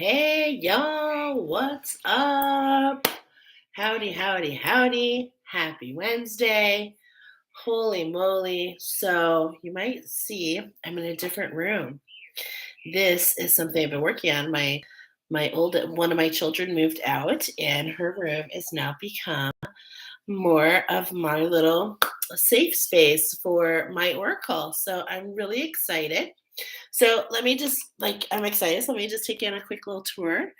Hey, y'all, what's up? Howdy, howdy, howdy. Happy Wednesday. Holy moly. So, you might see I'm in a different room. This is something I've been working on. My one of my children moved out, and her room is now become more of my little safe space for my oracle. So, I'm really excited. So let me just I'm excited. So let me just take you on a quick little tour.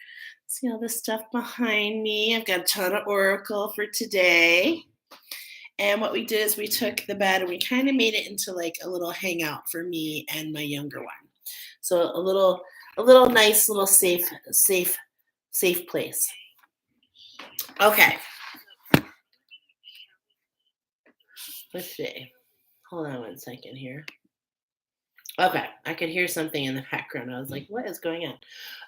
See all this stuff behind me. I've got a ton of oracle for today. And what we did is we took the bed and we kind of made it into like a little hangout for me and my younger one. So a little nice little safe place. Okay. Let's see. Hold on one second here. Okay, I could hear something in the background. I was like, what is going on?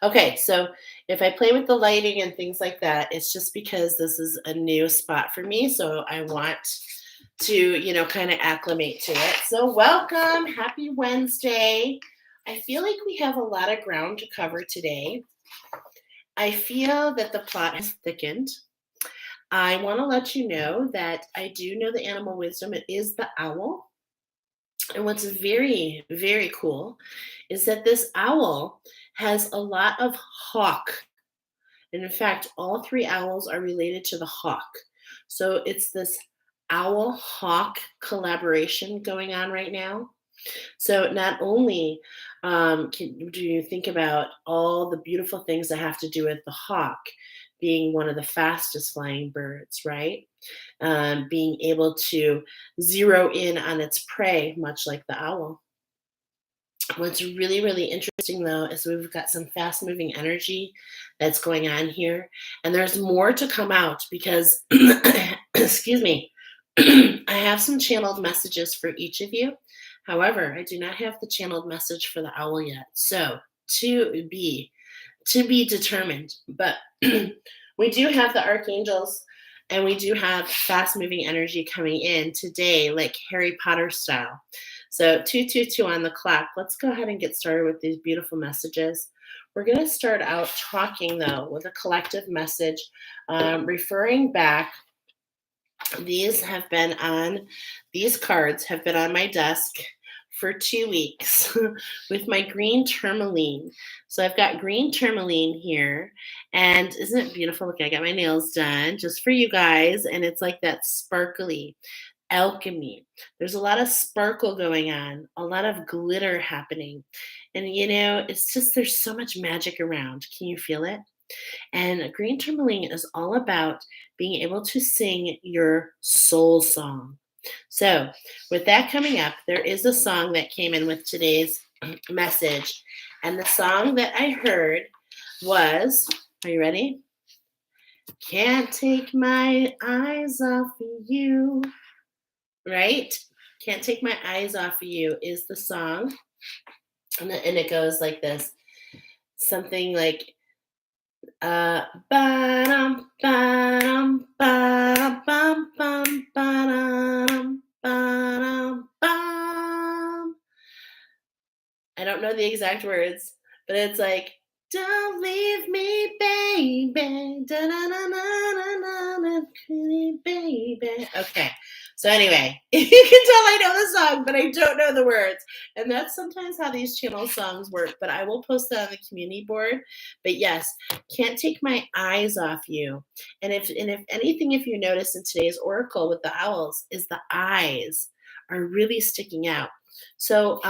Okay, so if I play with the lighting and things like that, it's just because this is a new spot for me. So I want to, kind of acclimate to it. So welcome. Happy Wednesday. I feel like we have a lot of ground to cover today. I feel that the plot has thickened. I want to let you know that I do know the animal wisdom. It is the owl. And what's very, very cool is that this owl has a lot of hawk. And in fact, all three owls are related to the hawk. So it's this owl hawk collaboration going on right now. So not only do you think about all the beautiful things that have to do with the hawk being one of the fastest flying birds, right? Being able to zero in on its prey, much like the owl. What's really, really interesting though is we've got some fast moving energy that's going on here. And there's more to come out because, excuse me, I have some channeled messages for each of you. However, I do not have the channeled message for the owl yet. So to be determined. But we do have the archangels and we do have fast moving energy coming in today, like Harry Potter style. So 222 on the clock. Let's go ahead and get started with these beautiful messages. We're going to start out talking though with a collective message, referring back. These cards have been on my desk for 2 weeks with my green tourmaline. So I've got green tourmaline here, and isn't it beautiful? Look, I got my nails done just for you guys, and it's like that sparkly alchemy. There's a lot of sparkle going on, a lot of glitter happening. And it's just there's so much magic around. Can you feel it? And green tourmaline is all about being able to sing your soul song. So, with that coming up, there is a song that came in with today's message. And the song that I heard was, are you ready? Can't take my eyes off of you. Right? Can't take my eyes off of you is the song. And it goes like this. Something like ba-dum, ba-dum, ba-dum, bum, bum, ba-dum, ba-dum, bum. I don't know the exact words, but it's like, don't leave me, baby. Da-na-na-na-na-na, baby. Okay. So anyway, you can tell I know the song, but I don't know the words. And that's sometimes how these channel songs work. But I will post that on the community board. But yes, can't take my eyes off you. And if anything, if you notice in today's oracle with the owls, is the eyes are really sticking out. So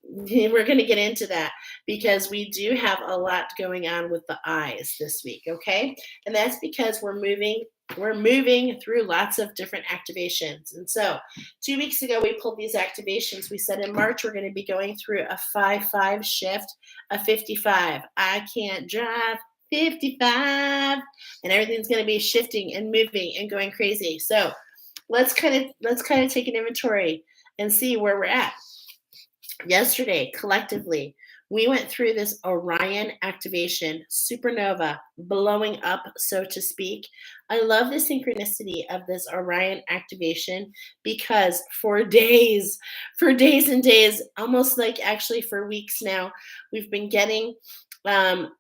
we're going to get into that because we do have a lot going on with the eyes this week, okay? And that's because we're moving through lots of different activations. And so 2 weeks ago, we pulled these activations. We said in March, we're going to be going through a 5-5 shift, a 55. I can't drive 55. And everything's going to be shifting and moving and going crazy. So let's kind of take an inventory and see where we're at. Yesterday, collectively, we went through this Orion activation, supernova blowing up, so to speak. I love the synchronicity of this Orion activation because for days and days, almost like actually for weeks now, we've been getting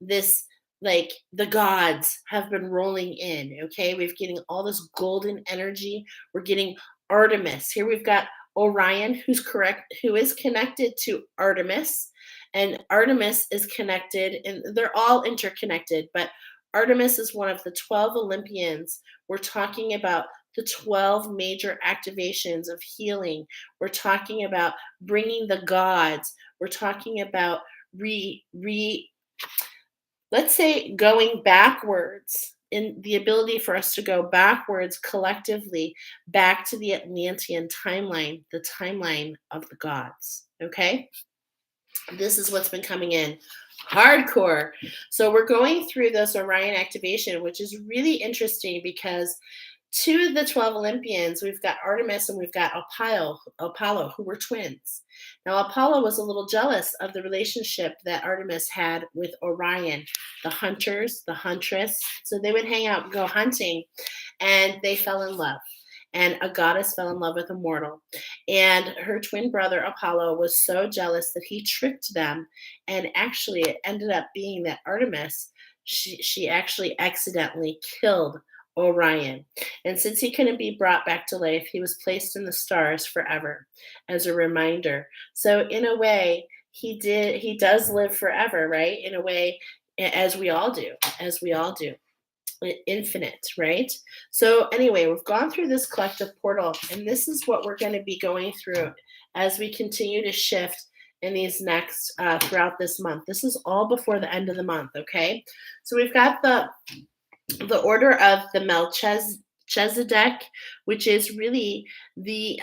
this like the gods have been rolling in. Okay, we're getting all this golden energy. We're getting Artemis. Here we've got Orion, who is connected to Artemis, and Artemis is connected, and they're all interconnected. But Artemis is one of the 12 Olympians. We're talking about the 12 major activations of healing. We're talking about bringing the gods. We're talking about re let's say going backwards, in the ability for us to go backwards collectively back to the Atlantean timeline, the timeline of the gods. Okay, this is what's been coming in hardcore. So we're going through this Orion activation, which is really interesting because two of the 12 Olympians, we've got Artemis and we've got Apollo, who were twins. Now, Apollo was a little jealous of the relationship that Artemis had with Orion, the hunters, the huntress. So they would hang out, go hunting, and they fell in love. And a goddess fell in love with a mortal. And her twin brother, Apollo, was so jealous that he tricked them. And actually, it ended up being that Artemis, she actually accidentally killed Orion. And since he couldn't be brought back to life, he was placed in the stars forever as a reminder. So in a way, he does live forever, right? In a way, as we all do, infinite, right? So anyway, we've gone through this collective portal, and this is what we're going to be going through as we continue to shift in these next throughout this month. This is all before the end of the month, okay? So we've got the order of the Melchizedek, which is really the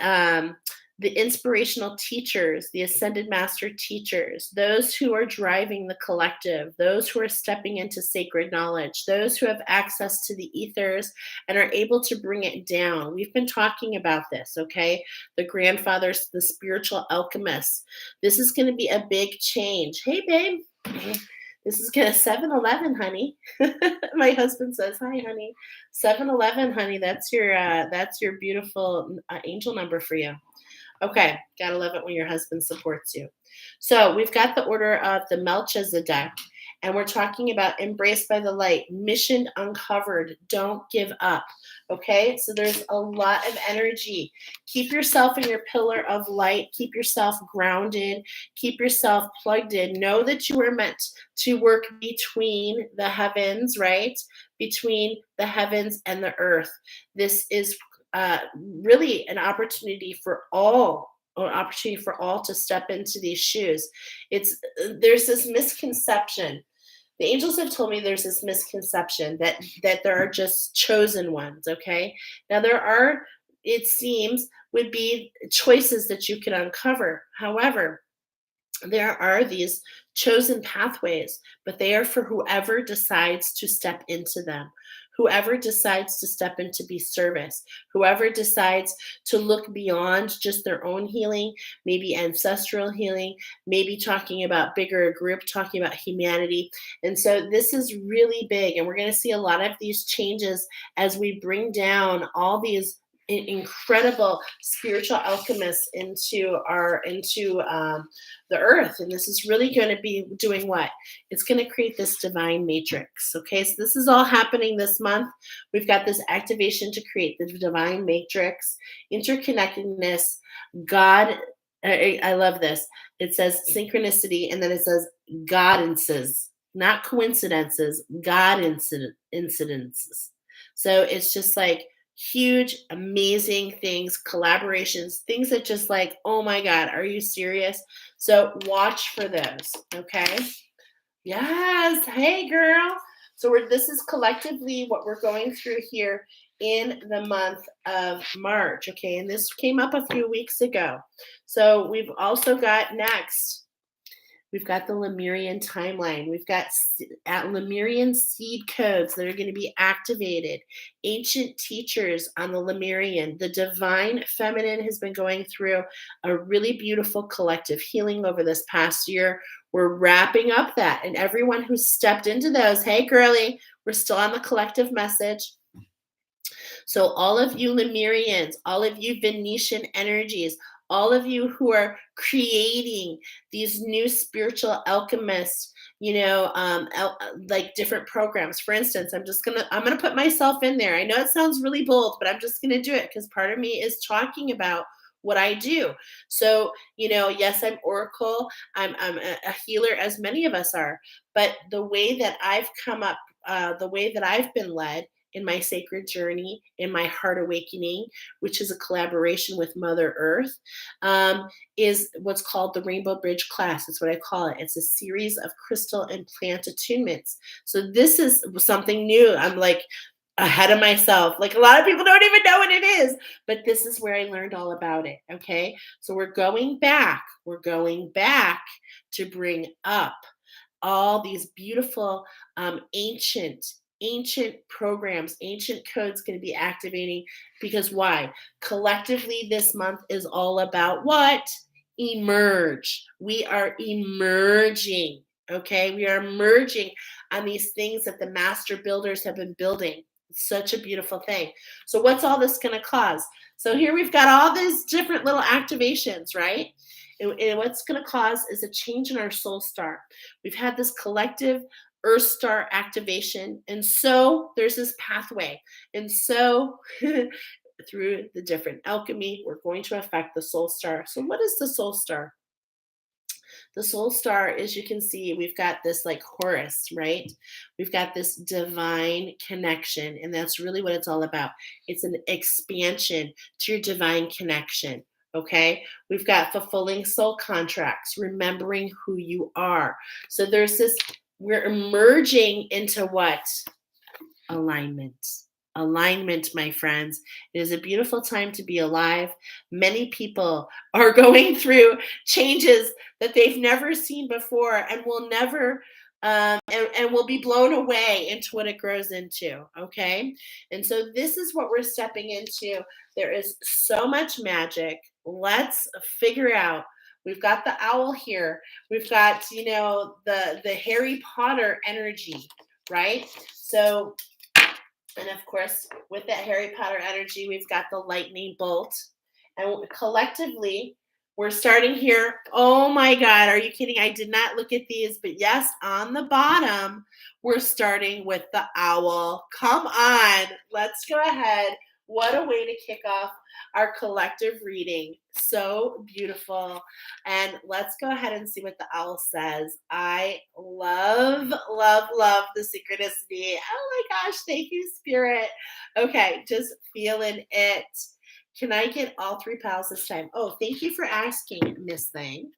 inspirational teachers, the ascended master teachers, those who are driving the collective, those who are stepping into sacred knowledge, those who have access to the ethers and are able to bring it down. We've been talking about this, okay? The grandfathers, the spiritual alchemists. This is going to be a big change. Hey, babe. This is gonna 7-Eleven, honey. My husband says, "Hi, honey." 7-Eleven, honey. That's your beautiful angel number for you. Okay, gotta love it when your husband supports you. So we've got the order of the Melchizedek, and we're talking about embraced by the light, mission uncovered, don't give up. Okay, so there's a lot of energy. Keep yourself in your pillar of light, keep yourself grounded, keep yourself plugged in. Know that you are meant to work between the heavens, right? Between the heavens and the earth. This is really an opportunity for all, or opportunity for all to step into these shoes. There's this misconception. The angels have told me there's this misconception that there are just chosen ones. Okay, now there are, it seems, would be choices that you can uncover. However, there are these chosen pathways, but they are for whoever decides to step into them, whoever decides to step into be service, whoever decides to look beyond just their own healing, maybe ancestral healing, maybe talking about bigger group, talking about humanity. And so this is really big, and we're going to see a lot of these changes as we bring down all these incredible spiritual alchemists into the earth. And this is really going to be doing what? It's going to create this divine matrix. Okay, so this is all happening this month. We've got this activation to create the divine matrix, interconnectedness, God. I love this. It says synchronicity, and then it says Godincidences, not coincidences, Godincidences. So it's just like huge, amazing things, collaborations, things that just like, oh my God, are you serious? So watch for those, okay? Yes, hey girl. So this is collectively what we're going through here in the month of March, okay? And this came up a few weeks ago. So we've also got next, we've got the Lemurian timeline. We've got Lemurian seed codes that are going to be activated. Ancient teachers on the Lemurian. The divine feminine has been going through a really beautiful collective healing over this past year. We're wrapping up that. And everyone who stepped into those, hey, girly, we're still on the collective message. So all of you Lemurians, all of you Venetian energies, all of you who are creating these new spiritual alchemists like different programs. For instance, I'm gonna put myself in there. I know it sounds really bold, but I'm just gonna do it because part of me is talking about what I do. So, yes, I'm Oracle. I'm a healer, as many of us are. But the way that I've come up, the way that I've been led in my sacred journey, in my heart awakening, which is a collaboration with Mother Earth, um, is what's called the Rainbow Bridge class. That's what I call it. It's a series of crystal and plant attunements. So this is something new. I'm like ahead of myself. Like a lot of people don't even know what it is, but this is where I learned all about it. Okay. So we're going back. We're going back to bring up all these beautiful ancient programs, ancient codes going to be activating. Because why? Collectively this month is all about what? Emerge. We are emerging. Okay, we are emerging on these things that the master builders have been building. It's such a beautiful thing. So what's all this going to cause? So here we've got all these different little activations, right? And what's going to cause is a change in our soul star. We've had this collective Earth star activation. And so there's this pathway. And so through the different alchemy, we're going to affect the soul star. So, what is the soul star? The soul star, as you can see, we've got this like Horus, right? We've got this divine connection, and that's really what it's all about. It's an expansion to your divine connection. Okay, we've got fulfilling soul contracts, remembering who you are. So there's this, we're emerging into what? Alignment. Alignment, my friends. It is a beautiful time to be alive. Many people are going through changes that they've never seen before and will never, and will be blown away into what it grows into. Okay. And so this is what we're stepping into. There is so much magic. Let's figure out. We've got the owl here. We've got, the Harry Potter energy, right? So, and of course, with that Harry Potter energy, we've got the lightning bolt. And collectively, we're starting here. Oh my God, are you kidding? I did not look at these, but yes, on the bottom, we're starting with the owl. Come on, let's go ahead. What a way to kick off our collective reading. So beautiful. And let's go ahead and see what the owl says. I love, love, love the synchronicity. Oh my gosh, thank you, Spirit. Okay, just feeling it. Can I get all three pals this time? Oh, thank you for asking, Miss Thing.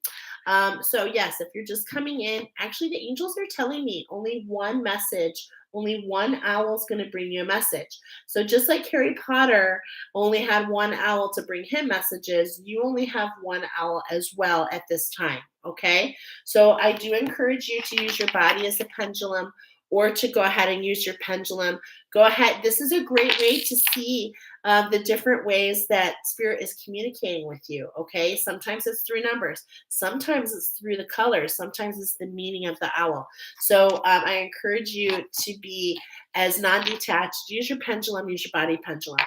So yes, if you're just coming in, actually the angels are telling me only one message, only one owl is going to bring you a message. So just like Harry Potter only had one owl to bring him messages, you only have one owl as well at this time. Okay. So I do encourage you to use your body as a pendulum or to go ahead and use your pendulum. Go ahead. This is a great way to see the different ways that spirit is communicating with you. Okay. Sometimes it's through numbers. Sometimes it's through the colors. Sometimes it's the meaning of the owl. So I encourage you to be as non-detached. Use your pendulum, use your body pendulum.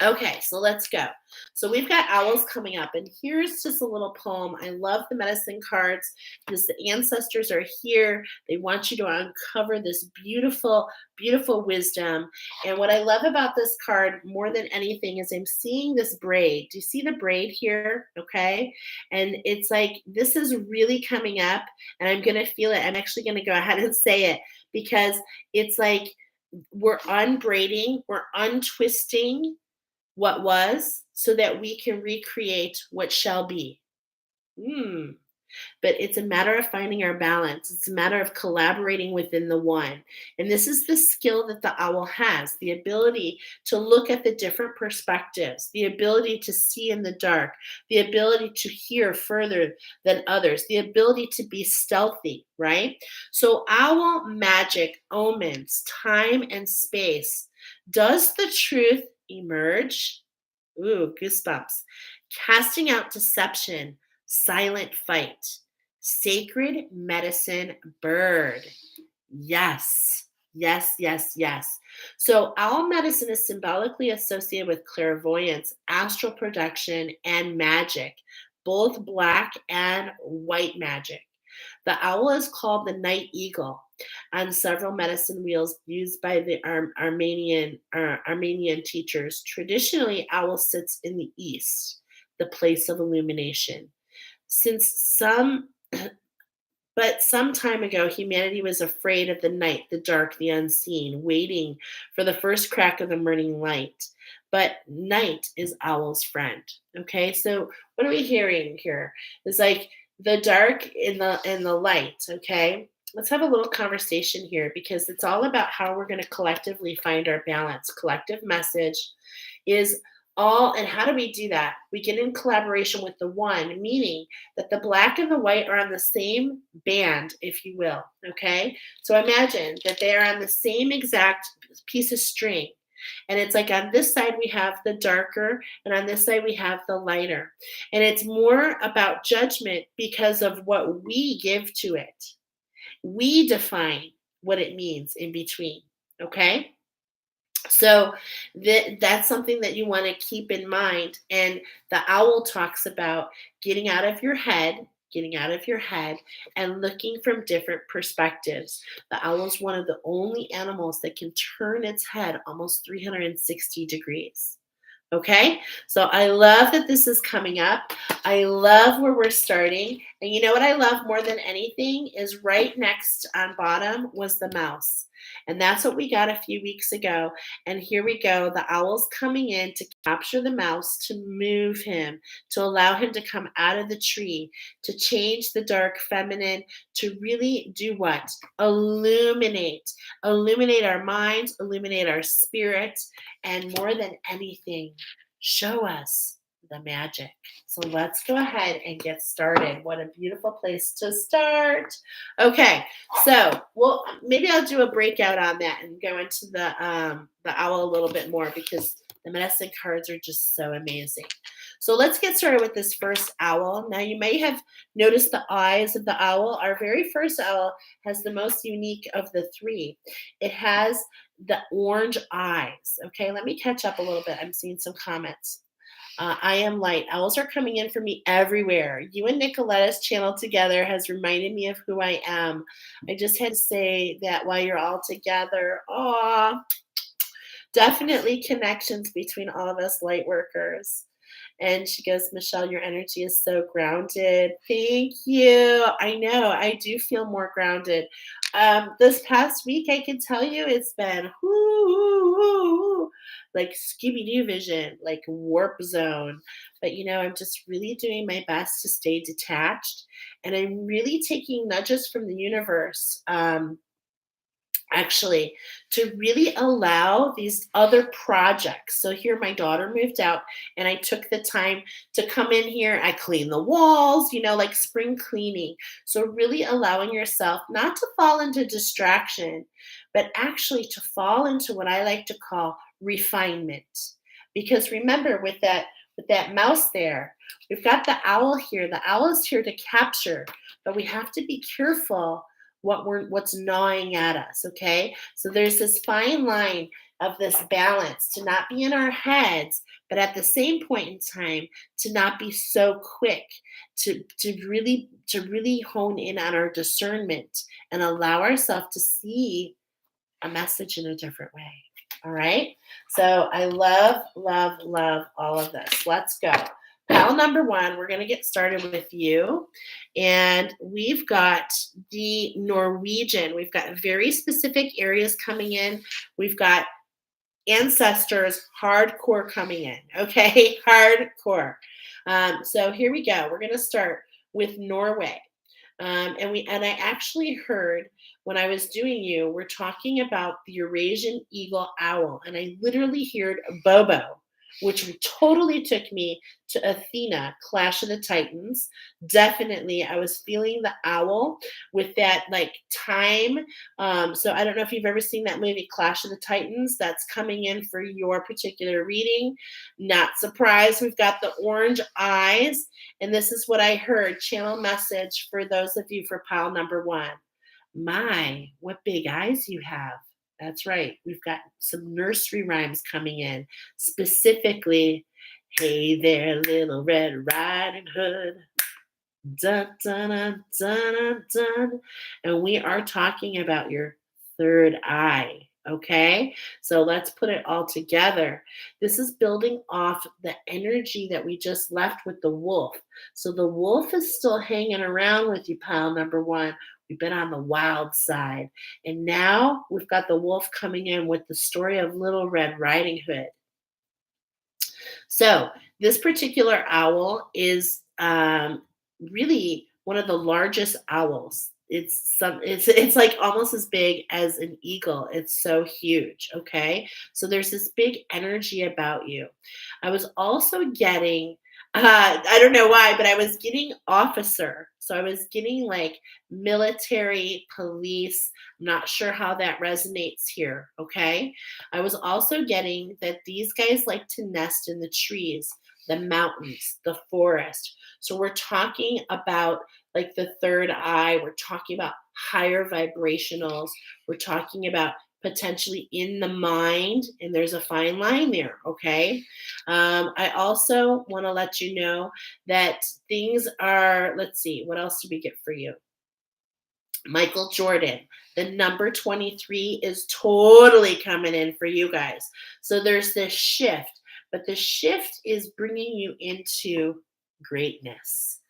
Okay, so let's go. So we've got owls coming up, and here's just a little poem. I love the medicine cards because the ancestors are here. They want you to uncover this beautiful, beautiful wisdom. And what I love about this card more than anything is I'm seeing this braid. Do you see the braid here? Okay. And it's like this is really coming up, and I'm going to feel it. I'm actually going to go ahead and say it because it's like we're unbraiding, we're untwisting what was so that we can recreate what shall be. Mm. But it's a matter of finding our balance. It's a matter of collaborating within the one. And this is the skill that the owl has, the ability to look at the different perspectives, the ability to see in the dark, the ability to hear further than others, the ability to be stealthy, right? So, owl magic omens time and space. Does the truth emerge? Ooh, goosebumps. Casting out deception, silent fight. Sacred medicine bird. Yes, yes, yes, yes. So, owl medicine is symbolically associated with clairvoyance, astral projection, and magic, both black and white magic. The owl is called the night eagle on several medicine wheels used by the Armenian teachers. Traditionally, owl sits in the east, the place of illumination. Since some But some time ago, humanity was afraid of the night, the dark, the unseen, waiting for the first crack of the morning light. But night is owl's friend. Okay, so what are we hearing here? It's like the dark in the light. Okay, let's have a little conversation here because it's all about how we're going to collectively find our balance. Collective message is all, and how do we do that? We get in collaboration with the one, meaning that the black and the white are on the same band, if you will. Okay. So imagine that they are on the same exact piece of string. And it's like on this side we have the darker, and on this side we have the lighter. And it's more about judgment because of what we give to it. We define what it means in between. Okay. So that's something that you want to keep in mind. And the owl talks about getting out of your head and looking from different perspectives. The owl is one of the only animals that can turn its head almost 360 degrees. Okay, so I love that this is coming up. I love where we're starting. And you know what I love more than anything is right next on bottom was the mouse. And that's what we got a few weeks ago. And here we go. The owl's coming in to capture the mouse, to move him, to allow him to come out of the tree, to change the dark feminine, to really do what? Illuminate. Illuminate our minds, illuminate our spirit, and more than anything, show us the magic. So let's go ahead and get started. What a beautiful place to start. Okay, so well, maybe I'll do a breakout on that and go into the owl a little bit more because the medicine cards are just so amazing. So let's get started with this first owl. Now you may have noticed the eyes of the owl. Our very first owl has the most unique of the three. It has the orange eyes. Okay, let me catch up a little bit. I'm seeing some comments. I am light. Owls are coming in for me everywhere. You and Nicoletta's channel together has reminded me of who I am. I just had to say that while you're all together. Aw, definitely connections between all of us light workers. And she goes, Michelle, your energy is so grounded. Thank you. I know I do feel more grounded. This past week, I can tell you it's been like Scooby Doo vision, like warp zone. But I'm just really doing my best to stay detached. And I'm really taking nudges from the universe. Actually, to really allow these other projects. So here my daughter moved out and I took the time to come in here. I cleaned the walls, like spring cleaning. So really allowing yourself not to fall into distraction, but actually to fall into what I like to call refinement. Because remember with that mouse there, we've got the owl here. The owl is here to capture, but we have to be careful what's gnawing at us. Okay, so there's this fine line of this balance to not be in our heads, but at the same point in time to not be so quick to really hone in on our discernment and allow ourselves to see a message in a different way. All right, so I love all of this. Let's go. Pile number one, we're going to get started with you. And we've got the Norwegian. We've got very specific areas coming in. We've got ancestors, hardcore coming in. Okay, hardcore. So here we go. We're going to start with Norway. And I actually heard when I was doing we're talking about the Eurasian eagle owl, and I literally heard Bobo, which totally took me to Athena, Clash of the Titans. Definitely, I was feeling the owl with that like time. So I don't know if you've ever seen that movie, Clash of the Titans. That's coming in for your particular reading. Not surprised. We've got the orange eyes. And this is what I heard. Channel message for those of you for pile number one. My, what big eyes you have. That's right. We've got some nursery rhymes coming in. Specifically, hey there, little Red Riding Hood. Dun, dun, dun, dun, dun, dun. And we are talking about your third eye. Okay, so let's put it all together. This is building off the energy that we just left with the wolf. So the wolf is still hanging around with you, pile number one. We've been on the wild side. And now we've got the wolf coming in with the story of Little Red Riding Hood. So this particular owl is really one of the largest owls. It's like almost as big as an eagle. It's so huge. Okay, so there's this big energy about you. I was also getting. I don't know why, but I was getting officer. So I was getting like military, police. I'm not sure how that resonates here. Okay. I was also getting that these guys like to nest in the trees, the mountains, the forest. So we're talking about like the third eye, we're talking about higher vibrationals, we're talking about potentially in the mind, and there's a fine line there, okay? I also want to let you know that things are, let's see, what else did we get for you? Michael Jordan. The number 23 is totally coming in for you guys. So there's this shift, but the shift is bringing you into greatness.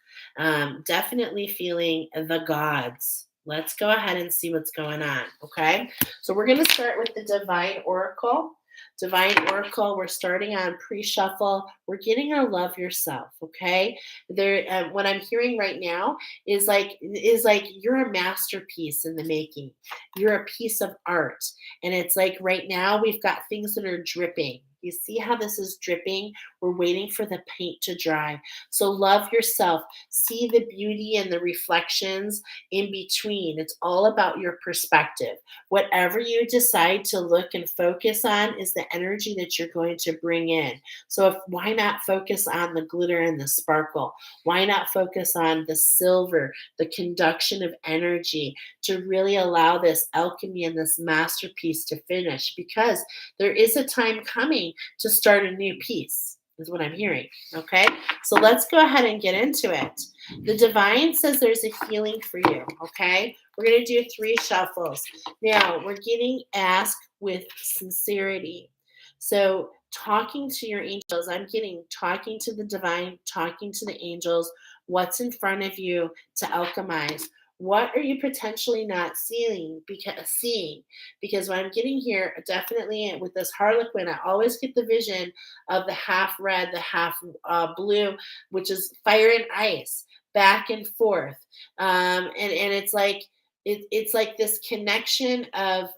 Definitely feeling the gods. Let's go ahead and see what's going on. Okay. So we're going to start with the Divine Oracle. Divine Oracle, we're starting on pre shuffle. We're getting to love yourself. Okay. What I'm hearing right now is like you're a masterpiece in the making. You're a piece of art. And it's like right now we've got things that are dripping. You see how this is dripping? We're waiting for the paint to dry. So love yourself. See the beauty and the reflections in between. It's all about your perspective. Whatever you decide to look and focus on is the energy that you're going to bring in. So why not focus on the glitter and the sparkle? Why not focus on the silver, the conduction of energy to really allow this alchemy and this masterpiece to finish? Because there is a time coming to start a new piece, is what I'm hearing. Okay, so let's go ahead and get into it. The divine says there's a healing for you. Okay, we're going to do 3 shuffles. Now, we're getting asked with sincerity. So, talking to your angels, I'm getting talking to the divine, talking to the angels, what's in front of you to alchemize. What are you potentially not seeing? Because what I'm getting here, definitely with this Harlequin, I always get the vision of the half red, the half blue, which is fire and ice, back and forth, and it's like it's like this connection of,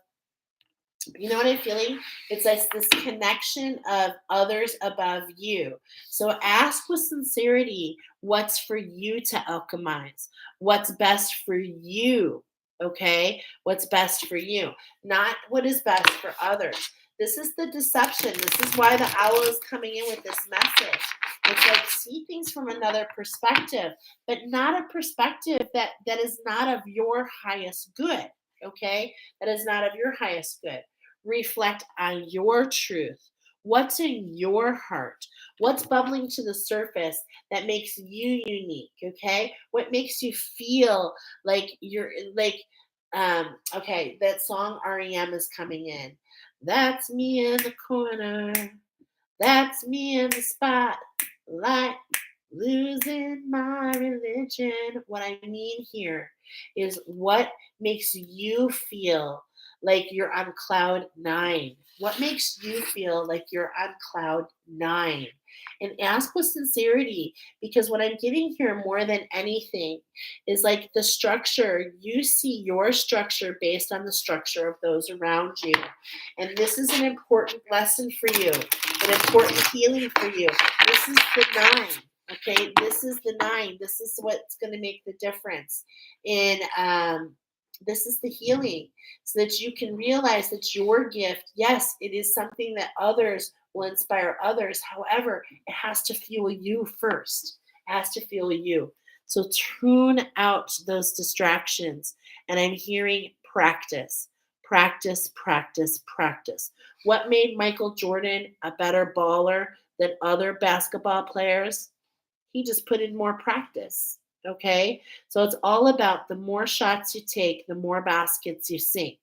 you know what I'm feeling? It's like this connection of others above you. So ask with sincerity what's for you to alchemize, what's best for you. Okay? What's best for you, not what is best for others. This is the deception. This is why the owl is coming in with this message. It's like see things from another perspective, but not a perspective that is not of your highest good. Okay? That is not of your highest good. Reflect on your truth. What's in your heart? What's bubbling to the surface that makes you unique? Okay. What makes you feel like you're like, okay, that song REM is coming in. That's me in the corner. That's me in the spotlight, losing my religion. What I mean here is what makes you feel like you're on cloud 9? What makes you feel like you're on cloud 9? And ask with sincerity, because what I'm getting here more than anything is like the structure. You see your structure based on the structure of those around you. And this is an important lesson for you, an important healing for you. This is the 9. Okay, this is the 9. This is what's going to make the difference in this is the healing, so that you can realize that your gift, yes, it is something that others will inspire others. However, it has to fuel you first. It has to fuel you. So tune out those distractions. And I'm hearing practice, practice, practice, practice. What made Michael Jordan a better baller than other basketball players? He just put in more practice. Okay. So it's all about the more shots you take, the more baskets you sink.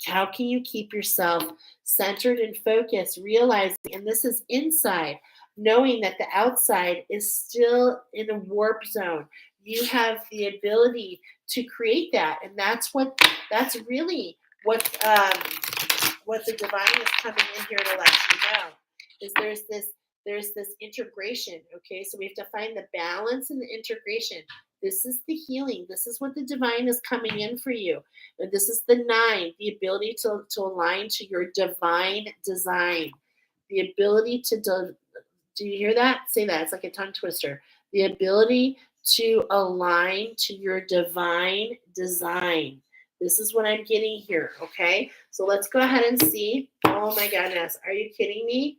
How can you keep yourself centered and focused, realizing, and this is inside, knowing that the outside is still in a warp zone? You have the ability to create that. And that's really what the divine is coming in here to let you know is there's this integration. Okay, so we have to find the balance and the integration. This is the healing. This is what the divine is coming in for you. And this is the nine, the ability to align to your divine design, the ability do you hear that? Say that. It's like a tongue twister. The ability to align to your divine design. This is what I'm getting here. Okay. So let's go ahead and see. Oh my goodness. Are you kidding me?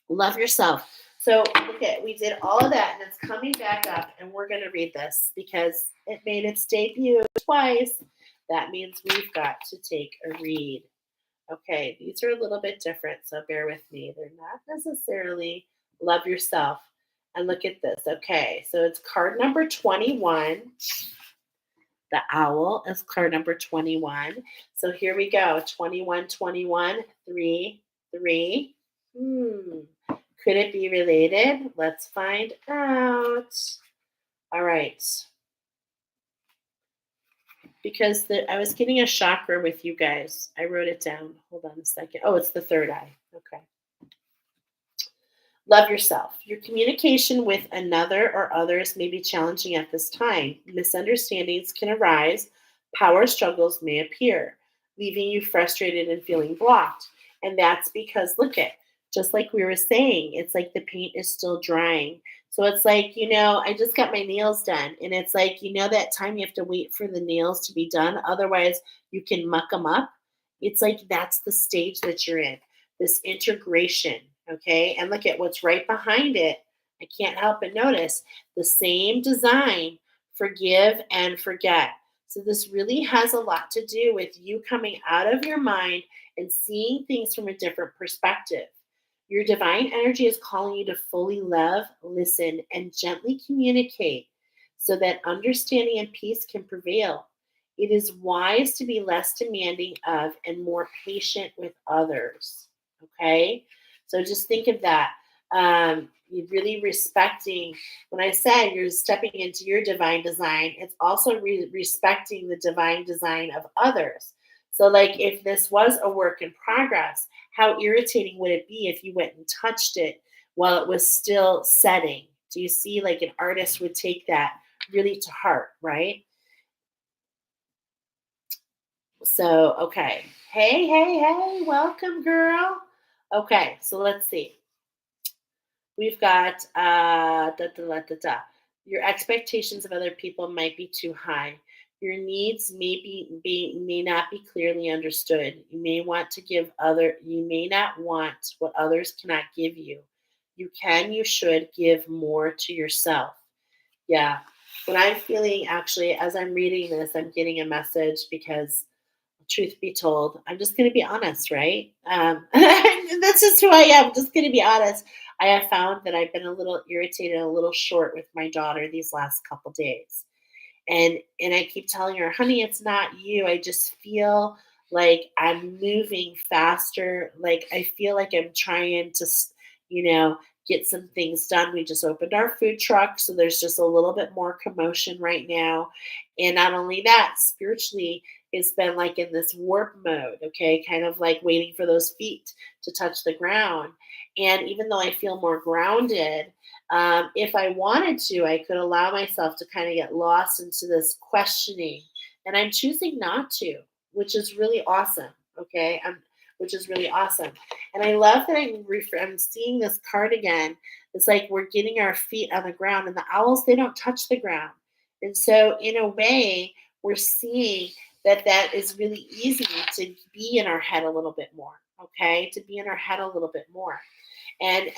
Love yourself. So, okay, we did all of that and it's coming back up, and we're going to read this because it made its debut twice. That means we've got to take a read. Okay, these are a little bit different, so bear with me. They're not necessarily love yourself. And look at this. Okay, so it's card number 21. The owl is card number 21. So here we go. 21, 21, 3, 3. Could it be related? Let's find out. All right. Because I was getting a chakra with you guys. I wrote it down. Hold on a second. Oh, it's the third eye. Okay. Love yourself. Your communication with another or others may be challenging at this time. Misunderstandings can arise. Power struggles may appear, leaving you frustrated and feeling blocked. And that's because, look at, just like we were saying, it's like the paint is still drying. So it's like, I just got my nails done. And it's like, that time you have to wait for the nails to be done. Otherwise, you can muck them up. It's like that's the stage that you're in, this integration. Okay. And look at what's right behind it. I can't help but notice the same design, forgive and forget. So this really has a lot to do with you coming out of your mind and seeing things from a different perspective. Your divine energy is calling you to fully love, listen, and gently communicate so that understanding and peace can prevail. It is wise to be less demanding of and more patient with others. Okay? So just think of that. You're really respecting, when I said you're stepping into your divine design, it's also respecting the divine design of others. So, like, if this was a work in progress, how irritating would it be if you went and touched it while it was still setting? Do you see, like, an artist would take that really to heart, right? So, okay. Hey, hey, hey, welcome, girl. Okay, so let's see. We've got your expectations of other people might be too high. Your needs may not be clearly understood. You may not want what others cannot give you. You should give more to yourself. Yeah. What I'm feeling actually as I'm reading this, I'm getting a message because truth be told, I'm just going to be honest, right? That's just who I am. I'm just going to be honest. I have found that I've been a little irritated, a little short with my daughter these last couple days, and I keep telling her, "Honey, it's not you. I just feel like I'm moving faster. Like I feel like I'm trying to, you know, get some things done. We just opened our food truck, so there's just a little bit more commotion right now, and not only that, spiritually." It's been like in this warp mode, okay, kind of like waiting for those feet to touch the ground. And even though I feel more grounded, if I wanted to, I could allow myself to kind of get lost into this questioning. And I'm choosing not to, which is really awesome. Okay. Which is really awesome. And I love that I'm seeing this card again. It's like we're getting our feet on the ground, and the owls, they don't touch the ground. And so, in a way, we're seeing that is really easy to be in our head a little bit more. Okay. To be in our head a little bit more. And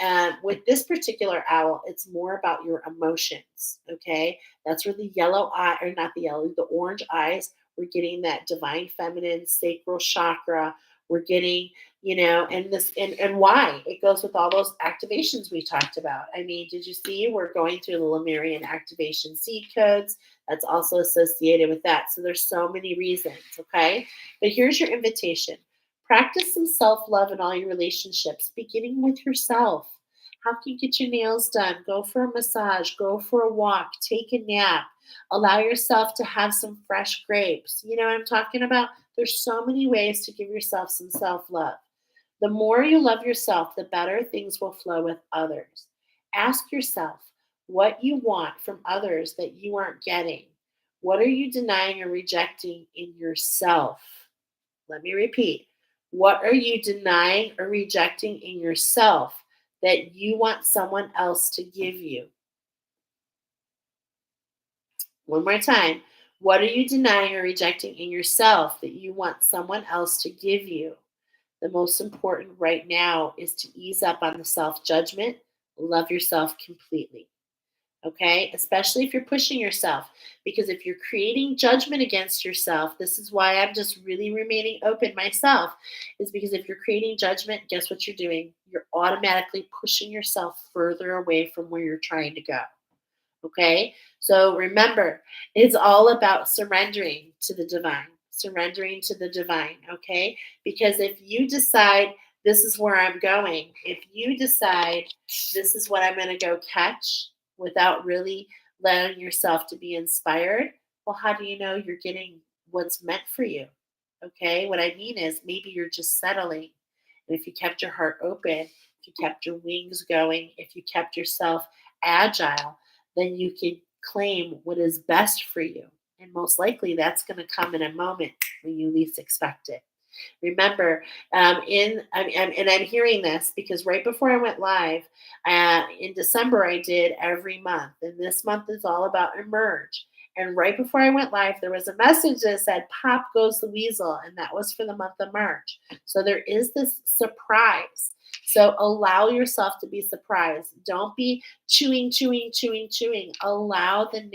with this particular owl, it's more about your emotions. Okay. That's where the yellow eye, or not the yellow, the orange eyes, we're getting that divine feminine sacral chakra. We're getting, and why? It goes with all those activations we talked about. I mean, did you see we're going through the Lemurian activation seed codes? That's also associated with that. So there's so many reasons, okay? But here's your invitation. Practice some self-love in all your relationships, beginning with yourself. How can you get your nails done? Go for a massage, go for a walk, take a nap, allow yourself to have some fresh grapes. You know what I'm talking about? There's so many ways to give yourself some self-love. The more you love yourself, the better things will flow with others. Ask yourself what you want from others that you aren't getting. What are you denying or rejecting in yourself? Let me repeat. What are you denying or rejecting in yourself that you want someone else to give you? One more time. What are you denying or rejecting in yourself that you want someone else to give you? The most important right now is to ease up on the self judgment, love yourself completely. Okay, especially if you're pushing yourself, because if you're creating judgment against yourself, this is why I'm just really remaining open myself, is because if you're creating judgment, guess what you're doing? You're automatically pushing yourself further away from where you're trying to go. Okay, so remember, it's all about surrendering to the divine, surrendering to the divine. Okay, because if you decide this is where I'm going, if you decide this is what I'm going to go catch without really letting yourself to be inspired, well, how do you know you're getting what's meant for you? Okay, what I mean is maybe you're just settling. And if you kept your heart open, if you kept your wings going, if you kept yourself agile, then you can claim what is best for you. And most likely that's going to come in a moment when you least expect it. Remember, and I'm hearing this because right before I went live in December, I did every month, and this month is all about emerge. And right before I went live, there was a message that said, "Pop goes the weasel," and that was for the month of March. So there is this surprise. So allow yourself to be surprised. Don't be chewing, chewing, chewing, chewing. Allow the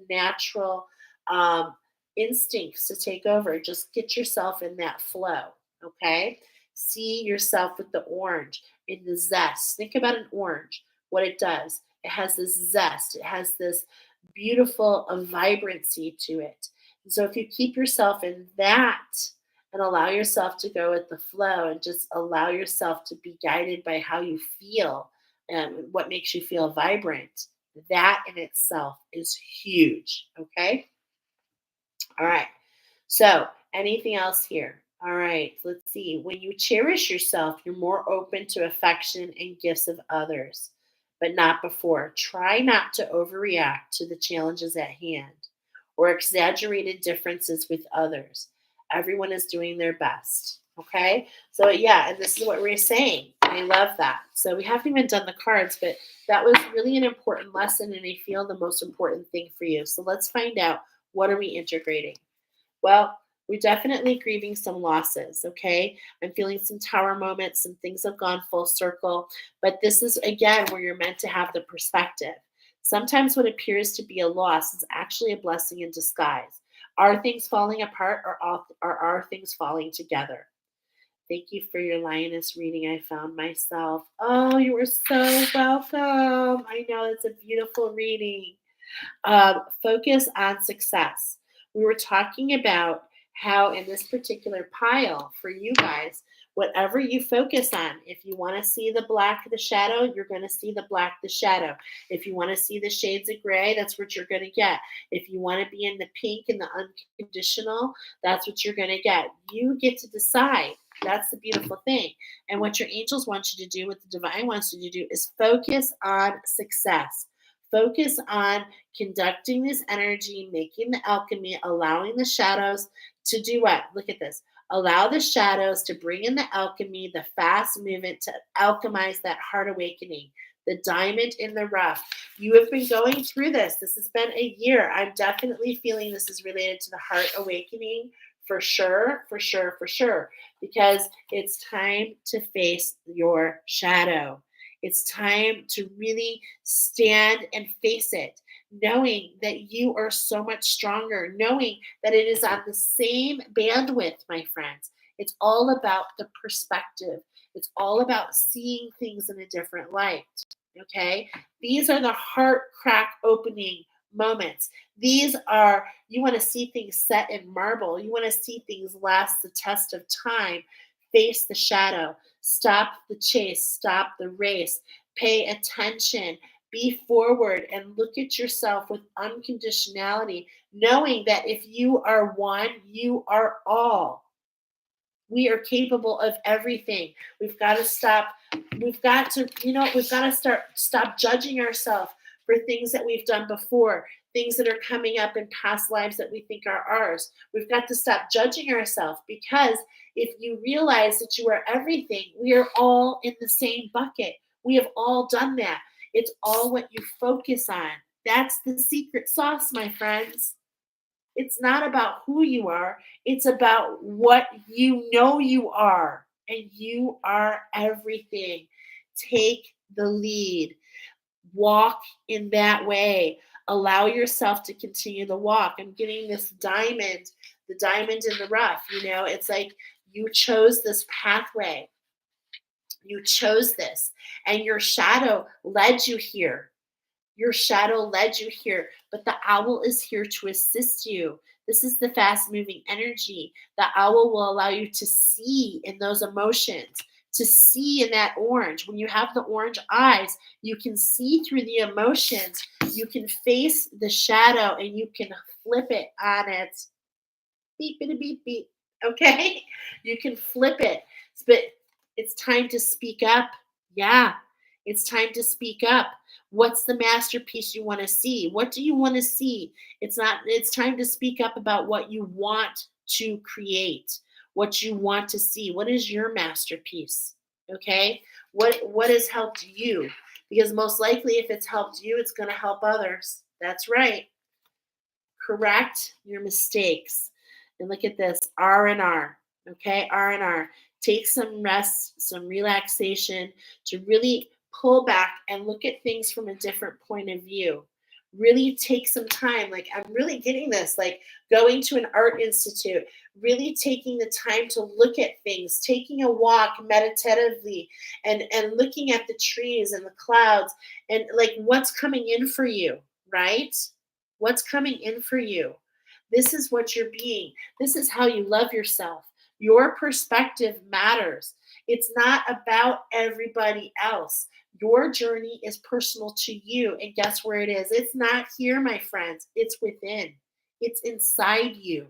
natural um, instincts to take over. Just get yourself in that flow, okay? See yourself with the orange in the zest. Think about an orange, what it does. It has this zest, it has this beautiful vibrancy to it. And so if you keep yourself in that and allow yourself to go with the flow and just allow yourself to be guided by how you feel and what makes you feel vibrant, that in itself is huge, okay? All right. So, anything else here? All right, let's see. When you cherish yourself, you're more open to affection and gifts of others, but not before. Try not to overreact to the challenges at hand or exaggerated differences with others. Everyone is doing their best. Okay. So, yeah, and this is what we're saying. I love that. So, we haven't even done the cards, but that was really an important lesson, and I feel the most important thing for you. So, let's find out, what are we integrating? Well, we're definitely grieving some losses, okay? I'm feeling some tower moments, some things have gone full circle, but this is again where you're meant to have the perspective. Sometimes what appears to be a loss is actually a blessing in disguise. Are things falling apart, or are things falling together? Thank you for your lioness reading. I found myself. Oh, you were so welcome. I know it's a beautiful reading. Focus on success. We were talking about how in this particular pile for you guys, whatever you focus on, if you want to see the black, the shadow, you're going to see the black, the shadow. If you want to see the shades of gray, that's what you're going to get. If you want to be in the pink and the unconditional, that's what you're going to get. You get to decide. That's the beautiful thing. And what your angels want you to do, what the divine wants you to do, is focus on success. Focus on conducting this energy, making the alchemy, allowing the shadows to do what? Look at this. Allow the shadows to bring in the alchemy, the fast movement to alchemize that heart awakening, the diamond in the rough. You have been going through this. This has been a year. I'm definitely feeling this is related to the heart awakening for sure, for sure, for sure, because it's time to face your shadow. It's time to really stand and face it, knowing that you are so much stronger, knowing that it is on the same bandwidth, my friends. It's all about the perspective. It's all about seeing things in a different light. Okay? These are the heart crack opening moments. These are, you want to see things set in marble. You want to see things last the test of time. Face the shadow. Stop the chase. Stop the race. Pay attention. Be forward and look at yourself with unconditionality, knowing that if you are one, you are all. We are capable of everything. We've got to stop. We've got to, we've got to stop judging ourselves for things that we've done before, things that are coming up in past lives that we think are ours. We've got to stop judging ourselves, because if you realize that you are everything, we are all in the same bucket. We have all done that. It's all what you focus on. That's the secret sauce, my friends. It's not about who you are. It's about what you know you are. And you are everything. Take the lead. Walk in that way. Allow yourself to continue the walk. I'm getting this diamond, the diamond in the rough. It's like you chose this pathway. You chose this, and your shadow led you here. Your shadow led you here, but the owl is here to assist you. This is the fast moving energy. The owl will allow you to see in those emotions, to see in that orange. When you have the orange eyes, you can see through the emotions. You can face the shadow and you can flip it on its beep, beep, beep, beep. Okay? You can flip it. But it's time to speak up. Yeah, it's time to speak up. What's the masterpiece you want to see? What do you want to see? It's time to speak up about what you want to create, what you want to see. What is your masterpiece? Okay? What has helped you? Because most likely if it's helped you, it's going to help others. That's right. Correct your mistakes. And look at this, R&R. Okay, R&R. Take some rest, some relaxation to really pull back and look at things from a different point of view. Really take some time. Like, I'm really getting this, like going to an art institute, really taking the time to look at things, taking a walk meditatively and looking at the trees and the clouds and like what's coming in for you, right? What's coming in for you? This is what you're being. This is how you love yourself. Your perspective matters. It's not about everybody else. Your journey is personal to you. And guess where it is? It's not here, my friends. It's within. It's inside you.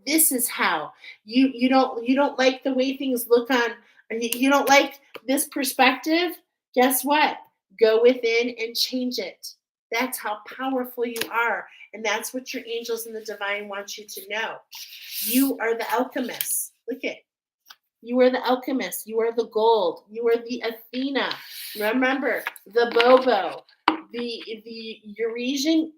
This is how you don't like the way things look on, you don't like this perspective. Guess what? Go within and change it. That's how powerful you are, and that's what your angels and the divine want you to know. You are the alchemist. Look at, you are the alchemist. You are the gold. You are the Athena. Remember the Bobo, the Eurasian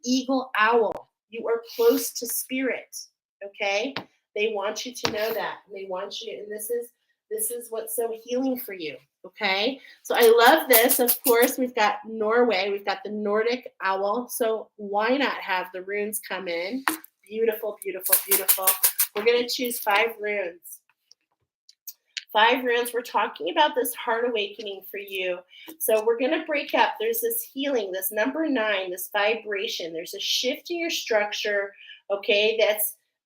eagle owl. You are close to spirit. Okay, they want you to know that. They want you, and this is what's so healing for you. Okay, so I love this. Of course, we've got Norway. We've got the Nordic owl. So why not have the runes come in? Beautiful, beautiful, beautiful. We're going to choose 5 runes. 5 runes. We're talking about this heart awakening for you. So we're going to break up. There's this healing, this number 9, this vibration. There's a shift in your structure. Okay,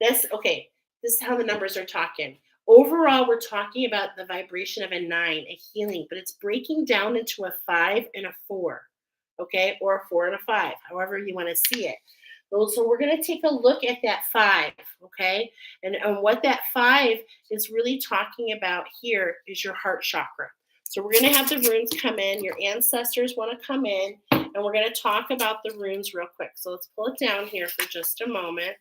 that's okay. This is how the numbers are talking. Overall, we're talking about the vibration of a 9, a healing, but it's breaking down into a 5 and a 4. Okay, or a 4 and a 5, however you want to see it. So we're going to take a look at that 5, okay? And what that 5 is really talking about here is your heart chakra. So we're going to have the runes come in. Your ancestors want to come in, and we're going to talk about the runes real quick. So let's pull it down here for just a moment.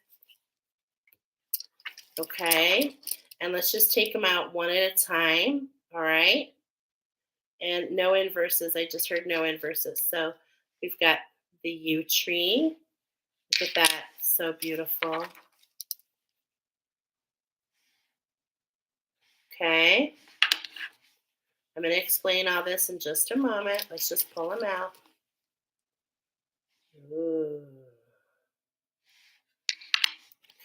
Okay, and let's just take them out one at a time, all right? And no inverses. I just heard no inverses. So we've got the yew tree. Look at that, so beautiful. Okay. I'm going to explain all this in just a moment. Let's just pull them out. Ooh.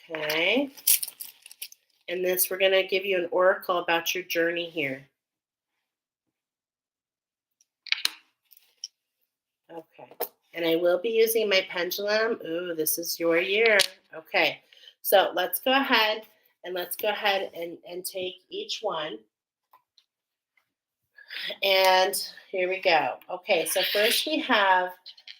Okay. And this, we're going to give you an oracle about your journey here. Okay. And I will be using my pendulum. Ooh, this is your year. Okay. So let's go ahead and take each one. And here we go. Okay, so first we have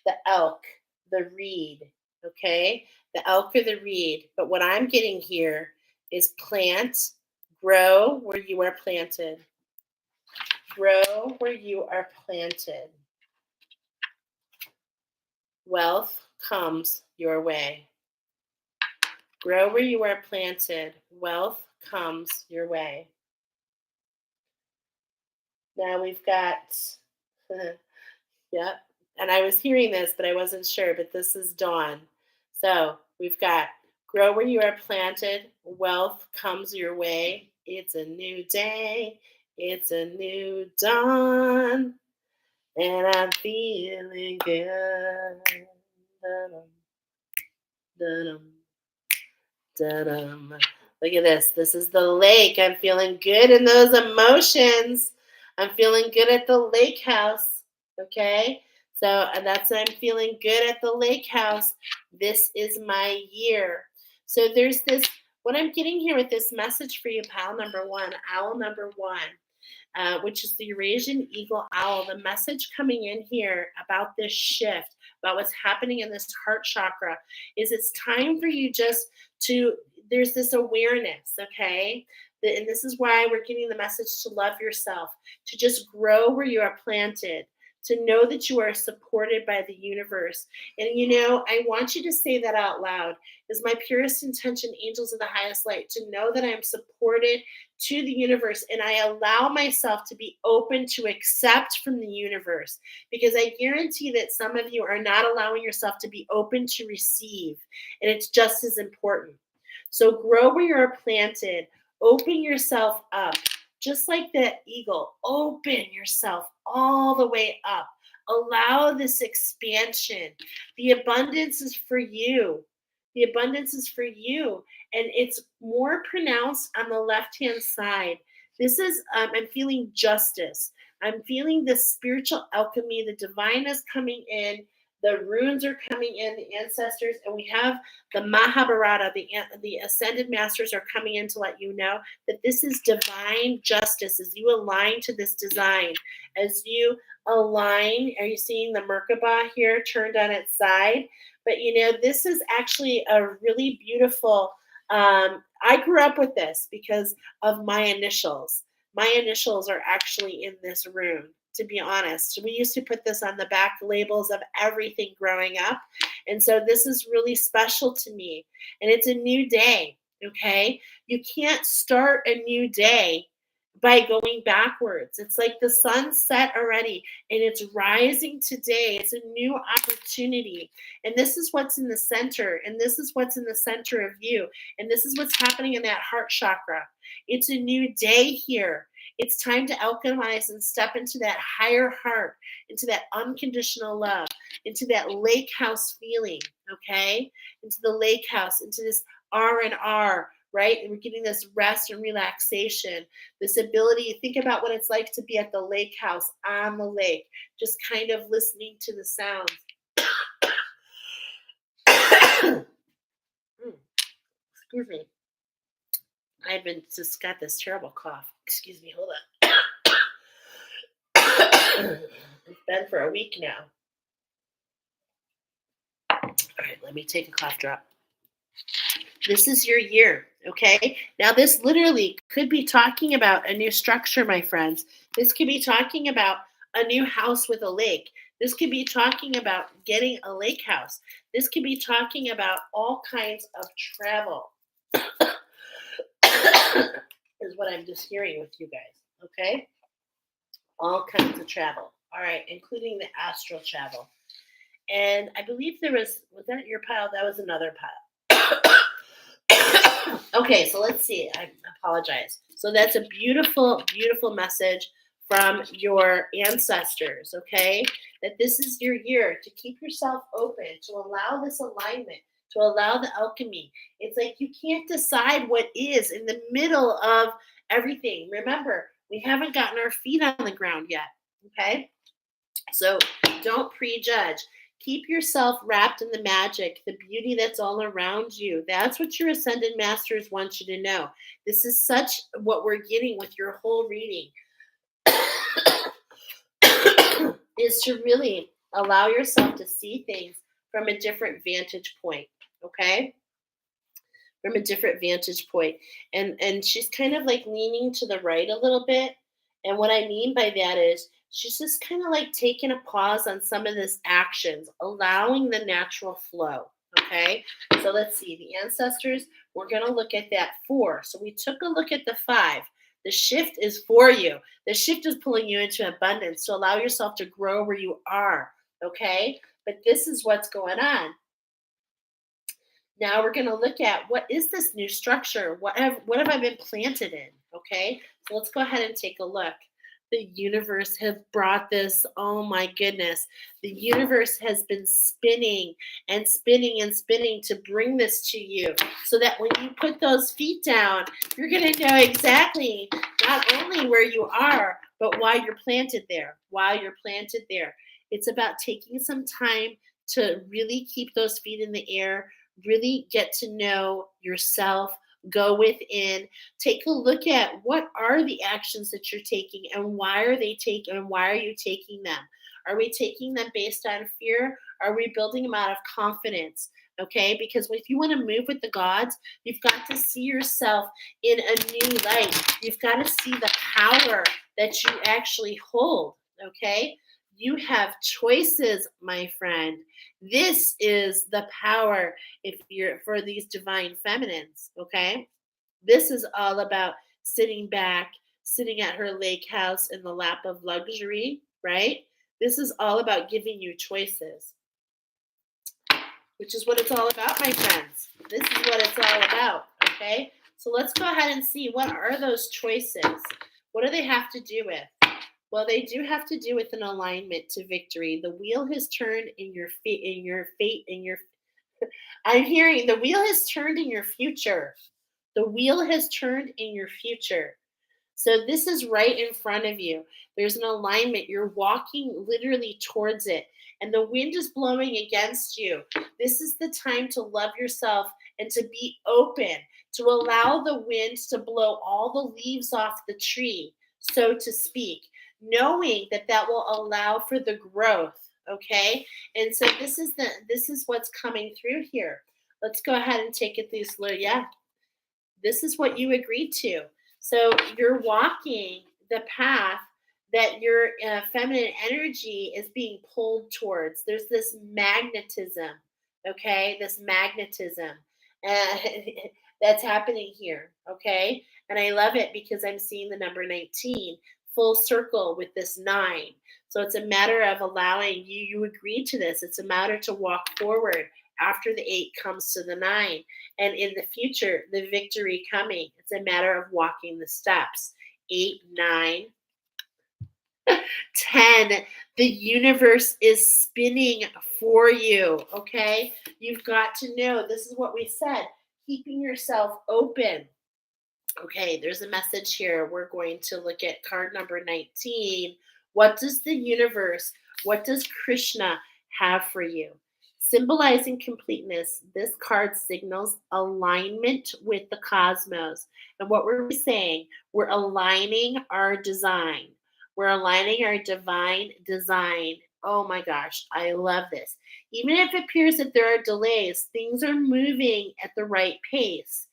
the elk, the reed. Okay, the elk or the reed. But what I'm getting here is plant, grow where you are planted. Grow where you are planted. Wealth comes your way. Grow where you are planted. Wealth comes your way. Now we've got, yep. And I was hearing this, but I wasn't sure, but this is dawn. So we've got grow where you are planted. Wealth comes your way. It's a new day. It's a new dawn. And I'm feeling good. Dun-dum, dun-dum, dun-dum. Look at this. This is the lake. I'm feeling good in those emotions. I'm feeling good at the lake house. Okay. So, and that's I'm feeling good at the lake house. This is my year. So there's this, what I'm getting here with this message for you, pal number one, owl number one, which is the Eurasian eagle owl. The message coming in here about this shift, about what's happening in this heart chakra, is it's time for you just to, there's this awareness, okay? And this is why we're getting the message to love yourself, to just grow where you are planted, to know that you are supported by the universe. And I want you to say that out loud. Is my purest intention, angels of the highest light, to know that I am supported to the universe, and I allow myself to be open to accept from the universe, because I guarantee that some of you are not allowing yourself to be open to receive, and it's just as important. So grow where you're planted, open yourself up, just like that eagle. Open yourself all the way up. Allow this expansion. The abundance is for you. The abundance is for you. And it's more pronounced on the left-hand side. This is, I'm feeling justice. I'm feeling the spiritual alchemy. The divine is coming in. The runes are coming in, the ancestors, and we have the Mahabharata, the ascended masters are coming in to let you know that this is divine justice as you align to this design. As you align, are you seeing the Merkaba here turned on its side? But this is actually a really beautiful, I grew up with this because of my initials. My initials are actually in this room, to be honest. We used to put this on the back labels of everything growing up. And so this is really special to me. And it's a new day, okay? You can't start a new day by going backwards. It's like the sun set already and it's rising today. It's a new opportunity. And this is what's in the center. And this is what's in the center of you. And this is what's happening in that heart chakra. It's a new day here. It's time to alchemize and step into that higher heart, into that unconditional love, into that lake house feeling, okay? Into the lake house, into this R&R, right? And we're getting this rest and relaxation, this ability. Think about what it's like to be at the lake house, on the lake, just kind of listening to the sounds. Excuse me. I've just got this terrible cough. Excuse me, hold on. It's been for a week now. All right, let me take a cough drop. This is your year, okay? Now, this literally could be talking about a new structure, my friends. This could be talking about a new house with a lake. This could be talking about getting a lake house. This could be talking about all kinds of travel. Is what I'm just hearing with you guys, okay? All kinds of travel. All right, including the astral travel. And I believe was that your pile? That was another pile. Okay, so let's see. I apologize. So that's a beautiful, beautiful message from your ancestors, okay? That this is your year to keep yourself open, to allow this alignment, to allow the alchemy. It's like you can't decide what is in the middle of everything. Remember, we haven't gotten our feet on the ground yet. Okay? So don't prejudge. Keep yourself wrapped in the magic, the beauty that's all around you. That's what your ascended masters want you to know. This is such what we're getting with your whole reading is to really allow yourself to see things from a different vantage point. Okay? From a different vantage point. And she's kind of like leaning to the right a little bit. And what I mean by that is she's just kind of like taking a pause on some of this actions, allowing the natural flow. Okay. So let's see. The ancestors, we're going to look at that 4. So we took a look at the 5. The shift is for you. The shift is pulling you into abundance to allow yourself to grow where you are. Okay. But this is what's going on. Now we're going to look at what is this new structure? What have I been planted in? Okay, so let's go ahead and take a look. The universe has brought this. Oh my goodness. The universe has been spinning and spinning and spinning to bring this to you so that when you put those feet down, you're going to know exactly not only where you are, but why you're planted there. Why you're planted there. It's about taking some time to really keep those feet in the air, really get to know yourself, go within, take a look at what are the actions that you're taking and why are they taking and why are you taking them? Are we taking them based on fear? Are we building them out of confidence? Okay, because if you want to move with the gods, you've got to see yourself in a new light. You've got to see the power that you actually hold. Okay, you have choices, my friend. This is the power if you're for these divine feminines, okay? This is all about sitting back, sitting at her lake house in the lap of luxury, right? This is all about giving you choices, which is what it's all about, my friends. This is what it's all about, okay? So let's go ahead and see what are those choices? What do they have to do with? Well, they do have to do with an alignment to victory. The wheel has turned in your fate, in your I'm hearing the wheel has turned in your future. The wheel has turned in your future. So this is right in front of you. There's an alignment. You're walking literally towards it, and the wind is blowing against you. This is the time to love yourself and to be open, to allow the wind to blow all the leaves off the tree, so to speak, knowing that that will allow for the growth. Okay, and so this is what's coming through here. Let's go ahead and take it these little, yeah, this is what you agreed to. So you're walking the path that your feminine energy is being pulled towards. There's this magnetism, okay? This magnetism uh, that's happening here, okay? And I love it because I'm seeing the number 19 full circle with this 9. So it's a matter of allowing you agreed to this. It's a matter to walk forward after the 8 comes to the 9. And in the future, the victory coming. It's a matter of walking the steps. 8, 9, 10. The universe is spinning for you. Okay. You've got to know this is what we said, keeping yourself open. Okay. There's a message here. We're going to look at card number 19. What does the universe, what does Krishna have for you? Symbolizing completeness, this card signals alignment with the cosmos. And what we're saying, we're aligning our design. We're aligning our divine design. Oh my gosh, I love this. Even if it appears that there are delays, things are moving at the right pace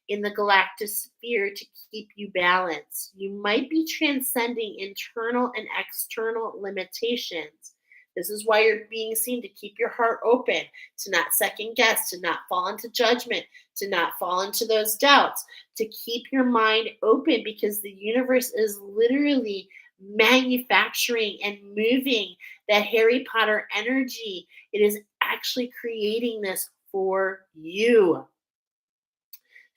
in the galactic sphere to keep you balanced. You might be transcending internal and external limitations. This is why you're being seen to keep your heart open, to not second guess, to not fall into judgment, to not fall into those doubts, to keep your mind open because the universe is literally manufacturing and moving that Harry Potter energy. It is actually creating this for you.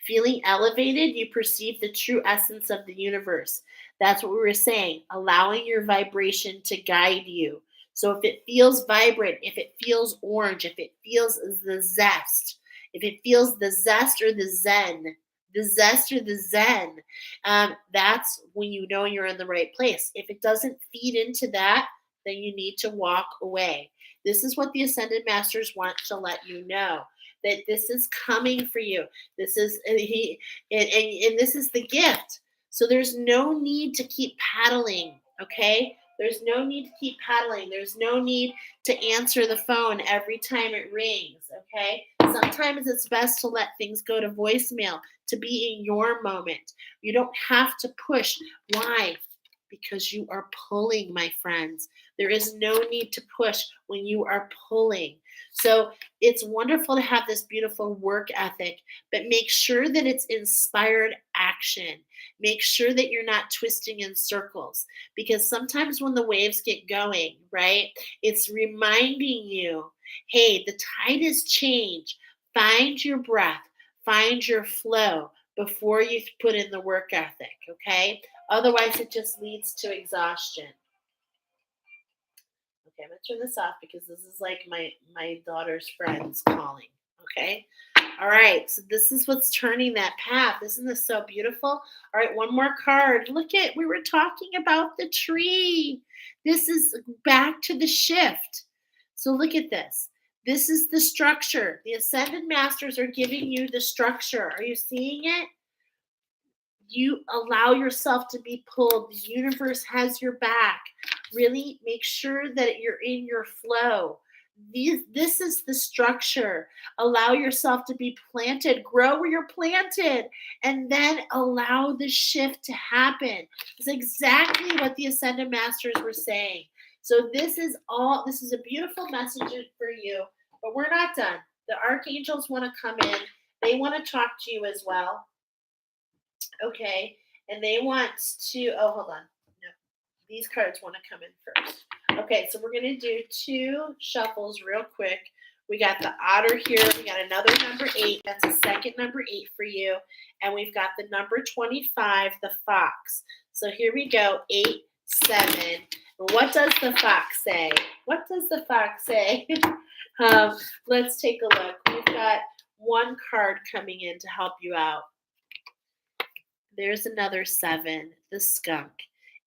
Feeling elevated, you perceive the true essence of the universe. That's what we were saying, allowing your vibration to guide you. So if it feels vibrant, if it feels orange, if it feels the zest, If it feels the zest or the zest or the zen, that's when you know you're in the right place. If it doesn't feed into that, then you need to walk away. This is what the Ascended Masters want to let you know, that this is coming for you. This is and this is the gift. So there's no need to keep paddling, okay? There's no need to keep paddling. There's no need to answer the phone every time it rings, okay? Sometimes it's best to let things go to voicemail, to be in your moment. You don't have to push. Why? Because you are pulling, my friends. There is no need to push when you are pulling. So it's wonderful to have this beautiful work ethic, but make sure that it's inspired action. Make sure that you're not twisting in circles, because sometimes when the waves get going, right, it's reminding you, hey, the tide is change. Find your breath, find your flow before you put in the work ethic, okay? Otherwise, it just leads to exhaustion. Okay, I'm gonna turn this off because this is like my daughter's friends calling. Okay. All right. So this is what's turning that path. Isn't this so beautiful? All right, one more card. Look at, we were talking about the tree. This is back to the shift. So look at this. This is the structure. The Ascended Masters are giving you the structure. Are you seeing it? You allow yourself to be pulled. The universe has your back. Really make sure that you're in your flow. This is the structure. Allow yourself to be planted. Grow where you're planted. And then allow the shift to happen. It's exactly what the Ascended Masters were saying. So this is a beautiful message for you, but we're not done. The archangels want to come in. They want to talk to you as well. Okay, and they want to, oh, hold on. No, these cards want to come in first. Okay, so we're going to do 2 shuffles real quick. We got the otter here. We got another number 8. That's a second number 8 for you. And we've got the number 25, the fox. So here we go, 8, 7. What does the fox say? What does the fox say? Let's take a look. We've got one card coming in to help you out. There's another 7, the skunk.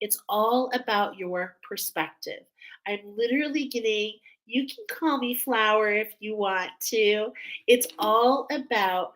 It's all about your perspective. I'm literally getting, you can call me flower if you want to. It's all about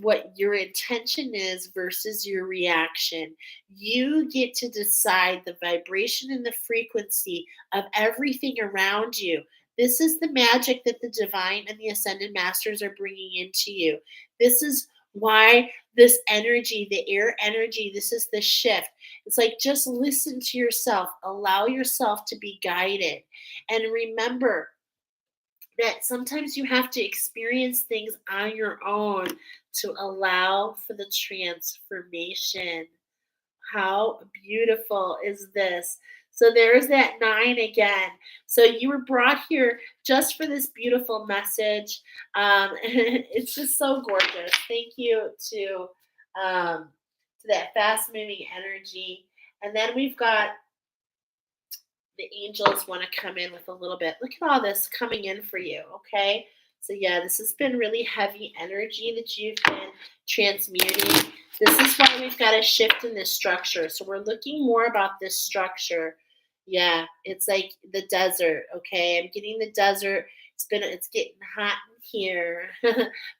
what your intention is versus your reaction. You get to decide the vibration and the frequency of everything around you. This is the magic that the divine and the Ascended Masters are bringing into you. This is why this energy, the air energy, this is the shift. It's like, just listen to yourself, allow yourself to be guided. And remember that sometimes you have to experience things on your own to allow for the transformation. How beautiful is this? So there's that 9 again. So you were brought here just for this beautiful message. It's just so gorgeous. Thank you to that fast moving energy. And then we've got the angels want to come in with a little bit. Look at all this coming in for you, okay? So yeah, this has been really heavy energy that you've been transmuting. This is why we've got a shift in this structure. So we're looking more about this structure. Yeah, it's like the desert, okay? I'm getting the desert. It's getting hot in here.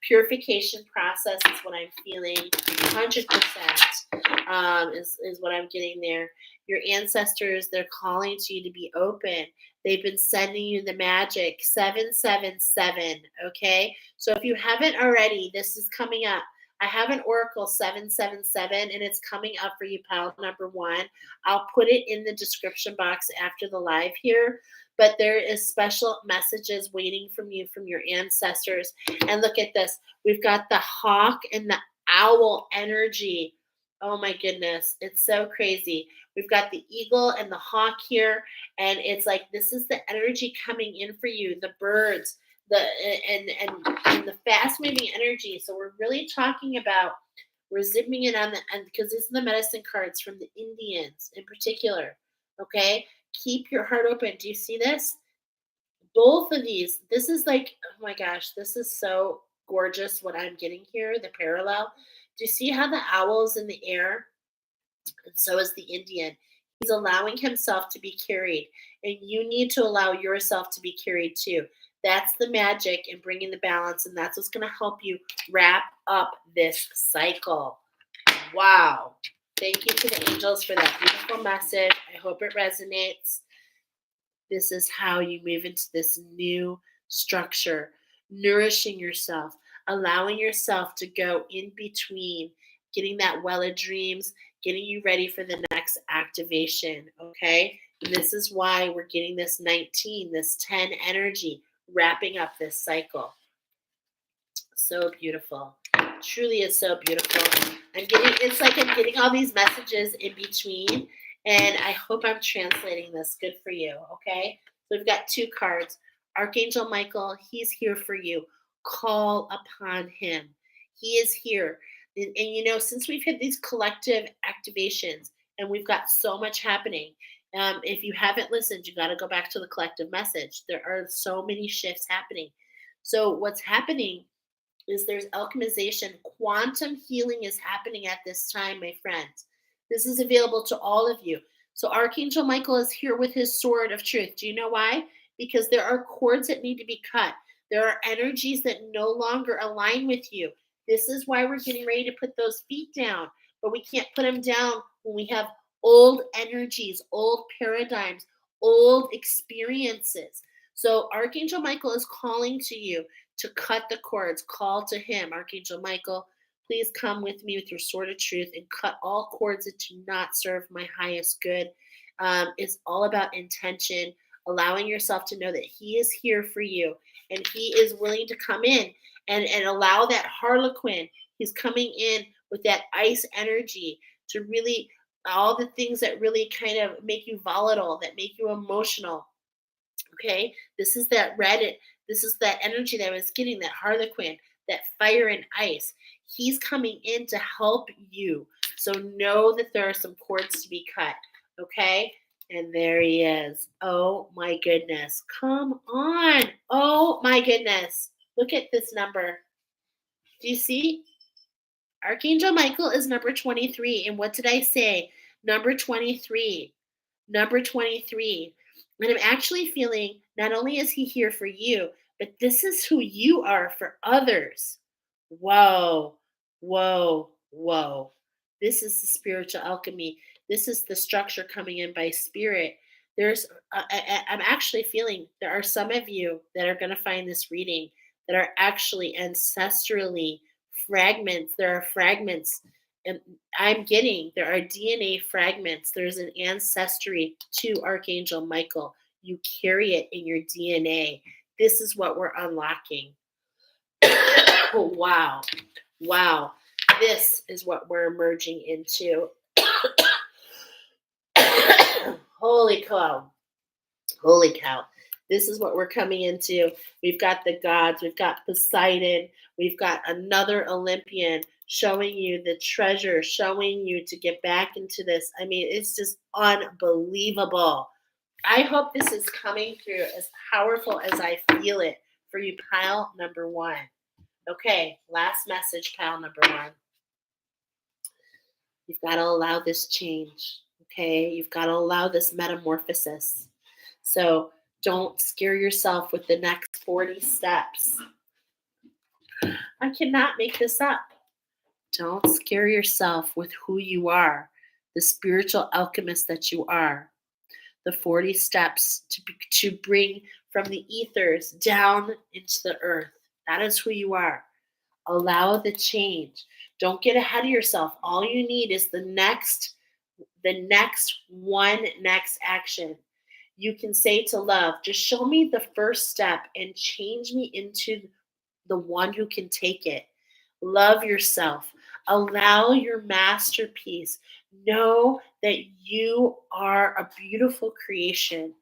Purification process is what I'm feeling. 100% is what I'm getting there. Your ancestors, they're calling to you to be open. They've been sending you the magic. 777, okay? So if you haven't already, this is coming up. I have an Oracle 777, and it's coming up for you, pile number 1. I'll put it in the description box after the live here. But there is special messages waiting from you from your ancestors. And look at this. We've got the hawk and the owl energy. Oh my goodness. It's so crazy. We've got the eagle and the hawk here. And it's like, this is the energy coming in for you, the birds, and the fast moving energy. So we're really talking about, we're zipping it on because these are the medicine cards from the Indians in particular. Okay. Keep your heart open. Do you see this? Both of these, this is like, oh my gosh, this is so gorgeous what I'm getting here, the parallel? Do you see how the owl is in the air? And so is the Indian. He's allowing himself to be carried, and you need to allow yourself to be carried too. That's the magic in bringing the balance, and that's what's going to help you wrap up this cycle. Wow. Thank you to the angels for that beautiful message. I hope it resonates. This is how you move into this new structure, nourishing yourself, allowing yourself to go in between, getting that well of dreams, getting you ready for the next activation. Okay. And this is why we're getting this 19, this 10 energy, wrapping up this cycle. So beautiful. Truly is so beautiful. It's like I'm getting all these messages in between, and I hope I'm translating this good for you. Okay. So we've got 2 cards. Archangel Michael, he's here for you. Call upon him. He is here. And since we've had these collective activations and we've got so much happening, if you haven't listened, you got to go back to the collective message. There are so many shifts happening. So what's happening is there's alchemization. Quantum healing is happening at this time, my friends. This is available to all of you. So Archangel Michael is here with his sword of truth. Do you know why? Because there are cords that need to be cut. There are energies that no longer align with you. This is why we're getting ready to put those feet down. But we can't put them down when we have old energies, old paradigms, old experiences. So Archangel Michael is calling to you to cut the cords. Call to him. Archangel Michael, please come with me with your sword of truth and cut all cords that do not serve my highest good. It's all about intention, allowing yourself to know that he is here for you and he is willing to come in and allow that harlequin. He's coming in with that ice energy to really, all the things that really kind of make you volatile, that make you emotional. Okay, this is that this is that energy that I was getting, that harlequin, that fire and ice. He's coming in to help you. So know that there are some cords to be cut. Okay, and there he is. Oh my goodness. Come on. Oh my goodness. Look at this number. Do you see? Archangel Michael is number 23. And what did I say? Number 23. Number 23. And I'm actually feeling not only is he here for you, but this is who you are for others. Whoa, whoa, whoa. This is the spiritual alchemy. This is the structure coming in by spirit. I'm actually feeling there are some of you that are going to find this reading that are actually ancestrally fragments. There are fragments, and there are DNA fragments. There's an ancestry to Archangel Michael. You carry it in your DNA. This is what we're unlocking. Wow. Wow. This is what we're emerging into. Holy cow. Holy cow. This is what we're coming into. We've got the gods. We've got Poseidon. We've got another Olympian showing you the treasure, showing you to get back into this. I mean, it's just unbelievable. I hope this is coming through as powerful as I feel it for you, pile number 1. Okay, last message, pile number 1. You've got to allow this change. Okay, you've got to allow this metamorphosis. So don't scare yourself with the next 40 steps. I cannot make this up. Don't scare yourself with who you are, the spiritual alchemist that you are. The 40 steps to bring from the ethers down into the earth. That is who you are. Allow the change. Don't get ahead of yourself. All you need is the next action. You can say to love, just show me the first step and change me into the one who can take it. Love yourself. Allow your masterpiece. Know that you are a beautiful creation.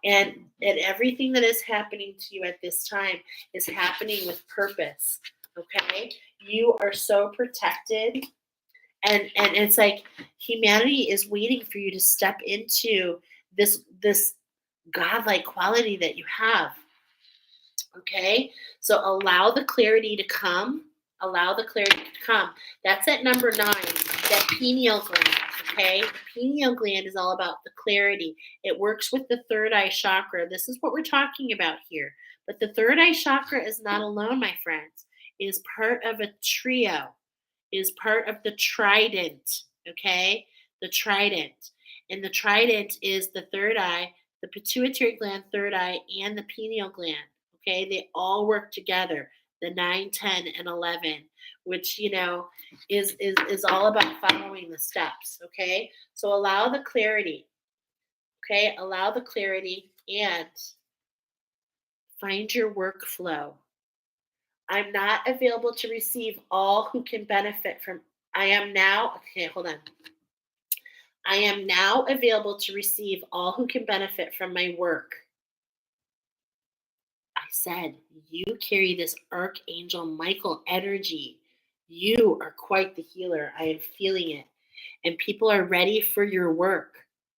And everything that is happening to you at this time is happening with purpose. Okay? You are so protected. And it's like humanity is waiting for you to step into this godlike quality that you have. Okay, so allow the clarity to come. Allow the clarity to come. That's at number 9, that pineal gland. Okay, the pineal gland is all about the clarity. It works with the third eye chakra. This is what we're talking about here. But the third eye chakra is not alone, my friends. It is part of a trio, is part of the trident. Okay, the trident. And the trident is the third eye, the pituitary gland, third eye, and the pineal gland. Okay, they all work together. The 9, 10, and 11, which is all about following the steps. Okay, so allow the clarity. Okay, allow the clarity and find your workflow. I'm not available to receive all who can benefit from. I am now. Okay, hold on. I am now available to receive all who can benefit from my work. I said, you carry this Archangel Michael energy. You are quite the healer. I am feeling it. And people are ready for your work.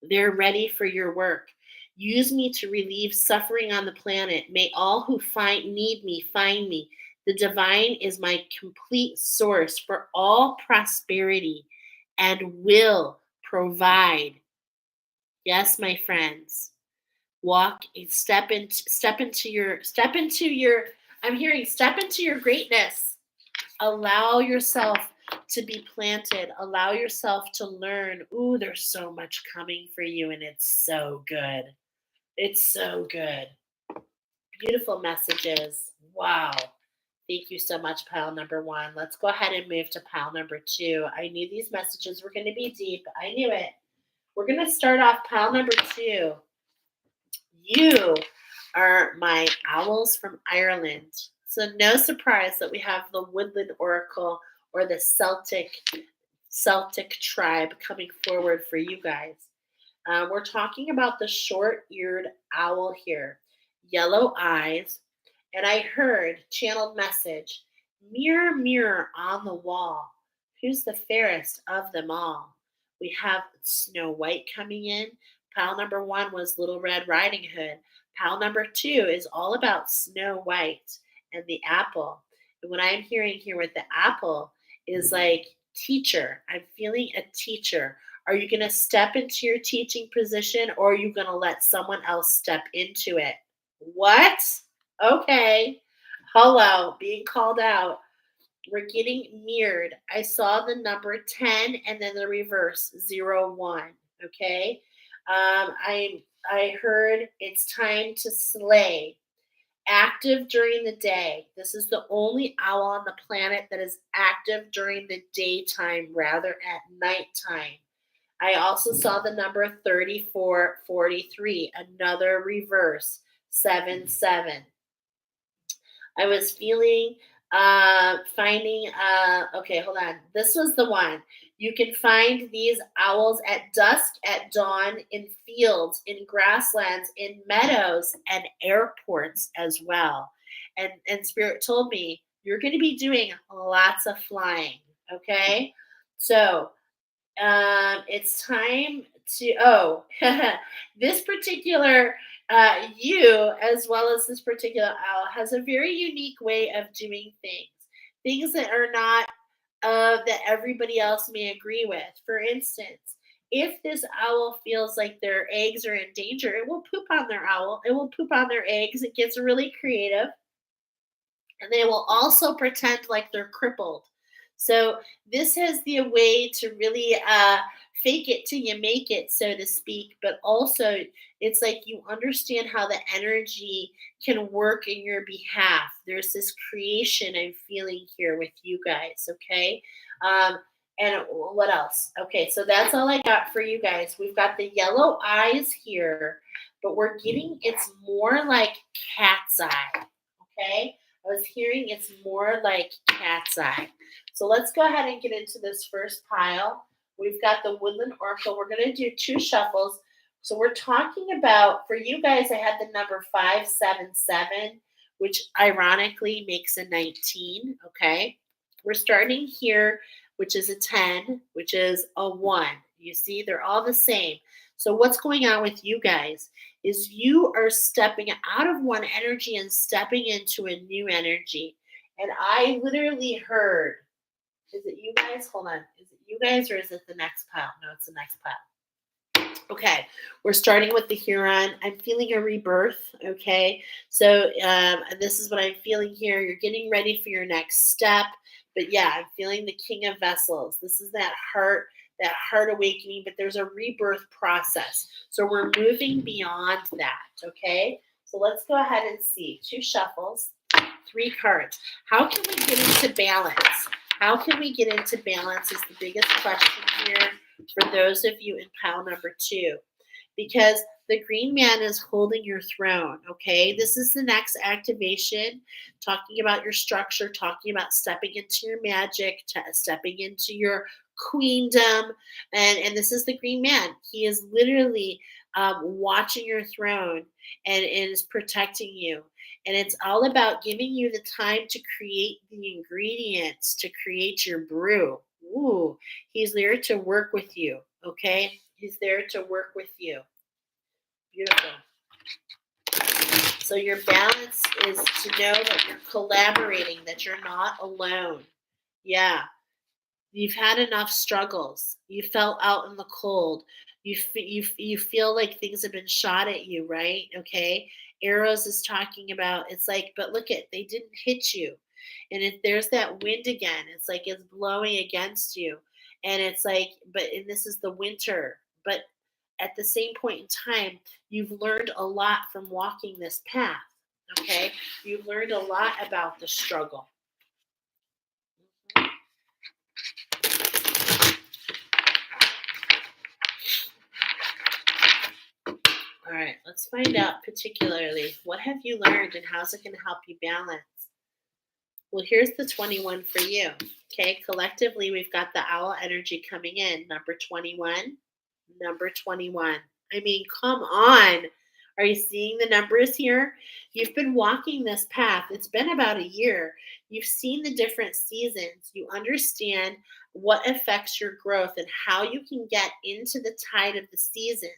They're ready for your work. Use me to relieve suffering on the planet. May all who need me find me. The divine is my complete source for all prosperity and will provide. Yes, my friends. Walk, step into your, I'm hearing step into your greatness. Allow yourself to be planted. Allow yourself to learn. Ooh, there's so much coming for you, and it's so good. It's so good. Beautiful messages. Wow. Thank you so much, pile number 1. Let's go ahead and move to pile number 2. I knew these messages were going to be deep. I knew it. We're going to start off pile number 2. You are my owls from Ireland. So no surprise that we have the woodland oracle or the Celtic tribe coming forward for you guys. We're talking about the short-eared owl here, yellow eyes, and I heard channeled message, mirror, mirror on the wall, who's the fairest of them all? We have Snow White coming in. Pile number 1 was Little Red Riding Hood. Pile number 2 is all about Snow White and the apple. And what I'm hearing here with the apple is like teacher. I'm feeling a teacher. Are you going to step into your teaching position, or are you going to let someone else step into it? What? Okay. Hello, being called out. We're getting mirrored. I saw the number 10 and then the reverse 01. Okay. I heard it's time to slay. Active during the day. This is the only owl on the planet that is active during the daytime rather at nighttime. I also saw the number 3443, another reverse 77. I was feeling finding okay, hold on. This was the one. You can find these owls at dusk, at dawn, in fields, in grasslands, in meadows, and airports as well. And Spirit told me you're going to be doing lots of flying. Okay, so it's time to, this particular you, as well as this particular owl, has a very unique way of doing things that are not that everybody else may agree with. For instance, if this owl feels like their eggs are in danger, it will poop on their owl. It will poop on their eggs. It gets really creative, and they will also pretend like they're crippled. So this has the way to really fake it till you make it, so to speak. But also, it's like you understand how the energy can work in your behalf. There's this creation I'm feeling here with you guys. Okay. And what else? Okay, so that's all I got for you guys. We've got the yellow eyes here, but we're getting it's more like cat's eye. Okay. I was hearing it's more like cat's eye. So let's go ahead and get into this first pile. We've got the woodland oracle. We're going to do 2 shuffles. So we're talking about, for you guys, I had the number 577, which ironically makes a 19. Okay. We're starting here, which is a 10, which is a 1. You see, they're all the same. So what's going on with you guys is you are stepping out of one energy and stepping into a new energy. And I literally heard, is it you guys? Hold on. Is it you guys or is it the next pile? No, it's the next pile. Okay, we're starting with the Huron. I'm feeling a rebirth. Okay, so this is what I'm feeling here. You're getting ready for your next step, but yeah, I'm feeling the King of Vessels. This is that heart awakening. But there's a rebirth process, so we're moving beyond that. Okay, so let's go ahead and see 2 shuffles, 3 cards. How can we get into balance? How can we get into balance is the biggest question here for those of you in pile number 2, because the green man is holding your throne. Okay, this is the next activation, talking about your structure, talking about stepping into your magic, stepping into your queendom, and this is the green man. He is literally watching your throne and is protecting you. And it's all about giving you the time to create the ingredients to create your brew. Ooh, he's there to work with you. Okay, he's there to work with you. Beautiful. So your balance is to know that you're collaborating, that you're not alone. Yeah, you've had enough struggles. You felt out in the cold. You feel like things have been shot at you, right? Okay. Arrows is talking about, it's like, but look at, they didn't hit you. And if there's that wind again, it's like it's blowing against you. And it's like, and this is the winter. But at the same point in time, you've learned a lot from walking this path. Okay. You've learned a lot about the struggle. All right, let's find out particularly what have you learned and how's it going to help you balance. Well, here's the 21 for you. Okay, collectively, we've got the owl energy coming in. Number 21, number 21. I mean, come on. Are you seeing the numbers here? You've been walking this path. It's been about a year. You've seen the different seasons. You understand what affects your growth and how you can get into the tide of the seasons.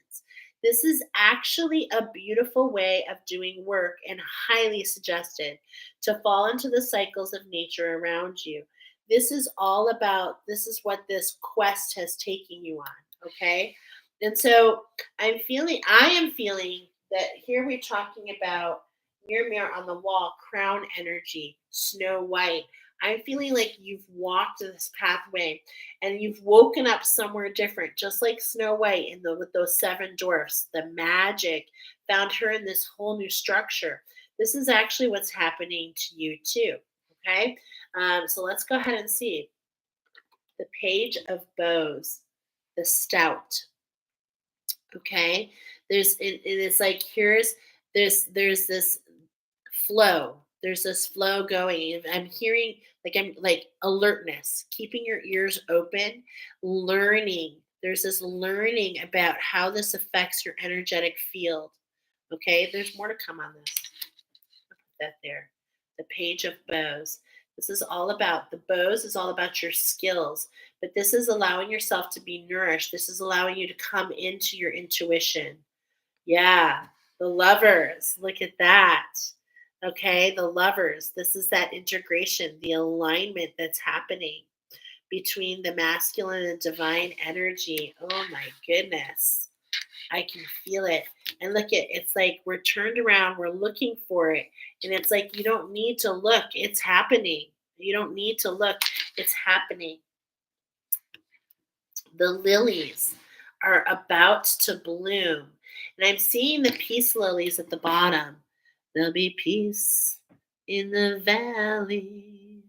This is actually a beautiful way of doing work and highly suggested to fall into the cycles of nature around you. This is all about, this is what this quest has taken you on. Okay. And so I am feeling that here we're talking about mirror, mirror on the wall, crown energy, Snow White. I'm feeling like you've walked this pathway and you've woken up somewhere different, just like Snow White with those 7 dwarfs. The magic found her in this whole new structure. This is actually what's happening to you too. Okay, so let's go ahead and see the Page of Bows, the Stout. Okay, it's like there's this flow. There's this flow going. I'm hearing I'm like alertness, keeping your ears open, learning. There's this learning about how this affects your energetic field. Okay, there's more to come on this. I'll put that there. The Page of Bows. This is all about the bows is all about your skills, but this is allowing yourself to be nourished. This is allowing you to come into your intuition. Yeah, the Lovers. Look at that. Okay, the Lovers. This is that integration, the alignment that's happening between the masculine and divine energy. Oh my goodness. I can feel it. And look at it's like we're turned around, we're looking for it. And it's like you don't need to look, it's happening. You don't need to look, it's happening. The lilies are about to bloom. And I'm seeing the peace lilies at the bottom. There'll be peace in the valley.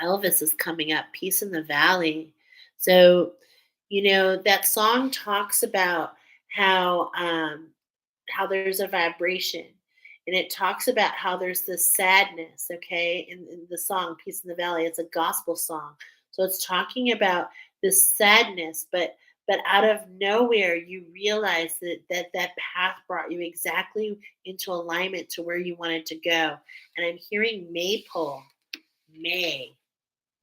Elvis is coming up, Peace in the Valley. So, that song talks about how how there's a vibration, and it talks about how there's this sadness, okay, in the song Peace in the Valley. It's a gospel song, so it's talking about this sadness, but out of nowhere you realize that path brought you exactly into alignment to where you wanted to go. And I'm hearing maypole,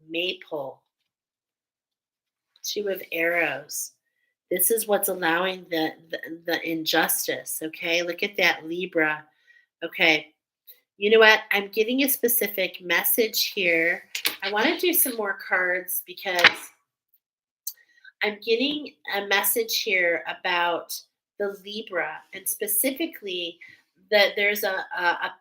maypole, 2 of arrows. This is what's allowing the injustice. Okay, look at that Libra. Okay, you know what? I'm getting a specific message here. I want to do some more cards because I'm getting a message here about the Libra, and specifically that there's a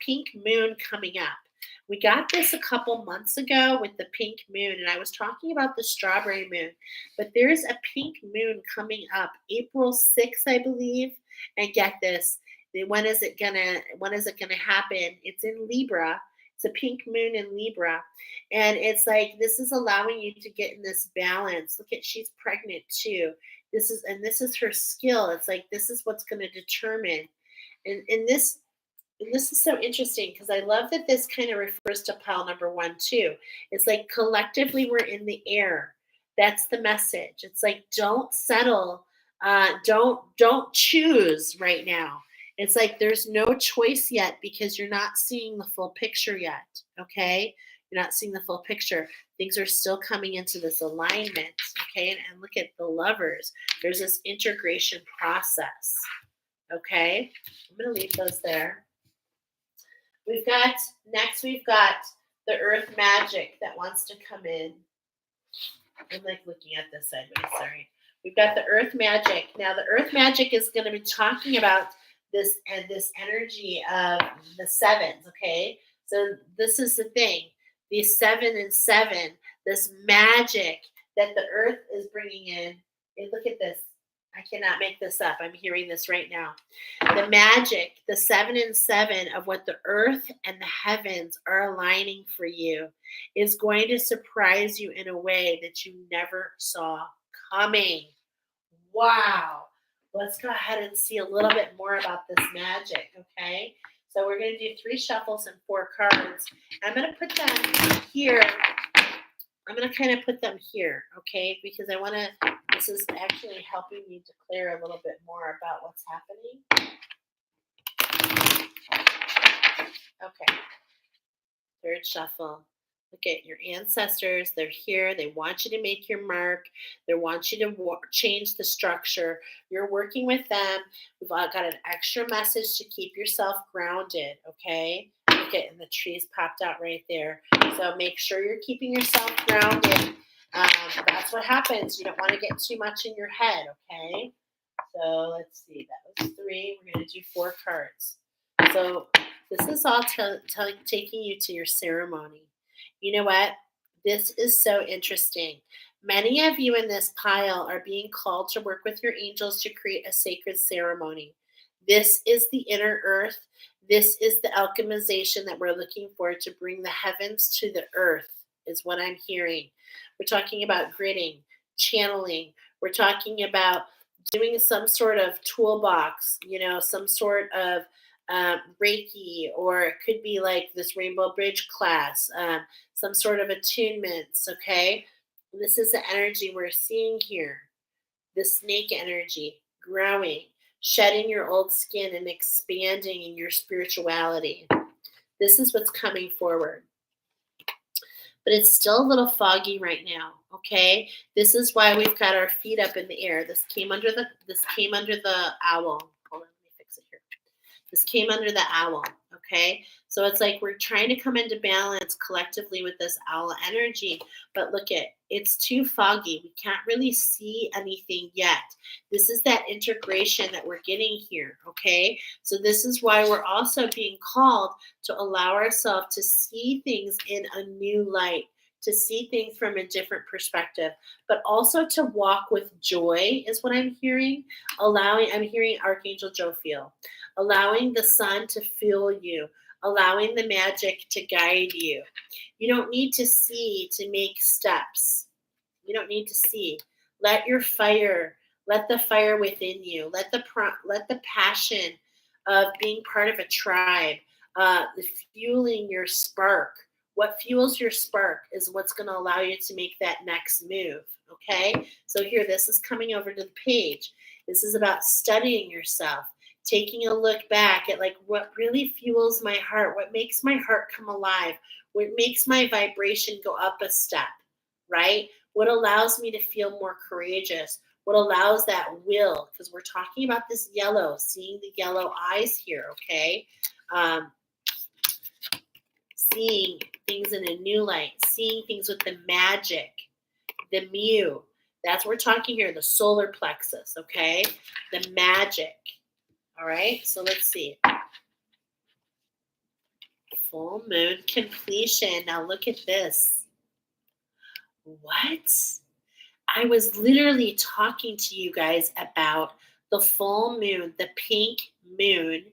pink moon coming up. We got this a couple months ago with the pink moon, and I was talking about the strawberry moon, but there's a pink moon coming up April 6th, I believe. And get this, when is it gonna happen? It's in Libra. It's a pink moon in Libra. And it's like this is allowing you to get in this balance. Look at, she's pregnant too. This is her skill. It's like this is what's going to determine. And this is so interesting because I love that this kind of refers to pile number one too. It's like collectively we're in the air. That's the message. It's like don't settle. Don't choose right now. It's like there's no choice yet because you're not seeing the full picture yet. Okay, you're not seeing the full picture. Things are still coming into this alignment. Okay, and look at the lovers. There's this integration process. Okay, I'm gonna leave those there. We've got the earth magic that wants to come in. I'm like looking at this sideways, sorry. We've got the earth magic. Now the earth magic is going to be talking about this and this energy of the sevens, okay? So this is the thing. These 7 and 7, this magic that the earth is bringing in. And look at this. I cannot make this up. I'm hearing this right now. The magic, the 7 and 7 of what the earth and the heavens are aligning for you is going to surprise you in a way that you never saw coming. Wow. Let's go ahead and see a little bit more about this magic, okay? So we're going to do 3 shuffles and 4 cards. I'm going to put them here. I'm going to kind of put them here, okay? Because I want to, this is actually helping me declare a little bit more about what's happening. Okay. 3rd shuffle. Look at your ancestors. They're here. They want you to make your mark. They want you to change the structure. You're working with them. We've all got an extra message to keep yourself grounded, okay? Look at, and the trees popped out right there. So make sure you're keeping yourself grounded. That's what happens. You don't want to get too much in your head, okay? So let's see. That was 3. We're going to do 4 cards. So this is all taking you to your ceremony. You know what? This is so interesting. Many of you in this pile are being called to work with your angels to create a sacred ceremony. This is the inner earth. This is the alchemization that we're looking for to bring the heavens to the earth, is what I'm hearing. We're talking about gritting, channeling. We're talking about doing some sort of toolbox, some sort of Reiki, or it could be like this Rainbow Bridge class, some sort of attunements, okay? This is the energy we're seeing here. The snake energy, growing, shedding your old skin and expanding in your spirituality. This is what's coming forward. But it's still a little foggy right now, okay? This is why we've got our feet up in the air. This came under the owl. Hold on, let me fix it here. This came under the owl, okay? So it's like we're trying to come into balance collectively with this owl energy, but look it's too foggy. We can't really see anything yet. This is that integration that we're getting here, okay? So this is why we're also being called to allow ourselves to see things in a new light, to see things from a different perspective, but also to walk with joy is what I'm hearing. I'm hearing Archangel Jophiel, allowing the sun to fuel you, allowing the magic to guide you. You don't need to see to make steps. You don't need to see. Let the fire within you, let the passion of being part of a tribe, fueling your spark. What fuels your spark is what's going to allow you to make that next move, okay? So here, this is coming over to the page. This is about studying yourself, taking a look back at like what really fuels my heart, what makes my heart come alive, what makes my vibration go up a step, right? What allows me to feel more courageous? what allows that will, because we're talking about this yellow, seeing the yellow eyes here, okay? Um, seeing things in a new light, seeing things with the magic, the mu. That's what we're talking here, the solar plexus, okay? The magic. All right, so let's see. Full moon completion. Now look at this. What? I was literally talking to you guys about the full moon, the pink moon,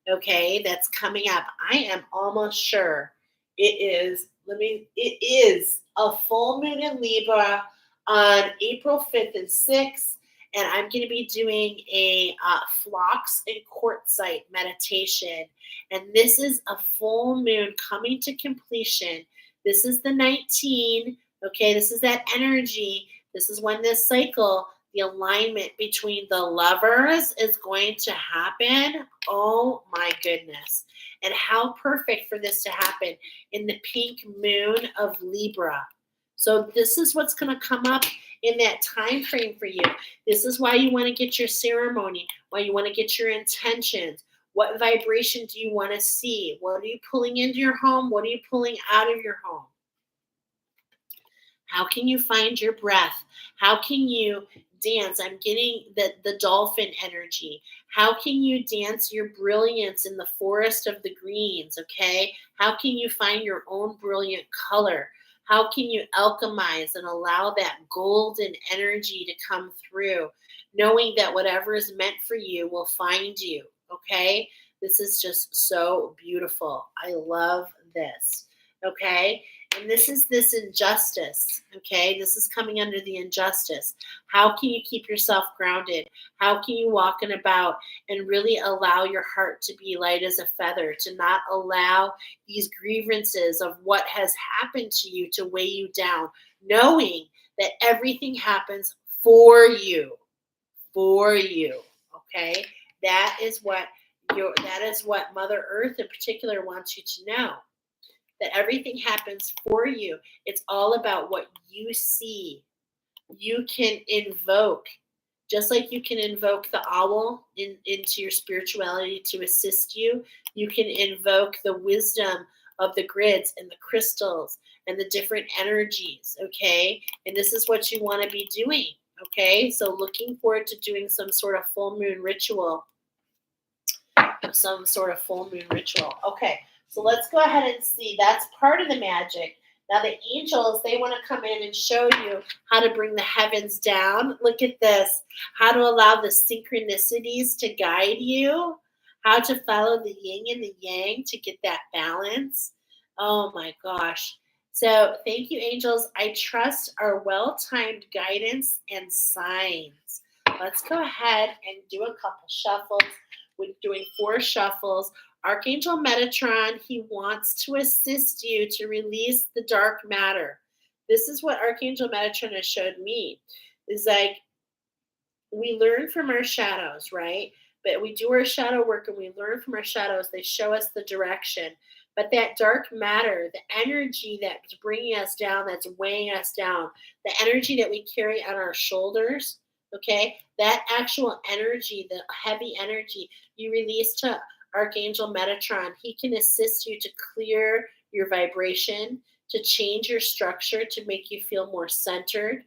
okay, that's coming up. I am almost sure it is a full moon in Libra on April 5th and 6th. And I'm going to be doing a phlox and quartzite meditation. And this is a full moon coming to completion. This is the 19. Okay, this is that energy. This is when this cycle, the alignment between the lovers is going to happen. Oh my goodness. And how perfect for this to happen in the pink moon of Libra. So this is what's going to come up in that time frame for you. This is why you want to get your ceremony, why you want to get your intentions. What vibration do you want to see? What are you pulling into your home? What are you pulling out of your home? How can you find your breath? How can you dance? I'm getting the dolphin energy. How can you dance your brilliance in the forest of the greens, okay? How can you find your own brilliant color? How can you alchemize and allow that golden energy to come through, knowing that whatever is meant for you will find you, okay? This is just so beautiful. I love this, okay? And this is this injustice, okay? This is coming under the injustice. How can you keep yourself grounded? How can you walk in about and really allow your heart to be light as a feather, to not allow these grievances of what has happened to you to weigh you down, knowing that everything happens for you, okay? That is what Mother Earth in particular wants you to know. That everything happens for you. It's all about what you see. You can invoke, just like you can invoke the owl into your spirituality to assist you, you can invoke the wisdom of the grids and the crystals and the different energies, okay? And this is what you want to be doing, okay? So looking forward to doing some sort of full moon ritual. Okay. So let's go ahead and see. That's part of the magic. Now the angels, they want to come in and show you how to bring the heavens down. Look at this. How to allow the synchronicities to guide you. How to follow the yin and the yang to get that balance. Oh my gosh. So thank you, angels. I trust our well-timed guidance and signs. Let's go ahead and do a couple shuffles. We're doing 4 shuffles. Archangel Metatron, he wants to assist you to release the dark matter. This is what Archangel Metatron has showed me. Is like we learn from our shadows, right? But we do our shadow work and we learn from our shadows. They show us the direction. But that dark matter, the energy that's bringing us down, that's weighing us down, the energy that we carry on our shoulders, okay, that actual energy, the heavy energy, you release to Archangel Metatron. He can assist you to clear your vibration, to change your structure, to make you feel more centered.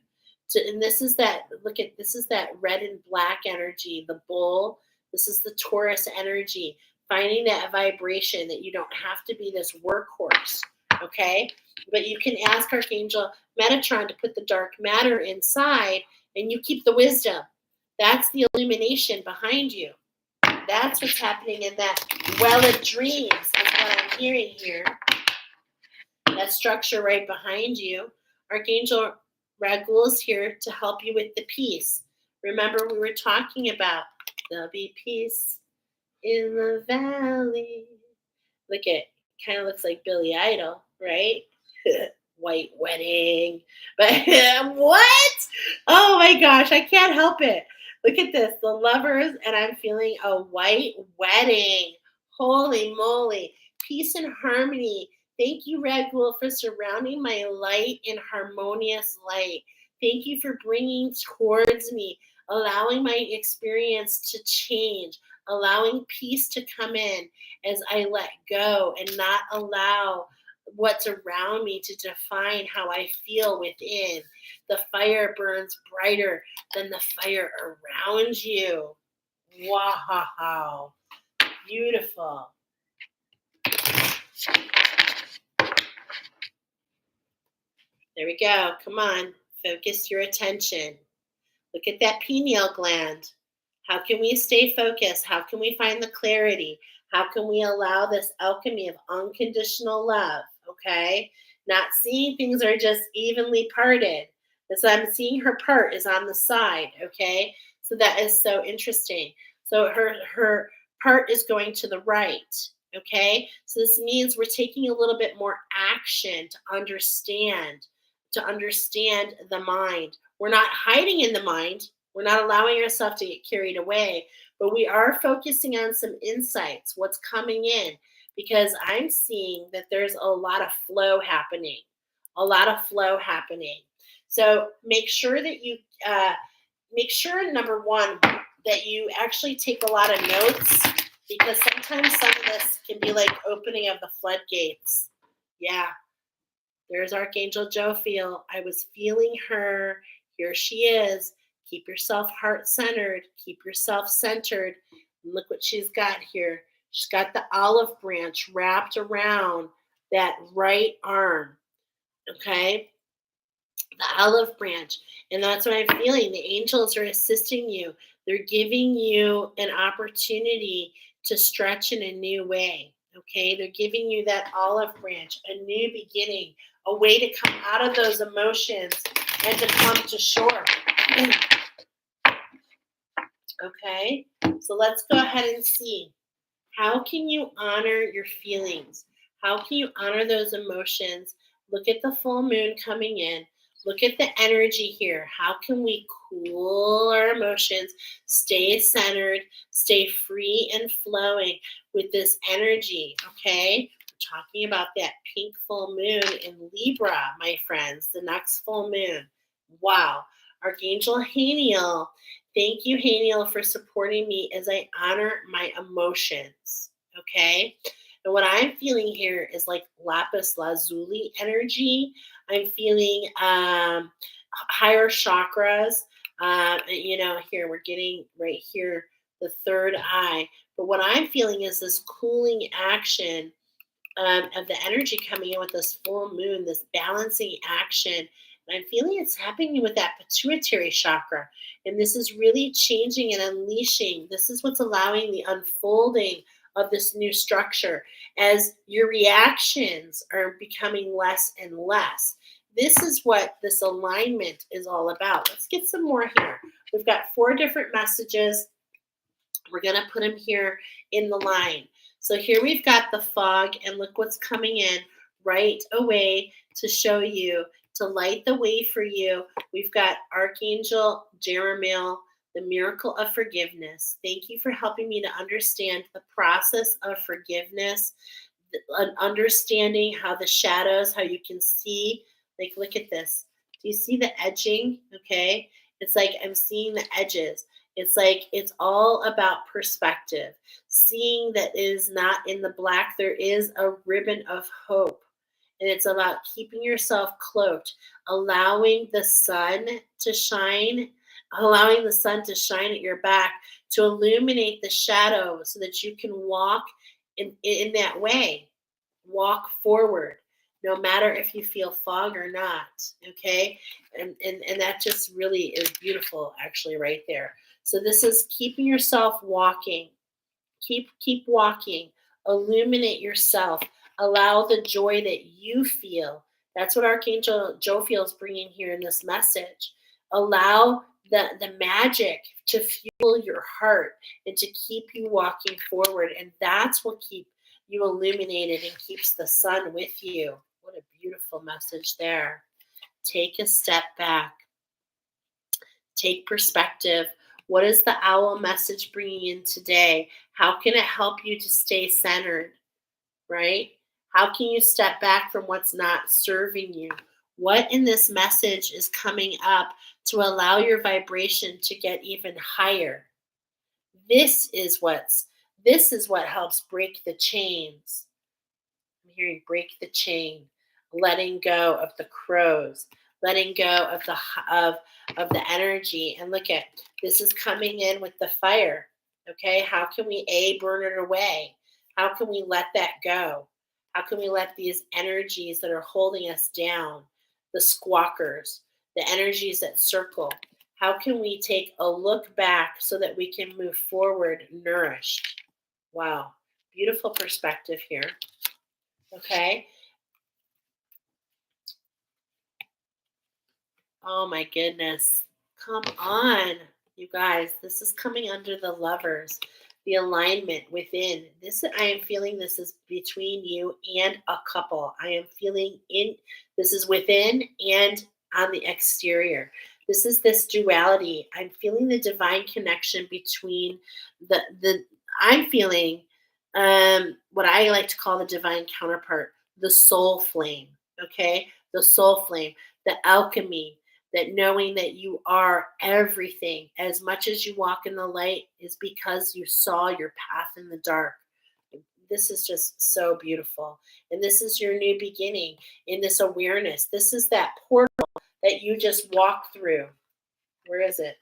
And this is that, this is that red and black energy, the bull. This is the Taurus energy, finding that vibration that you don't have to be this workhorse, okay? But you can ask Archangel Metatron to put the dark matter inside and you keep the wisdom. That's the illumination behind you. That's what's happening in that well of dreams is what I'm hearing here. That structure right behind you. Archangel Raguel is here to help you with the peace. Remember, we were talking about there'll be peace in the valley. Look at, kind of looks like Billy Idol, right? White wedding. But what? Oh my gosh, I can't help it. Look at this, the lovers, and I'm feeling a white wedding. Holy moly. Peace and harmony. Thank you, Raguel, for surrounding my light in harmonious light. Thank you for bringing towards me allowing my experience to change, allowing peace to come in as I let go and not allow what's around me to define how I feel within. The fire burns brighter than the fire around you. Wow. Beautiful. There we go. Come on. Focus your attention. Look at that pineal gland. How can we stay focused? How can we find the clarity? How can we allow this alchemy of unconditional love? Okay. Not seeing things are just evenly parted. So I'm seeing her part is on the side. Okay. So that is so interesting. So her part is going to the right. Okay. So this means we're taking a little bit more action to understand the mind. We're not hiding in the mind. We're not allowing ourselves to get carried away, but we are focusing on some insights, what's coming in, because I'm seeing that there's a lot of flow happening, a lot of flow happening. So make sure that you, make sure, number one, that you actually take a lot of notes, because sometimes some of this can be like opening of the floodgates. Yeah, there's Archangel Jophiel. I was feeling her. Here she is. Keep yourself heart centered. Keep yourself centered. And look what she's got here. She's got the olive branch wrapped around that right arm. Okay? The olive branch. And that's what I'm feeling. The angels are assisting you. They're giving you an opportunity to stretch in a new way. Okay? They're giving you that olive branch, a new beginning, a way to come out of those emotions and to come to shore. Okay? So let's go ahead and see. How can you honor your feelings? How can you honor those emotions? Look at the full moon coming in. Look at the energy here. How can we cool our emotions, stay centered, stay free and flowing with this energy? Okay? We're talking about that pink full moon in Libra, my friends, the next full moon. Wow. Archangel Haniel, thank you, Haniel, for supporting me as I honor my emotions. Okay. And what I'm feeling here is like lapis lazuli energy. I'm feeling higher chakras. Here we're getting right here the third eye. But what I'm feeling is this cooling action of the energy coming in with this full moon, this balancing action. And I'm feeling it's happening with that pituitary chakra. And this is really changing and unleashing. This is what's allowing the unfolding of this new structure as your reactions are becoming less and less. This is what this alignment is all about. Let's get some more here. We've got 4 different messages. We're going to put them here in the line. So here we've got the fog, and look what's coming in right away to show you, to light the way for you. We've got Archangel Jeremiel, the miracle of forgiveness. Thank you for helping me to understand the process of forgiveness, understanding how the shadows, how you can see, like, look at this. Do you see the edging? Okay. It's like I'm seeing the edges. It's like it's all about perspective. Seeing that it is not in the black, there is a ribbon of hope. And it's about keeping yourself cloaked, allowing the sun to shine, allowing the sun to shine at your back to illuminate the shadow so that you can walk in that way. Walk forward, no matter if you feel fog or not. Okay. And that just really is beautiful, actually, right there. So this is keeping yourself walking. Keep walking. Illuminate yourself. Allow the joy that you feel. That's what Archangel Jophiel is bringing here in this message. Allow the magic to fuel your heart and to keep you walking forward. And that's what keeps you illuminated and keeps the sun with you. What a beautiful message there. Take a step back. Take perspective. What is the owl message bringing in today? How can it help you to stay centered, right? How can you step back from what's not serving you? What in this message is coming up to allow your vibration to get even higher? This is what helps break the chains. I'm hearing break the chain, letting go of the crows, letting go of the energy. And look at, this is coming in with the fire. Okay, how can we burn it away? How can we let that go? How can we let these energies that are holding us down, the squawkers, the energies that circle, how can we take a look back so that we can move forward nourished? Wow, beautiful perspective here. Okay. Oh my goodness. Come on, you guys. This is coming under the lovers. The alignment within. This I am feeling this is between you and a couple. I am feeling this is within and on the exterior. This is this duality. I'm feeling the divine connection between the I'm feeling what I like to call the divine counterpart, the soul flame. Okay? The soul flame, the alchemy, that knowing that you are everything as much as you walk in the light is because you saw your path in the dark. This is just so beautiful. And this is your new beginning in this awareness. This is that portal that you just walked through. Where is it?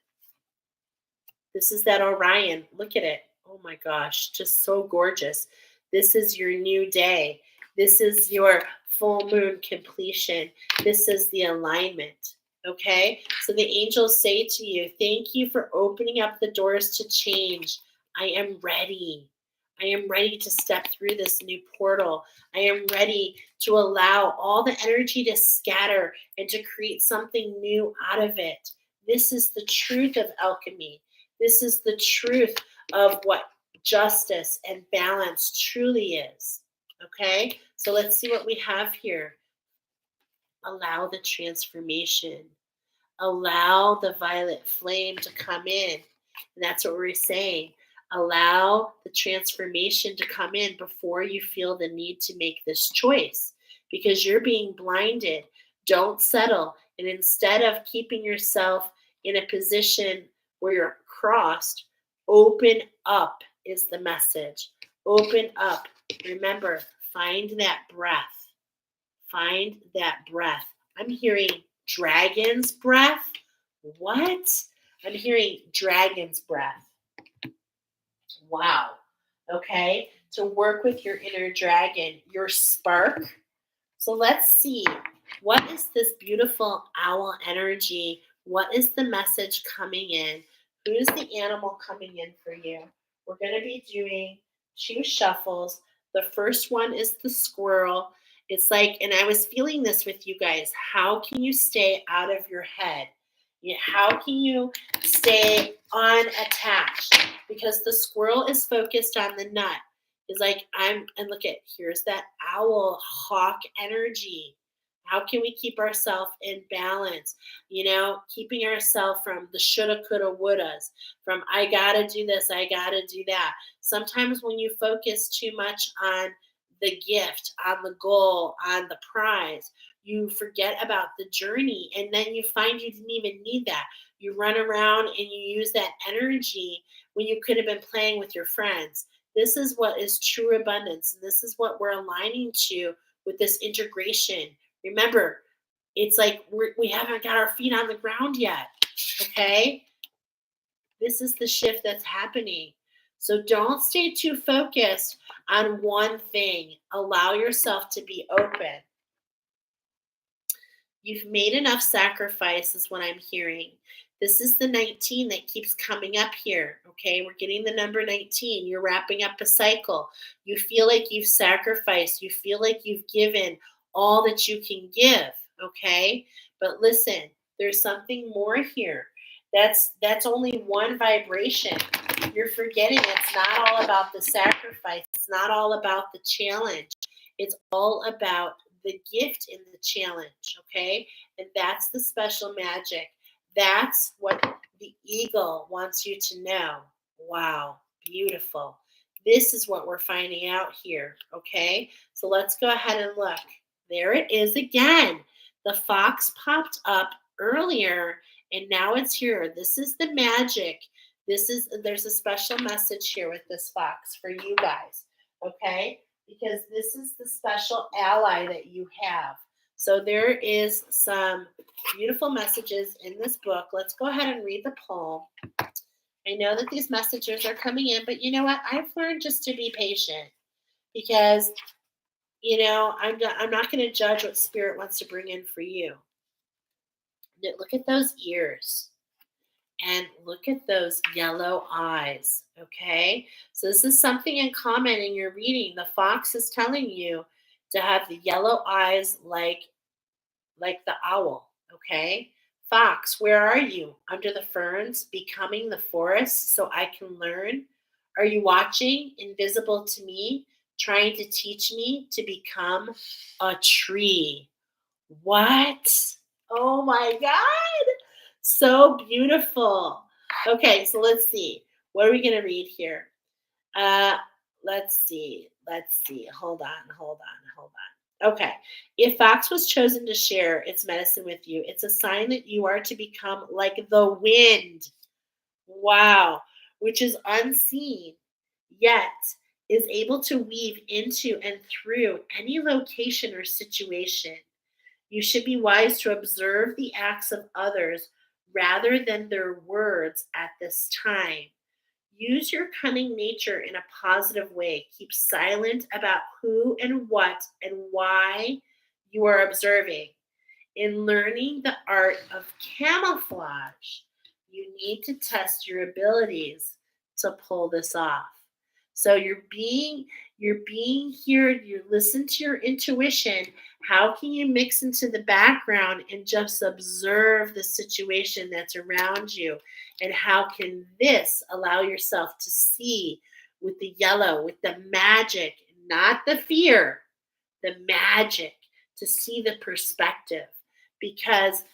This is that Orion. Look at it. Oh my gosh, just so gorgeous. This is your new day. This is your full moon completion. This is the alignment. Okay? So the angels say to you, thank you for opening up the doors to change. I am ready. I am ready to step through this new portal. I am ready to allow all the energy to scatter and to create something new out of it. This is the truth of alchemy. This is the truth of what justice and balance truly is. Okay? So let's see what we have here. Allow the transformation. Allow the violet flame to come in. And that's what we're saying. Allow the transformation to come in before you feel the need to make this choice because you're being blinded. Don't settle. And instead of keeping yourself in a position where you're crossed, open up is the message. Open up. Remember, find that breath. Find that breath. I'm hearing dragon's breath. What? I'm hearing dragon's breath. Wow. Okay. To work with your inner dragon, your spark. So let's see. What is this beautiful owl energy? What is the message coming in? Who's the animal coming in for you? We're going to be doing 2 shuffles. The first one is the squirrel. It's like, and I was feeling this with you guys. How can you stay out of your head? How can you stay unattached? Because the squirrel is focused on the nut. It's like, and look at, here's that owl hawk energy. How can we keep ourselves in balance? Keeping ourselves from the shoulda, coulda, wouldas, from I gotta do this, I gotta do that. Sometimes when you focus too much on the gift, on the goal, on the prize, you forget about the journey. And then you find you didn't even need that. You run around and you use that energy when you could have been playing with your friends. This is what is true abundance. And this is what we're aligning to with this integration. Remember, it's like we haven't got our feet on the ground yet. Okay? This is the shift that's happening. So don't stay too focused on one thing. Allow yourself to be open. You've made enough sacrifice is what I'm hearing. This is the 19 that keeps coming up here. Okay, we're getting the number 19. You're wrapping up a cycle. You feel like you've sacrificed. You feel like you've given all that you can give. Okay, but listen, there's something more here. That's only one vibration. You're forgetting it's not all about the sacrifice. It's not all about the challenge. It's all about the gift in the challenge, okay? And that's the special magic. That's what the eagle wants you to know. Wow, beautiful. This is what we're finding out here, okay? So let's go ahead and look. There it is again. The fox popped up earlier and now it's here. This is the magic. There's a special message here with this fox for you guys, okay? Because this is the special ally that you have. So there is some beautiful messages in this book. Let's go ahead and read the poem. I know that these messages are coming in, but you know what? I've learned just to be patient because I'm not going to judge what spirit wants to bring in for you. Look at those ears and look at those yellow eyes. Okay. So this is something in common in your reading. The fox is telling you to have the yellow eyes like the owl. Okay. Fox, where are you? Under the ferns, becoming the forest so I can learn? Are you watching, invisible to me, trying to teach me to become a tree? What? Oh my God. So beautiful. Okay, so let's see. What are we going to read here? Uh, let's see. Let's see. Hold on. Hold on. Hold on. Okay. If fox was chosen to share its medicine with you, it's a sign that you are to become like the wind. Wow. Which is unseen, yet is able to weave into and through any location or situation. You should be wise to observe the acts of others rather than their words at this time. Use your cunning nature in a positive way. Keep silent about who and what and why you are observing. In learning the art of camouflage, you need to test your abilities to pull this off. So you're being here, you listen to your intuition. How can you mix into the background and just observe the situation that's around you? And how can this allow yourself to see with the yellow, with the magic, not the fear, the magic, to see the perspective? Because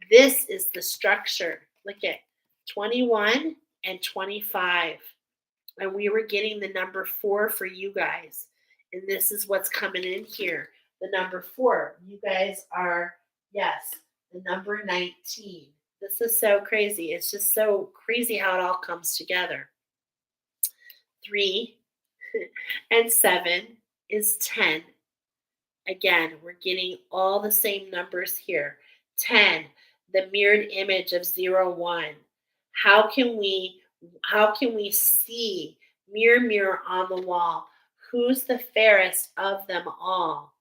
this is the structure. Look at 21 and 25. And we were getting the number 4 for you guys. And this is what's coming in here. The number 4. You guys are, yes, the number 19. This is so crazy. It's just so crazy how it all comes together. 3 and 7 is 10. Again, we're getting all the same numbers here. 10, the mirrored image of 0, 1. How can we see, mirror on the wall, who's the fairest of them all?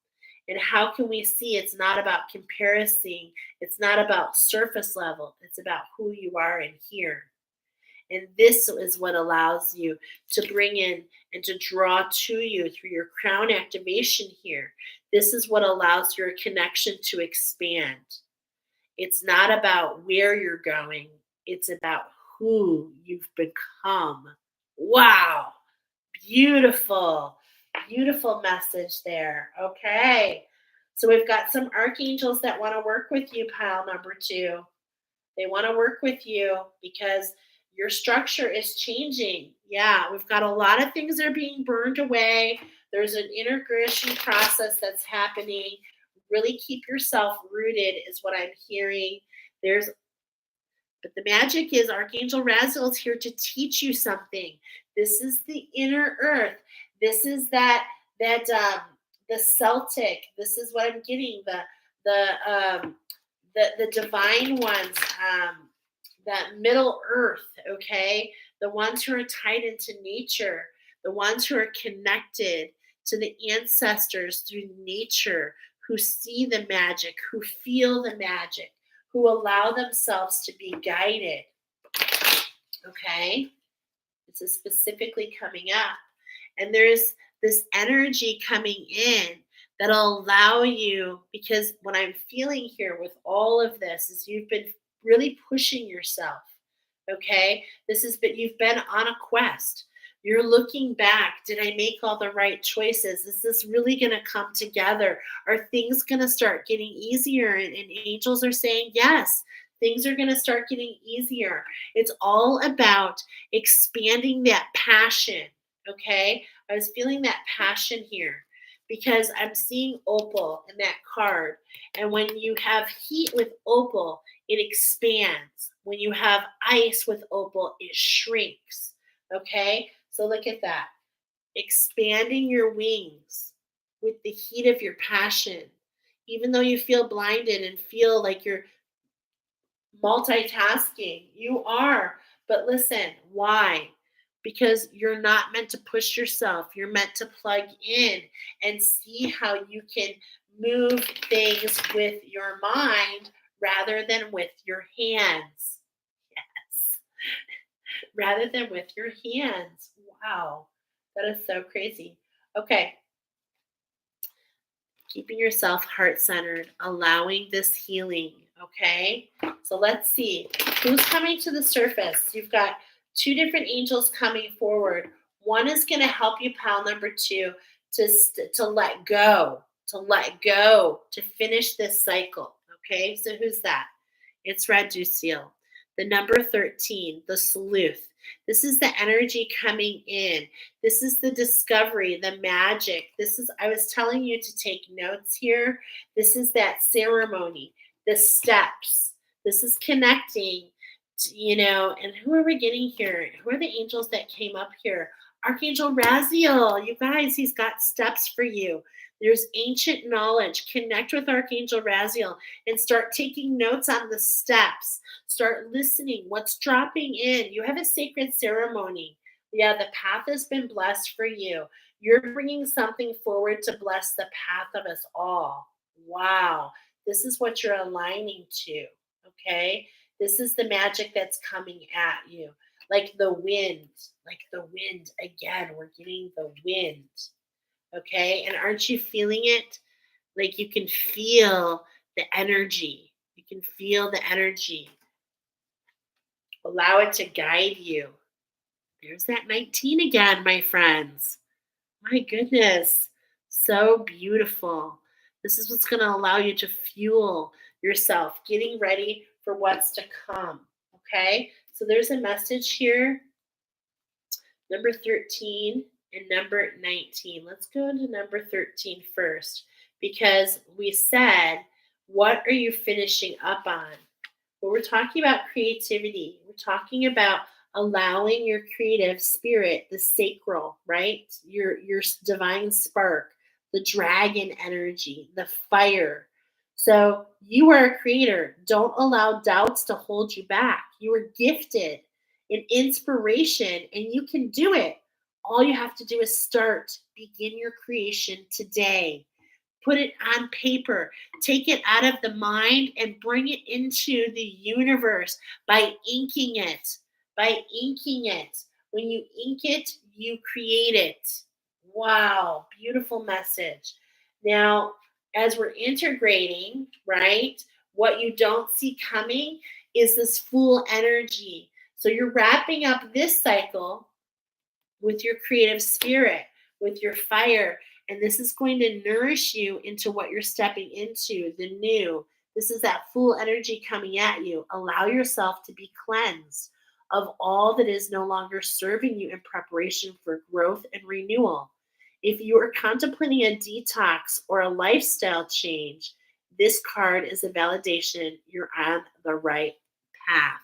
And how can we see it's not about comparison, it's not about surface level, it's about who you are in here. And this is what allows you to bring in and to draw to you through your crown activation here. This is what allows your connection to expand. It's not about where you're going, it's about who you've become. Wow. Beautiful, beautiful message there. Okay. So we've got some archangels that want to work with you, pile number 2. They want to work with you because your structure is changing. Yeah, we've got a lot of things that are being burned away. There's an integration process that's happening. Really keep yourself rooted is what I'm hearing. But the magic is Archangel Raziel is here to teach you something. This is the inner earth. This is the Celtic. This is what I'm getting. The divine ones, that middle earth, okay? The ones who are tied into nature, the ones who are connected to the ancestors through nature, who see the magic, who feel the magic, who allow themselves to be guided, okay? This is specifically coming up. And there's this energy coming in that'll allow you, because what I'm feeling here with all of this is you've been really pushing yourself, okay? You've been on a quest. You're looking back. Did I make all the right choices? Is this really going to come together? Are things going to start getting easier? And angels are saying, yes, things are going to start getting easier. It's all about expanding that passion, okay? I was feeling that passion here. because I'm seeing opal in that card. And when you have heat with opal, it expands. When you have ice with opal, it shrinks. Okay? So look at that. Expanding your wings with the heat of your passion. Even though you feel blinded and feel like you're multitasking. You are. But listen, why? Because you're not meant to push yourself. You're meant to plug in and see how you can move things with your mind rather than with your hands. Yes. Rather than with your hands. Wow. That is so crazy. Okay. Keeping yourself heart centered, allowing this healing. Okay. So let's see who's coming to the surface. You've got two different angels coming forward. One is going to help you, pal number two, to let go, to finish this cycle. Okay. So who's that? It's Raduciel. The number 13, the sleuth. This is the energy coming in. This is the discovery, the magic. This is, I was telling you to take notes here. This is that ceremony, the steps. This is connecting, and who are we getting here? Who are the angels that came up here? Archangel Raziel, you guys, he's got steps for you. There's ancient knowledge. Connect with Archangel Raziel and start taking notes on the steps. Start listening. What's dropping in? You have a sacred ceremony. Yeah, the path has been blessed for you. You're bringing something forward to bless the path of us all. Wow. This is what you're aligning to. Okay. This is the magic that's coming at you. Like the wind, again. We're getting the wind. Okay. And aren't you feeling it? Like you can feel the energy. You can feel the energy. Allow it to guide you. There's that 19 again, my friends. My goodness. So beautiful. This is what's going to allow you to fuel yourself, getting ready for what's to come. Okay. So there's a message here. Number 13 and number 19. Let's go into number 13 first because we said, what are you finishing up on? Well, we're talking about creativity. We're talking about allowing your creative spirit, the sacral, right? Your divine spark, the dragon energy, the fire. So you are a creator. Don't allow doubts to hold you back. You are gifted in inspiration and you can do it. All you have to do is start. Begin your creation today. Put it on paper. Take it out of the mind and bring it into the universe by inking it. By inking it. When you ink it, you create it. Wow, beautiful message. Now, as we're integrating, right, what you don't see coming is this full energy. So you're wrapping up this cycle with your creative spirit, with your fire. And this is going to nourish you into what you're stepping into, the new. This is that full energy coming at you. Allow yourself to be cleansed of all that is no longer serving you in preparation for growth and renewal. If you are contemplating a detox or a lifestyle change, this card is a validation you're on the right path.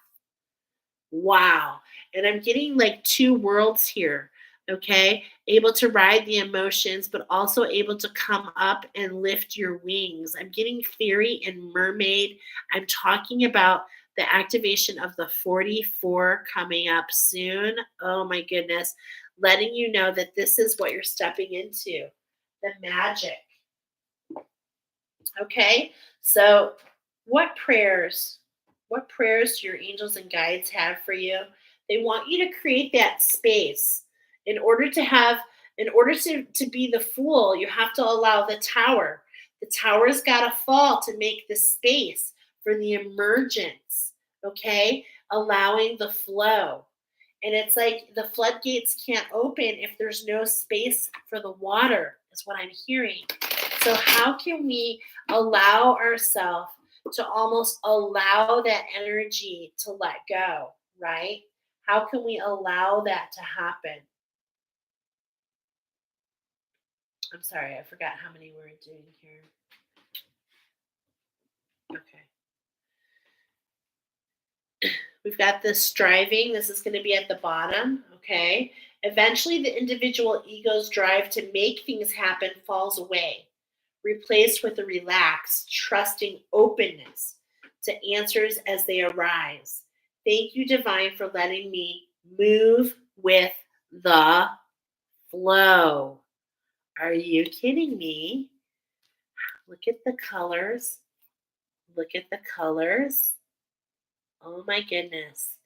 Wow. And I'm getting like two worlds here. Okay. Able to ride the emotions, but also able to come up and lift your wings. I'm getting fairy and mermaid. I'm talking about the activation of the 44 coming up soon. Oh my goodness. Letting you know that this is what you're stepping into, the magic. Okay. So what prayers? What prayers do your angels and guides have for you? They want you to create that space. In order to be the fool, you have to allow the tower. The tower's got to fall to make the space for the emergence. Okay? Allowing the flow. And it's like the floodgates can't open if there's no space for the water, is what I'm hearing. So, how can we allow ourselves to almost allow that energy to let go, right? How can we allow that to happen? I'm sorry, I forgot how many we're doing here. Okay. We've got the striving. This is going to be at the bottom. Okay. Eventually, the individual ego's drive to make things happen falls away, replaced with a relaxed, trusting openness to answers as they arise. Thank you, Divine, for letting me move with the flow. Are you kidding me? Look at the colors. Look at the colors. Oh my goodness.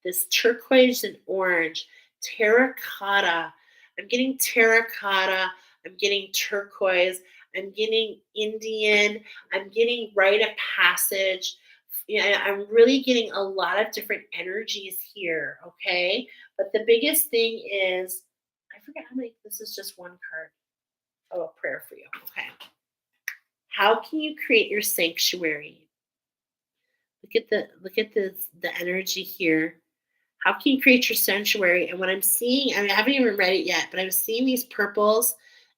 This turquoise and orange, terracotta. I'm getting terracotta. I'm getting turquoise. I'm getting Indian. I'm getting rite of passage. Yeah, I'm really getting a lot of different energies here. Okay. But the biggest thing is, I forget how many, this is just one card. Oh, a prayer for you. Okay. How can you create your sanctuary? Look at the energy here. How can you create your sanctuary? And what I'm seeing, I mean, I haven't even read it yet, but I'm seeing these purples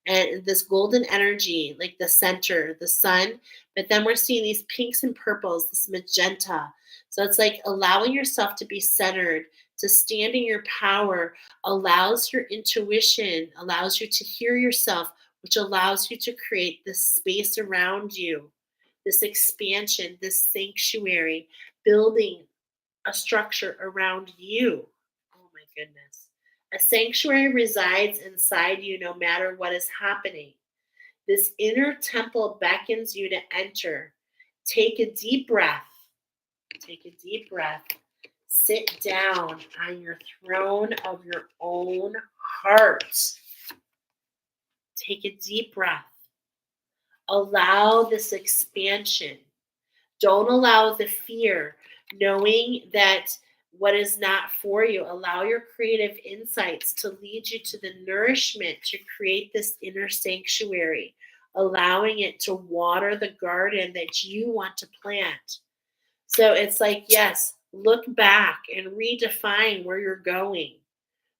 and this golden energy, like the center, the sun. But then we're seeing these pinks and purples, this magenta. So it's like allowing yourself to be centered, to stand in your power, allows your intuition, allows you to hear yourself, which allows you to create this space around you, this expansion, this sanctuary, building a structure around you. Oh my goodness. A sanctuary resides inside you no matter what is happening. This inner temple beckons you to enter. Take a deep breath. Take a deep breath. Sit down on your throne of your own heart. Take a deep breath. Allow this expansion. Don't allow the fear, knowing that what is not for you. Allow your creative insights to lead you to the nourishment to create this inner sanctuary, allowing it to water the garden that you want to plant. So it's like, yes, look back and redefine where you're going.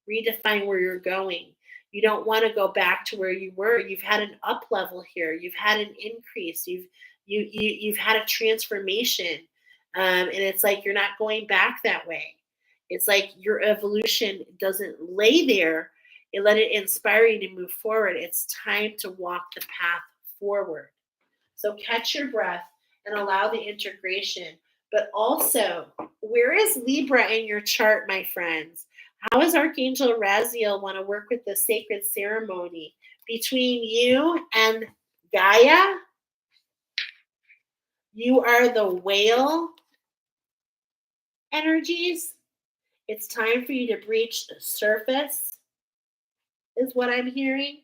Redefine where you're going. You don't want to go back to where you were. You've had an up level here. You've had an increase. You've had a transformation, and it's like you're not going back that way. It's like your evolution doesn't lay there. It let it inspire you to move forward. It's time to walk the path forward. So catch your breath and allow the integration. But also, where is Libra in your chart, my friends? How does Archangel Raziel want to work with the sacred ceremony between you and Gaia? You are the whale energies. It's time for you to breach the surface, is what I'm hearing.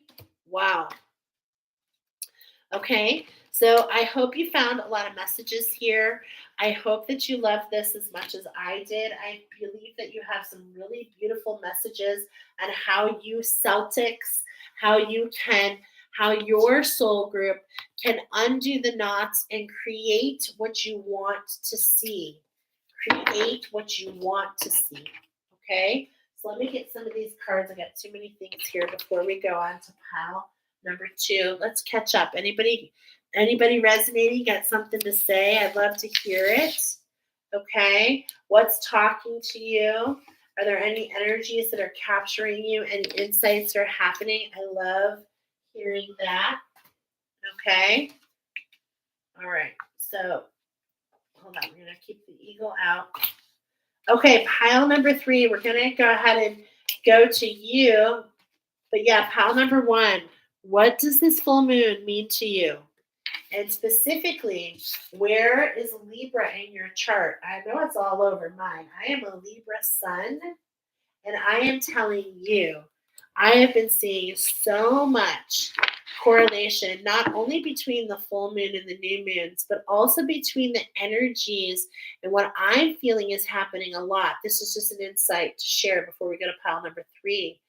Wow. Okay, so I hope you found a lot of messages here. I hope that you loved this as much as I did. I believe that you have some really beautiful messages on how you Celtics, how you can, how your soul group can undo the knots and create what you want to see. Create what you want to see. Okay, so let me get some of these cards. I got too many things here before we go on to pile number 2. Let's catch up. Anybody resonating? Got something to say? I'd love to hear it. Okay. What's talking to you? Are there any energies that are capturing you? Any insights are happening? I love hearing that. Okay. All right. So hold on. We're going to keep the eagle out. Okay. Pile number 3. We're going to go ahead and go to you. But yeah, pile number 1. What does this full moon mean to you? And specifically, where is Libra in your chart? I know it's all over mine. I am a Libra sun, and I am telling you, I have been seeing so much correlation, not only between the full moon and the new moons, but also between the energies and what I'm feeling is happening a lot. This is just an insight to share before we go to pile number 3.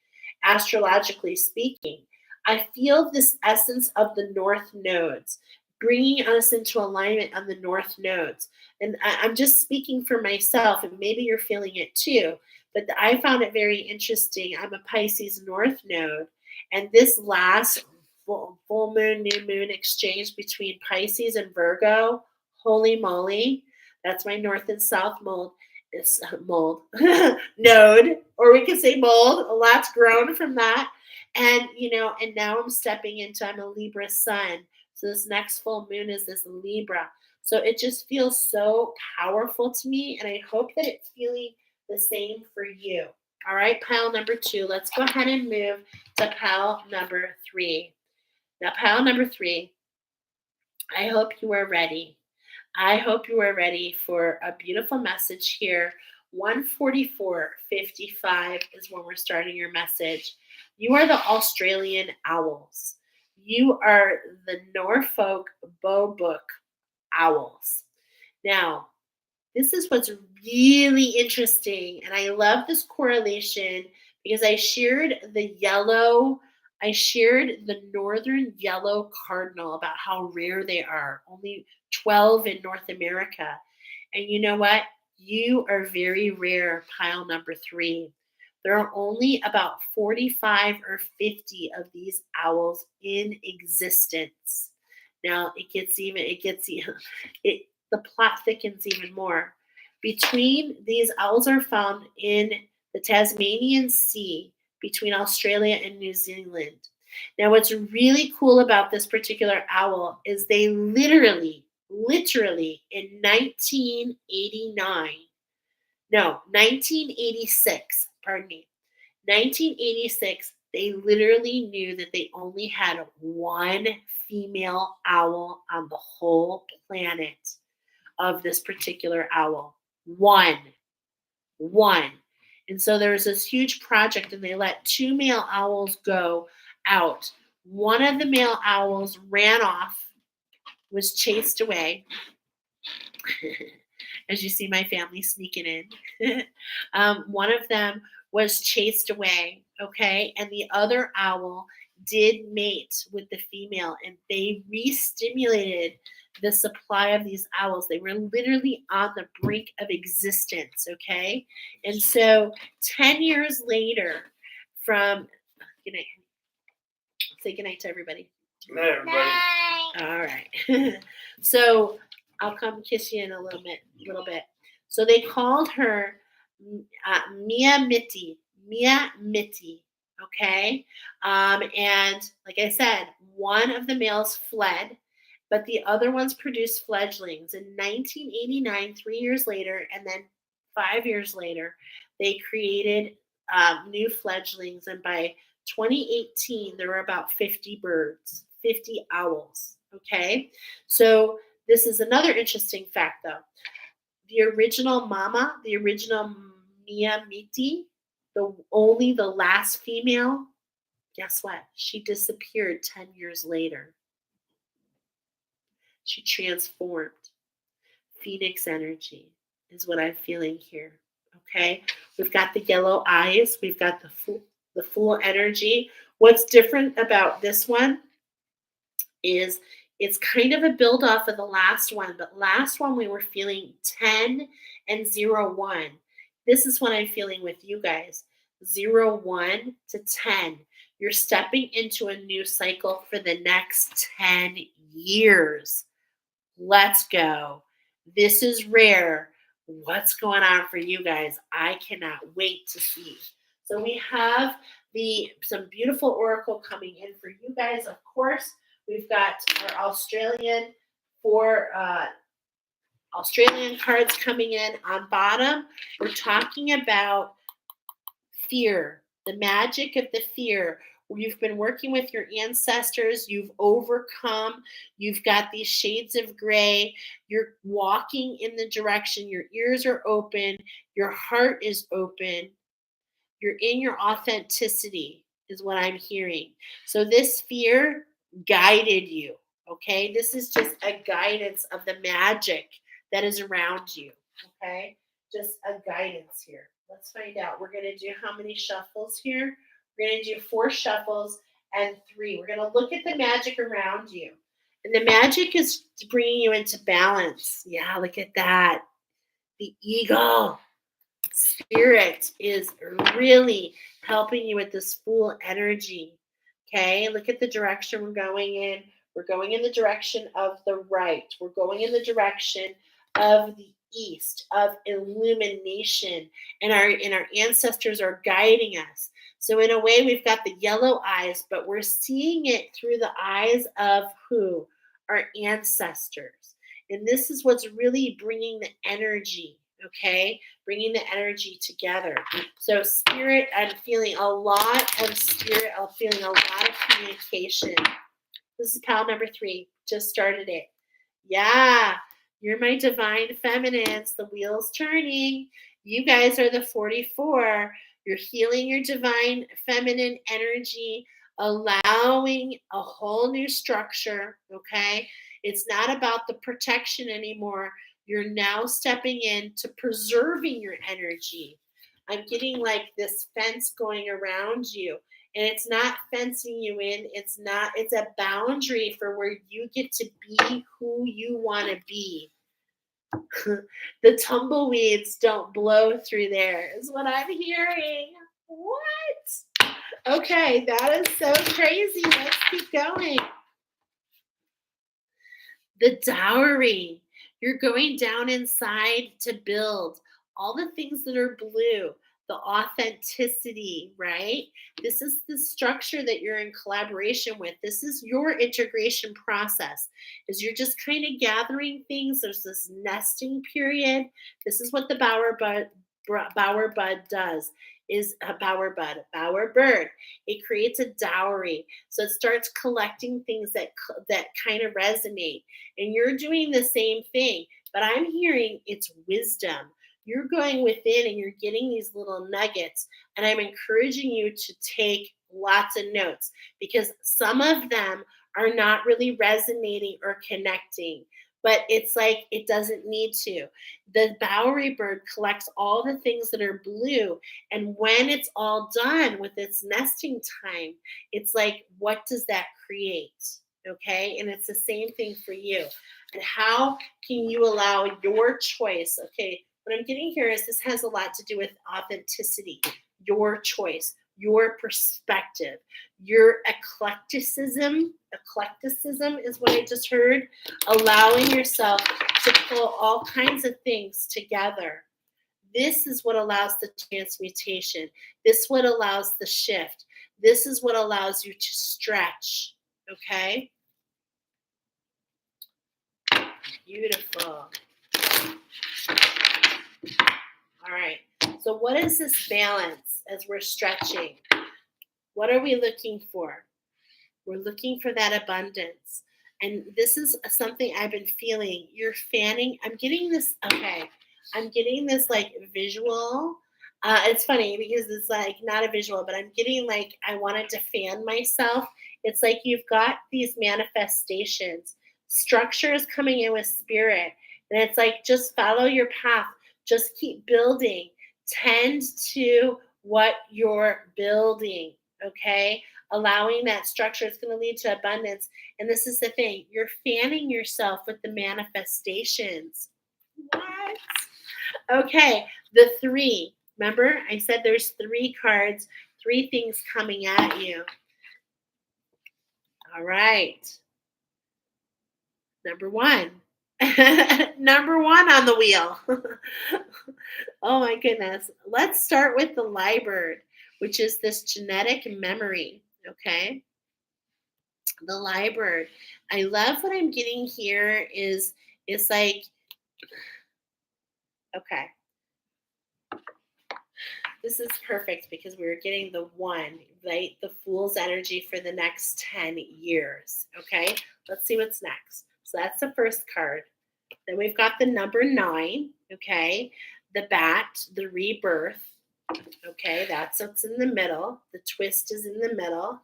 Astrologically speaking, I feel this essence of the north nodes, bringing us into alignment on the north nodes. And I'm just speaking for myself, and maybe you're feeling it too. But I found it very interesting. I'm a Pisces north node, and this last full moon, new moon exchange between Pisces and Virgo. Holy moly. That's my north and south mold. It's mold node, or we could say mold. A lot's grown from that. And, and now I'm a Libra sun. So this next full moon is this Libra. So it just feels so powerful to me. And I hope that it's feeling the same for you. All right, pile number 2. Let's go ahead and move to pile number 3. Now, pile number 3, I hope you are ready. I hope you are ready for a beautiful message here. 144.55 is when we're starting your message. You are the Australian owls. You are the Norfolk Bobook owls. Now, this is what's really interesting, and I love this correlation because I shared the northern yellow cardinal about how rare they are, only 12 in North America. And you know what? You are very rare, pile number 3. There are only about 45 or 50 of these owls in existence. Now the plot thickens even more. These owls are found in the Tasmanian Sea between Australia and New Zealand. Now, what's really cool about this particular owl is they literally in 1986, 1986, they literally knew that they only had one female owl on the whole planet of this particular owl. One. And so there was this huge project, and they let 2 male owls go out. One of the male owls ran off, was chased away. As you see my family sneaking in. One of them was chased away, okay? And the other owl did mate with the female, and they re-stimulated the supply of these owls. They were literally on the brink of existence, okay? And so 10 years later from, good night. Say good night to everybody. Good night, everybody. All right. So I'll come kiss you in a little bit. So they called her Mia Mitty, okay? And like I said, one of the males fled, but the other ones produced fledglings. In 1989, 3 years later, and then 5 years later, they created new fledglings. And by 2018, there were about 50 birds, 50 owls, okay? So this is another interesting fact, though. The original mama, the original Mia Miti, the last female, guess what? She disappeared 10 years later. She transformed. Phoenix energy is what I'm feeling here, okay? We've got the yellow eyes. We've got the full energy. What's different about this one is it's kind of a build off of the last one, but last one we were feeling 10 and 0-1. This is what I'm feeling with you guys, 0-1 to 10. You're stepping into a new cycle for the next 10 years. Let's go. This is rare. What's going on for you guys? I cannot wait to see. So we have some beautiful oracle coming in for you guys, of course. We've got our Australian cards coming in on bottom. We're talking about fear, the magic of the fear. You've been working with your ancestors. You've overcome. You've got these shades of gray. You're walking in the direction. Your ears are open. Your heart is open. You're in your authenticity is what I'm hearing. So this fear guided you, okay? This is just a guidance of the magic that is around you, okay? Just a guidance here. Let's find out. We're going to do how many shuffles here? We're going to do 4 shuffles and 3. We're going to look at the magic around you. And the magic is bringing you into balance. Yeah, look at that. The eagle spirit is really helping you with this full energy. Okay, look at the direction we're going in. We're going in the direction of the right. We're going in the direction of the east, of illumination. And our ancestors are guiding us. So in a way, we've got the yellow eyes, but we're seeing it through the eyes of who? Our ancestors. And this is what's really bringing the energy, okay? Bringing the energy together. So spirit, I'm feeling a lot of spirit. I'm feeling a lot of communication. This is pile number 3. Just started it. Yeah, you're my divine feminines. The wheel's turning. You guys are the 44. You're healing your divine feminine energy, allowing a whole new structure, okay? It's not about the protection anymore. You're now stepping into preserving your energy. I'm getting like this fence going around you. And it's not fencing you in. It's a boundary for where you get to be who you want to be. The tumbleweeds don't blow through there, is what I'm hearing. What? Okay, that is so crazy. Let's keep going. The dowry. You're going down inside to build all the things that are blue, the authenticity, right? This is the structure that you're in collaboration with. This is your integration process. Is you're just kind of gathering things. There's this nesting period. This is what the bower bud does. Is a bower bird. It creates a dowry. So it starts collecting things that kind of resonate. And you're doing the same thing, but I'm hearing it's wisdom. You're going within and you're getting these little nuggets. And I'm encouraging you to take lots of notes because some of them are not really resonating or connecting. But it's like it doesn't need to. The Bowery bird collects all the things that are blue. And when it's all done with its nesting time, it's like, what does that create? Okay. And it's the same thing for you. And how can you allow your choice? Okay. What I'm getting here is this has a lot to do with authenticity, your choice, your perspective, your eclecticism is what I just heard, allowing yourself to pull all kinds of things together. This is what allows the transmutation. This is what allows the shift. This is what allows you to stretch, okay? Beautiful. All right. So what is this balance as we're stretching? What are we looking for? We're looking for that abundance. And this is something I've been feeling. You're fanning. I'm getting this. Okay. I'm getting this like visual. It's funny because it's like not a visual, but I'm getting like I wanted to fan myself. It's like you've got these manifestations. Structure is coming in with spirit. And it's like just follow your path. Just keep building. Tend to what you're building. Okay. Allowing that structure is going to lead to abundance. And this is the thing. You're fanning yourself with the manifestations. What? Okay. The 3. Remember, I said there's 3 cards, 3 things coming at you. All right. Number 1. Number 1 on the wheel. Oh my goodness. Let's start with the Liebird, which is this genetic memory. Okay. The Liebird. I love what I'm getting here is it's like, okay. This is perfect because we were getting the 1, right? The Fool's energy for the next 10 years. Okay. Let's see what's next. So that's the first card. Then we've got the number 9. Okay. The Bat, the rebirth. Okay. That's what's in the middle. The twist is in the middle.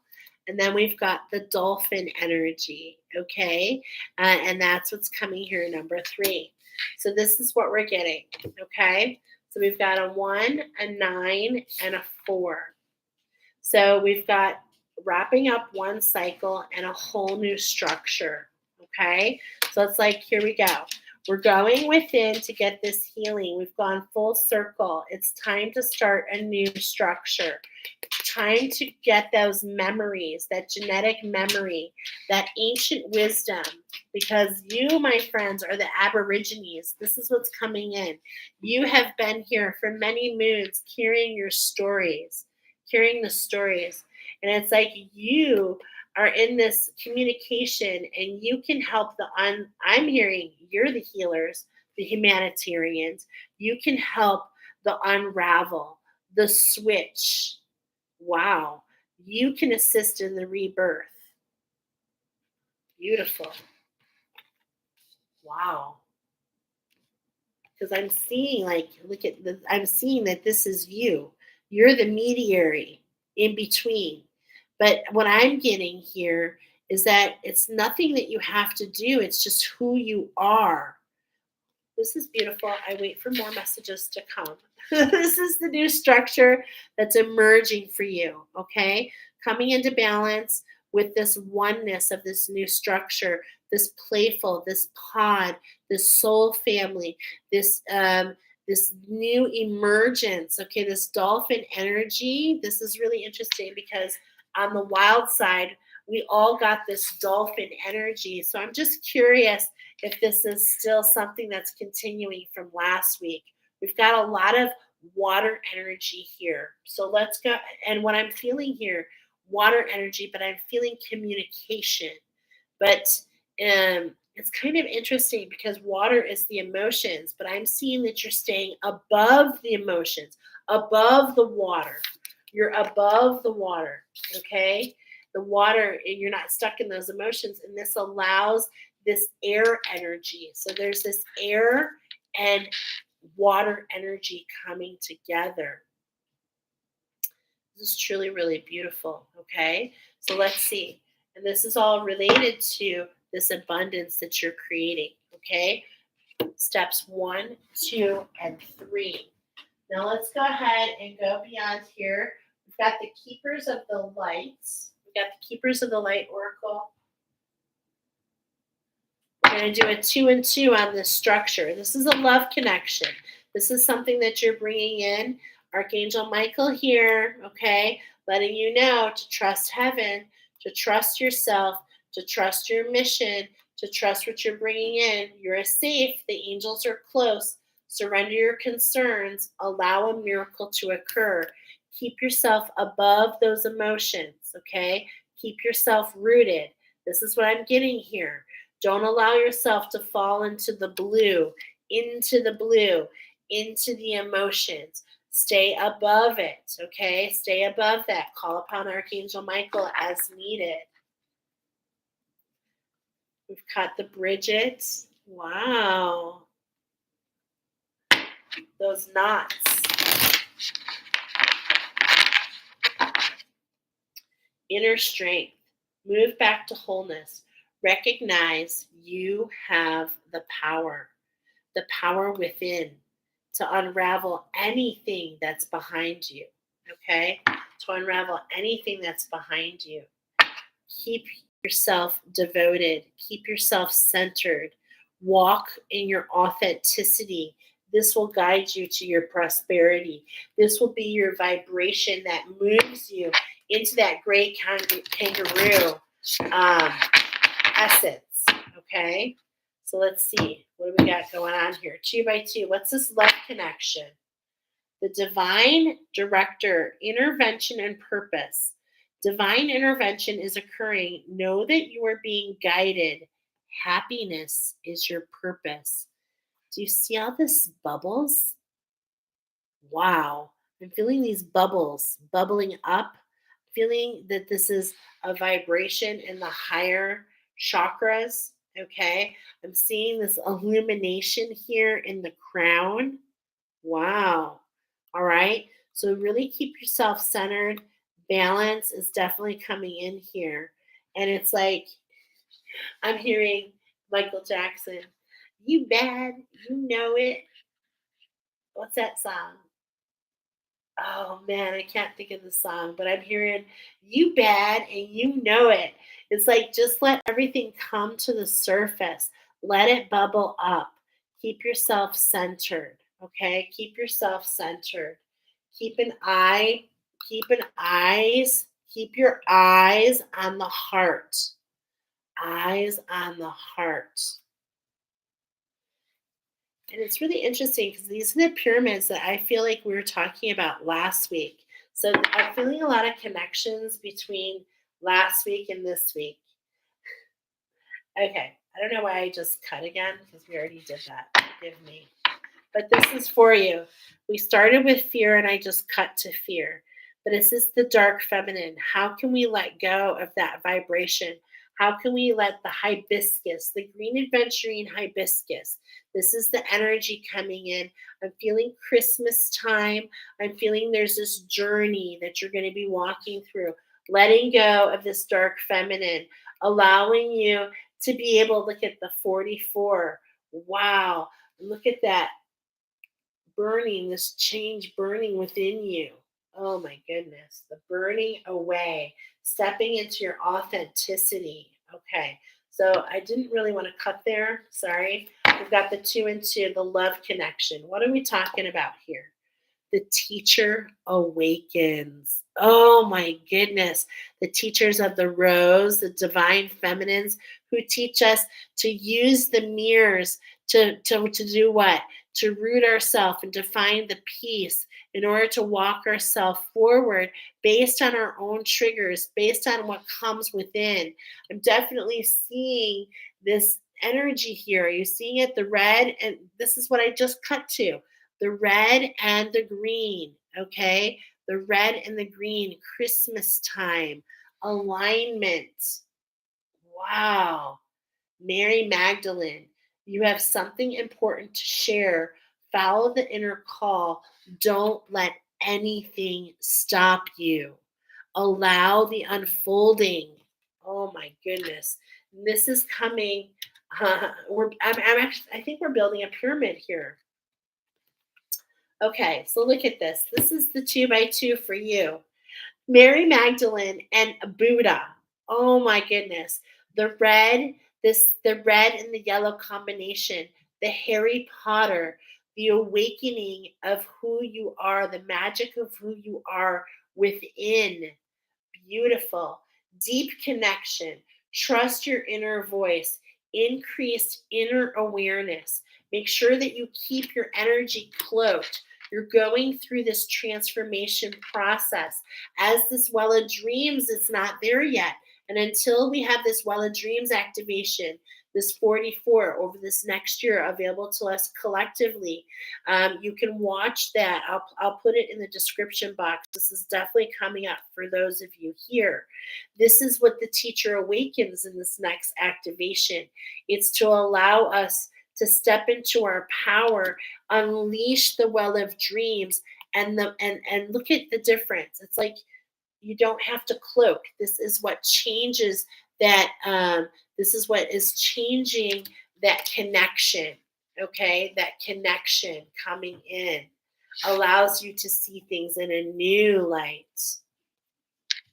And then we've got the dolphin energy, okay? And that's what's coming here, number 3. So this is what we're getting, okay? So we've got a 1, a 9, and a 4. So we've got wrapping up one cycle and a whole new structure, okay? So it's like, here we go. We're going within to get this healing. We've gone full circle. It's time to start a new structure. trying to get those memories, that genetic memory, that ancient wisdom, because you, my friends, are the Aborigines. This is what's coming in. You have been here for many moons carrying your stories, carrying the stories. And it's like you are in this communication and you can help I'm hearing you're the healers, the humanitarians. You can help the unravel, the switch. Wow. You can assist in the rebirth. Beautiful. Wow. Because I'm seeing, like, look at the, I'm seeing that this is you. You're the mediary in between. But what I'm getting here is that it's nothing that you have to do, it's just who you are. This is beautiful. I wait for more messages to come. This is the new structure that's emerging for you, okay? Coming into balance with this oneness of this new structure, this playful, this pod, this soul family, this new emergence, okay? This dolphin energy. This is really interesting because on the wild side, we all got this dolphin energy. So I'm just curious if this is still something that's continuing from last week. We've got a lot of water energy here. So let's go. And what I'm feeling here, water energy, but I'm feeling communication. But it's kind of interesting because water is the emotions, but I'm seeing that you're staying above the emotions, above the water. You're above the water, okay? The water, and you're not stuck in those emotions, and this allows this air energy. So there's this air and water energy coming together. This is truly really beautiful, okay? So let's see. And this is all related to this abundance that you're creating, okay? Steps 1, 2, and 3. Now let's go ahead and go beyond here. We've got the Keepers of the Lights. We've got the Keepers of the Light Oracle. We're going to do a 2 and 2 on this structure. This is a love connection. This is something that you're bringing in. Archangel Michael here, okay, letting you know to trust heaven, to trust yourself, to trust your mission, to trust what you're bringing in. You're safe. The angels are close. Surrender your concerns. Allow a miracle to occur. Keep yourself above those emotions, okay? Keep yourself rooted. This is what I'm getting here. Don't allow yourself to fall into the blue, into the emotions. Stay above it, okay? Stay above that. Call upon Archangel Michael as needed. We've cut the Bridgets. Wow. Those knots. Inner strength. Move back to wholeness. Recognize you have the power within to unravel anything that's behind you, okay? To unravel anything that's behind you. Keep yourself devoted. Keep yourself centered. Walk in your authenticity. This will guide you to your prosperity. This will be your vibration that moves you into that great kangaroo essence, okay? So let's see. What do we got going on here? 2 by 2. What's this love connection? The divine director, intervention, and purpose. Divine intervention is occurring. Know that you are being guided. Happiness is your purpose. Do you see all this bubbles? Wow. I'm feeling these bubbles bubbling up, feeling that this is a vibration in the higher chakras. Okay. I'm seeing this illumination here in the crown. Wow. All right. So really keep yourself centered. Balance is definitely coming in here. And it's like I'm hearing Michael Jackson. You bad, you know it. What's that song? Oh man, I can't think of the song, but I'm hearing you bad and you know it. It's like just let everything come to the surface. Let it bubble up. Keep yourself centered. Okay? Keep yourself centered. Keep an eye Keep your eyes on the heart. Eyes on the heart. And it's really interesting because these are the pyramids that I feel like we were talking about last week. So I'm feeling a lot of connections between last week and this week. Okay. I don't know why I just cut again because we already did that. Forgive me. But this is for you. We started with fear and I just cut to fear. But this is the dark feminine. How can we let go of that vibration? How can we let the hibiscus, the green adventurine hibiscus, this is the energy coming in. I'm feeling Christmas time. I'm feeling there's this journey that you're going to be walking through, letting go of this dark feminine, allowing you to be able to look at the 44. Wow. Look at that burning, this change burning within you. Oh my goodness, the burning away, stepping into your authenticity. Okay, so I didn't really want to cut there. Sorry. We've got the 2 and 2, the love connection. What are we talking about here? The teacher awakens. Oh my goodness. The teachers of the rose, the divine feminines who teach us to use the mirrors to do what? To root ourselves and to find the peace in order to walk ourselves forward based on our own triggers, based on what comes within. I'm definitely seeing this energy here. Are you seeing it? The red, and this is what I just cut to, the red and the green, okay? The red and the green, Christmas time, alignment. Wow. Mary Magdalene, you have something important to share. Follow the inner call. Don't let anything stop you. Allow the unfolding. Oh my goodness. This is coming. I think we're building a pyramid here. Okay, so look at this. This is the 2 by 2 for you. Mary Magdalene and Buddha. Oh my goodness. The red and the yellow combination, the Harry Potter, the awakening of who you are, the magic of who you are within. Beautiful. Deep connection. Trust your inner voice. Increased inner awareness. Make sure that you keep your energy cloaked. You're going through this transformation process. As this well of dreams is not there yet. And until we have this well of dreams activation, this 44 over this next year available to us collectively, you can watch that. I'll put it in the description box. This is definitely coming up for those of you here. This is what the teacher awakens in this next activation. It's to allow us to step into our power, unleash the well of dreams, and look at the difference. It's like you don't have to cloak. This is what changes that. This is what is changing that connection. Okay, that connection coming in allows you to see things in a new light.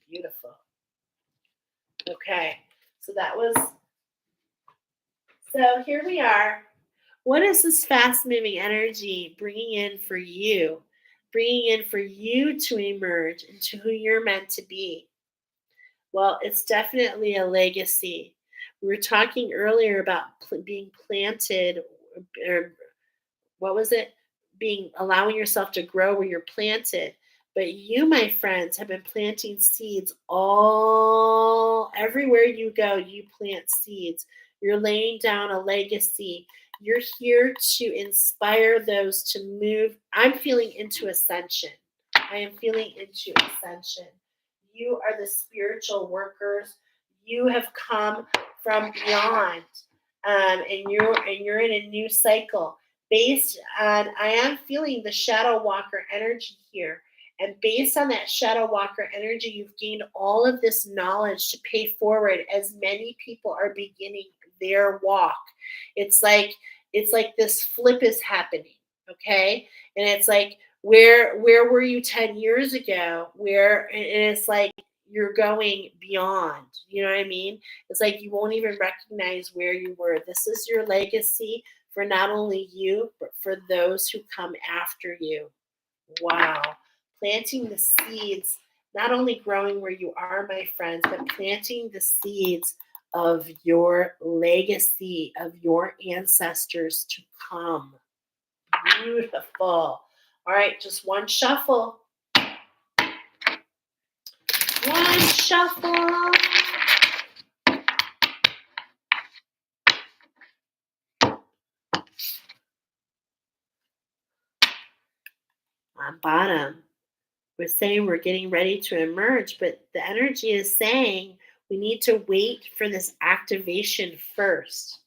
Beautiful. Okay, so that was. So here we are. What is this fast moving energy bringing in for you? Bringing in for you to emerge into who you're meant to be? Well, it's definitely a legacy. We were talking earlier about being planted, or what was it? Being allowing yourself to grow where you're planted. But you, my friends, have been planting seeds all everywhere you go. You plant seeds. You're laying down a legacy. You're here to inspire those to move. I'm feeling into ascension. I am feeling into ascension. You are the spiritual workers. You have come from beyond, and you're in a new cycle based on. I am feeling the shadow walker energy here. And based on that shadow walker energy, you've gained all of this knowledge to pay forward as many people are beginning their walk. It's like this flip is happening, okay? And it's like where were you 10 years ago? Where and it's like you're going beyond. You know what I mean? It's like you won't even recognize where you were. This is your legacy for not only you, but for those who come after you. Wow. planting the seeds, not only growing where you are, my friends, but planting the seeds of your legacy, of your ancestors to come. Beautiful. All right, just one shuffle. One shuffle. On bottom, we're saying we're getting ready to emerge, but the energy is saying we need to wait for this activation first.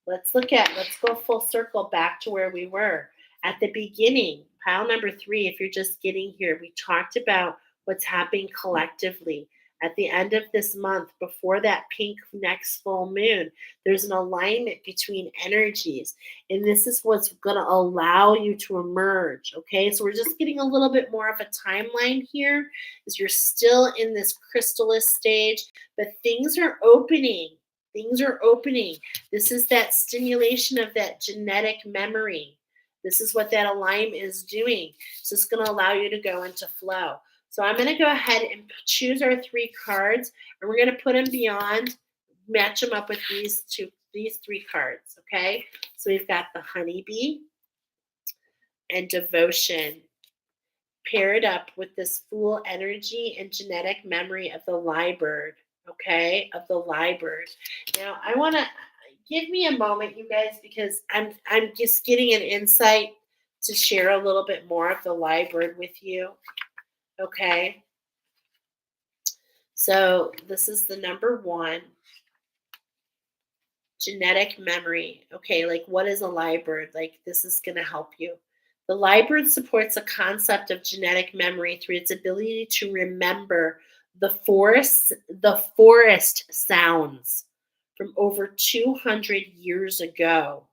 Let's go full circle back to where we were. At the beginning, pile number 3, if you're just getting here, we talked about what's happening collectively. At the end of this month, before that pink next full moon, there's an alignment between energies. And this is what's going to allow you to emerge. Okay. So we're just getting a little bit more of a timeline here as you're still in this chrysalis stage, but things are opening. Things are opening. This is that stimulation of that genetic memory. This is what that alignment is doing. So it's going to allow you to go into flow. So I'm going to go ahead and choose our 3 cards, and we're going to put them beyond, match them up with these 3 cards. Okay. So we've got the honeybee and devotion. Pair it up with this full energy and genetic memory of the lyrebird. Okay, of the lyrebird. Now I want to give me a moment, you guys, because I'm just getting an insight to share a little bit more of the lyrebird with you. Okay, so this is the number 1, genetic memory. Okay, like what is a lyrebird? Like this is going to help you. The lyrebird supports a concept of genetic memory through its ability to remember the forest sounds from over 200 years ago,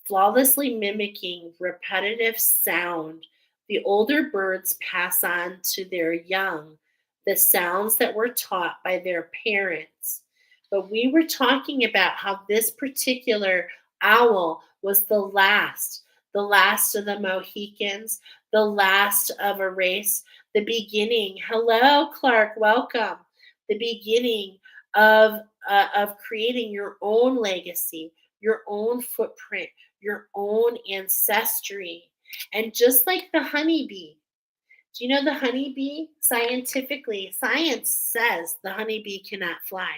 flawlessly mimicking repetitive sound. The older birds pass on to their young the sounds that were taught by their parents. But we were talking about how this particular owl was the last of the Mohicans, the last of a race, the beginning. Hello, Clark, welcome. The beginning of creating your own legacy, your own footprint, your own ancestry. And just like the honeybee, do you know the honeybee? Scientifically, science says the honeybee cannot fly.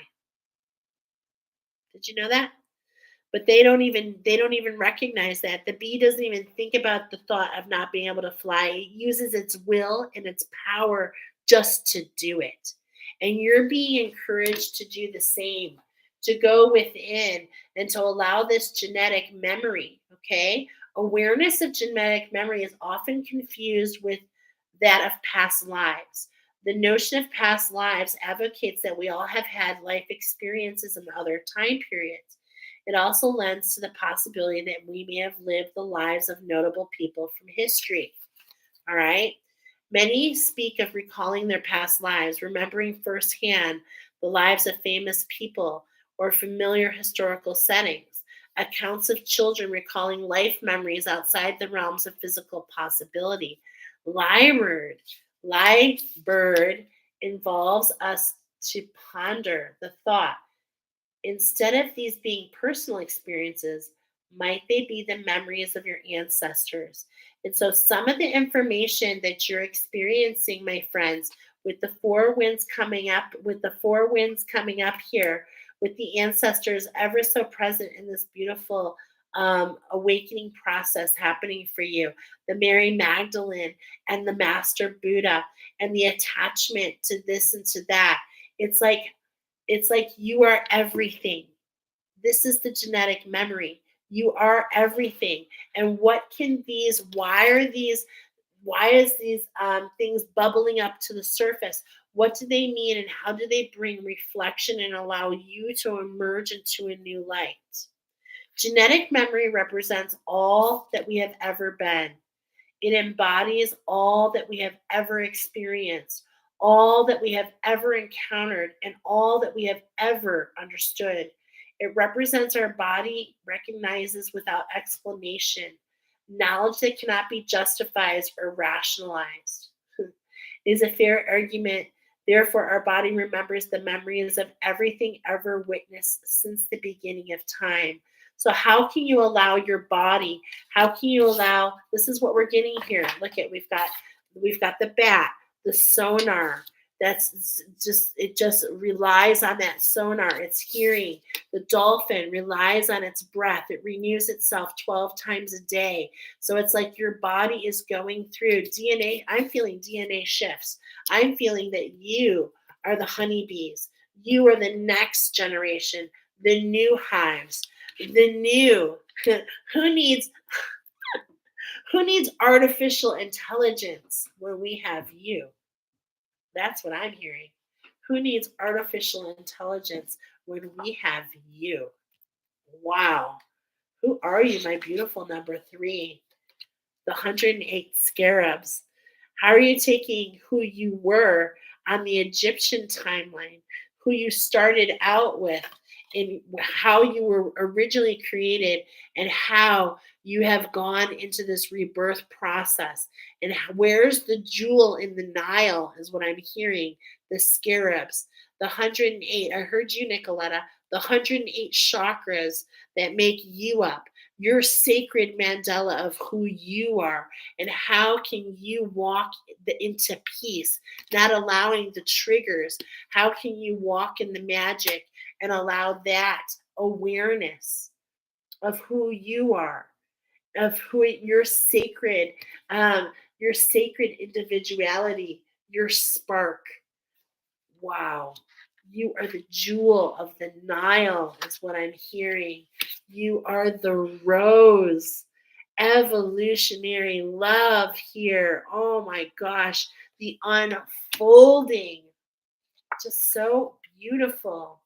Did you know that? But they don't even recognize that. The bee doesn't even think about the thought of not being able to fly. It uses its will and its power just to do it. And you're being encouraged to do the same, to go within and to allow this genetic memory, okay? Awareness of genetic memory is often confused with that of past lives. The notion of past lives advocates that we all have had life experiences in other time periods. It also lends to the possibility that we may have lived the lives of notable people from history. All right. Many speak of recalling their past lives, remembering firsthand the lives of famous people or familiar historical settings. Accounts of children recalling life memories outside the realms of physical possibility. Lyrebird, Lyrebird involves us to ponder the thought. Instead of these being personal experiences, might they be the memories of your ancestors? And so, some of the information that you're experiencing, my friends, with the 4 winds coming up, here, with the ancestors ever so present in this beautiful awakening process happening for you, the Mary Magdalene and the Master Buddha, and the attachment to this and to that. It's like you are everything. This is the genetic memory. You are everything. And why is these things bubbling up to the surface? What do they mean, and how do they bring reflection and allow you to emerge into a new light? Genetic memory represents all that we have ever been. It embodies all that we have ever experienced, all that we have ever encountered, and all that we have ever understood. It represents our body recognizes without explanation, knowledge that cannot be justified or rationalized. It is a fair argument. Therefore, our body remembers the memories of everything ever witnessed since the beginning of time. So, how can you allow your body? How can you allow? This is what we're getting here. Look at we've got the bat, the sonar. That's just it. Just relies on that sonar. It's hearing. The dolphin relies on its breath. It renews itself 12 times a day. So it's like your body is going through DNA. I'm feeling DNA shifts. I'm feeling that you are the honeybees. You are the next generation, the new hives, the new. Who needs who needs artificial intelligence when we have you? That's what I'm hearing. Who needs artificial intelligence when we have you? Wow. Who are you, my beautiful number 3? The 108 scarabs. How are you taking who you were on the Egyptian timeline, who you started out with, and how you were originally created, and how you have gone into this rebirth process? And where's the jewel in the Nile, is what I'm hearing. The scarabs, the 108. I heard you, Nicoletta. The 108 chakras that make you up, your sacred mandala of who you are, and how can you walk into peace, not allowing the triggers. How can you walk in the magic and allow that awareness of who you are, of who your sacred individuality, your spark. Wow. You are the jewel of the Nile, is what I'm hearing. You are the rose. Evolutionary love here. Oh my gosh. The unfolding. Just so beautiful.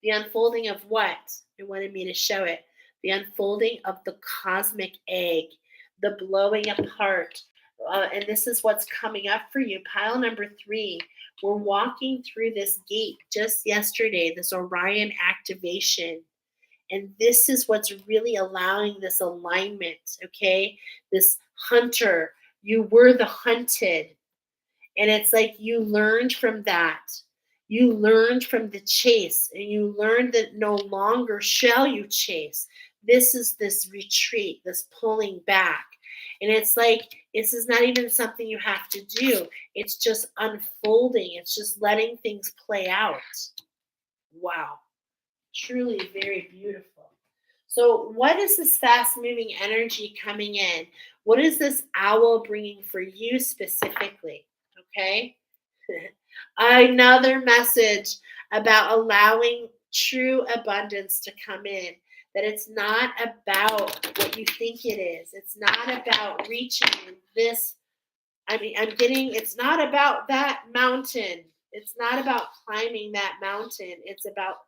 The unfolding of what? It wanted me to show it. The unfolding of the cosmic egg, the blowing apart. And this is what's coming up for you. Pile number 3. We're walking through this gate just yesterday, this Orion activation. And this is what's really allowing this alignment, okay? This hunter, you were the hunted. And it's like you learned from that. You learned from the chase, and you learned that no longer shall you chase. This is this retreat, this pulling back. And it's like, this is not even something you have to do. It's just unfolding. It's just letting things play out. Wow. Truly very beautiful. So, what is this fast moving energy coming in? What is this owl bringing for you specifically? Okay. Another message about allowing true abundance to come in. That it's not about what you think it is. It's not about reaching this. It's not about that mountain. It's not about climbing that mountain. It's about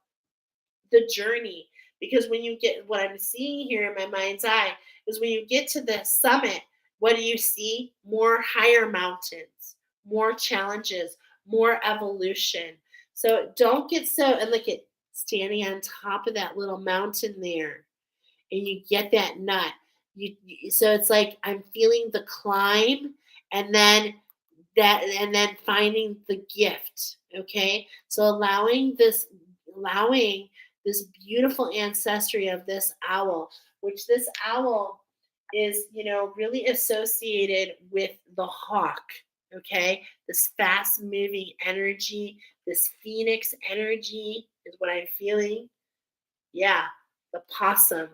the journey. Because when you get, what I'm seeing here in my mind's eye is when you get to the summit, what do you see? More higher mountains, more challenges, more evolution. So don't get so, and look at standing on top of that little mountain there, and you get that nut. So it's like I'm feeling the climb, and then finding the gift. Okay, so allowing this beautiful ancestry of this owl, which this owl is, really associated with the hawk. Okay, this fast moving energy, this phoenix energy is what I'm feeling. Yeah, the possum.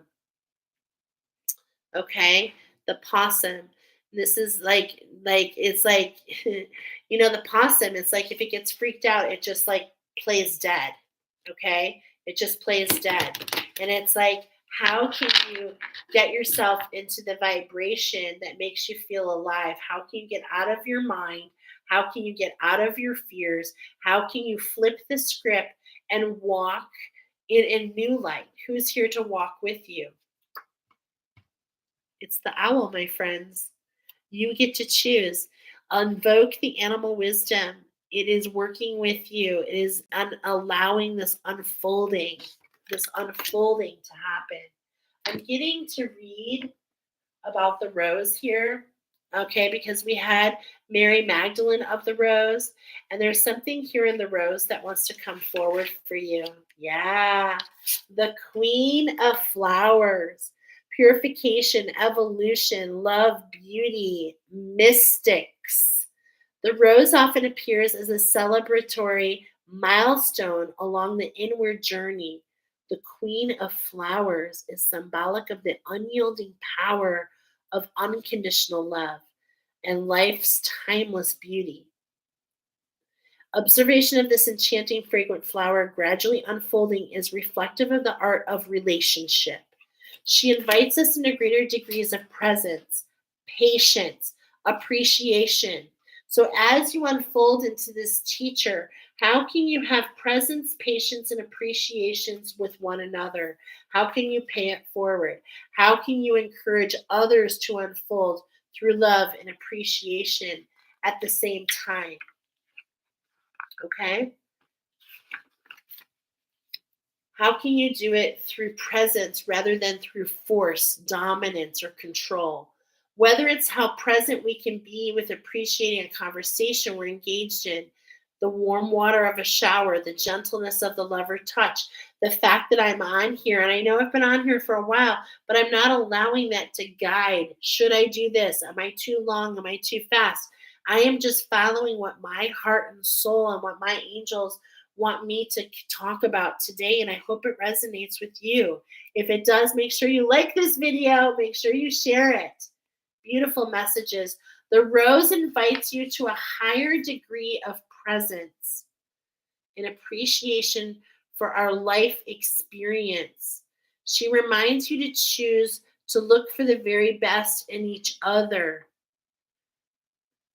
Okay, the possum. This is like it's like the possum. It's like if it gets freaked out, it just like plays dead. Okay, it just plays dead, and it's like, how can you get yourself into the vibration that makes you feel alive? How can you get out of your mind? How can you get out of your fears? How can you flip the script and walk in new light? Who's here to walk with you? It's the owl, my friends. You get to choose. Invoke the animal wisdom. It is working with you. It is allowing this unfolding to happen. I'm getting to read about the rose here. okay, because we had Mary Magdalene of the rose, and there's something here in the rose that wants to come forward for you. Yeah, the Queen of Flowers, purification, evolution, love, beauty, mystics. The rose often appears as a celebratory milestone along the inward journey. The Queen of Flowers is symbolic of the unyielding power of unconditional love and life's timeless beauty. Observation of this enchanting fragrant flower gradually unfolding is reflective of the art of relationship. She invites us into greater degrees of presence, patience, appreciation. So, as you unfold into this teacher, how can you have presence, patience, and appreciations with one another? How can you pay it forward? How can you encourage others to unfold through love and appreciation at the same time? Okay? How can you do it through presence rather than through force, dominance, or control? Whether it's how present we can be with appreciating a conversation we're engaged in, the warm water of a shower, the gentleness of the lover touch, the fact that I'm on here, and I know I've been on here for a while, but I'm not allowing that to guide. Should I do this? Am I too long? Am I too fast? I am just following what my heart and soul and what my angels want me to talk about today, and I hope it resonates with you. If it does, make sure you like this video, make sure you share it. Beautiful messages. The rose invites you to a higher degree of presence and appreciation for our life experience. She reminds you to choose to look for the very best in each other,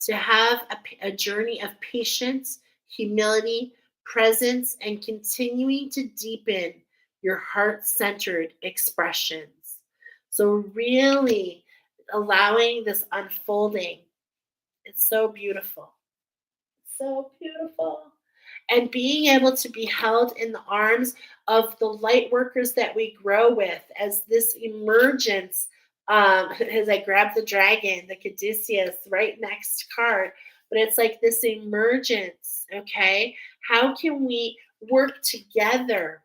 to have a journey of patience, humility, presence, and continuing to deepen your heart centered expressions. So, really allowing this unfolding. It's so beautiful. So beautiful. And being able to be held in the arms of the light workers that we grow with as this emergence. As I grab the dragon, the Caduceus, right next card, but it's like this emergence, okay? How can we work together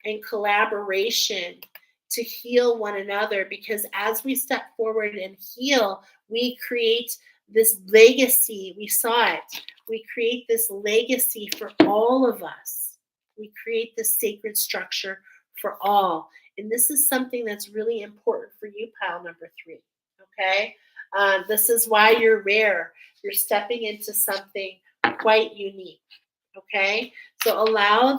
in collaboration to heal one another? Because as we step forward and heal, we create this legacy. We saw it. We create this legacy for all of us. We create this sacred structure for all. And this is something that's really important for you, pile number 3. Okay? This is why you're rare. You're stepping into something quite unique. Okay? So allow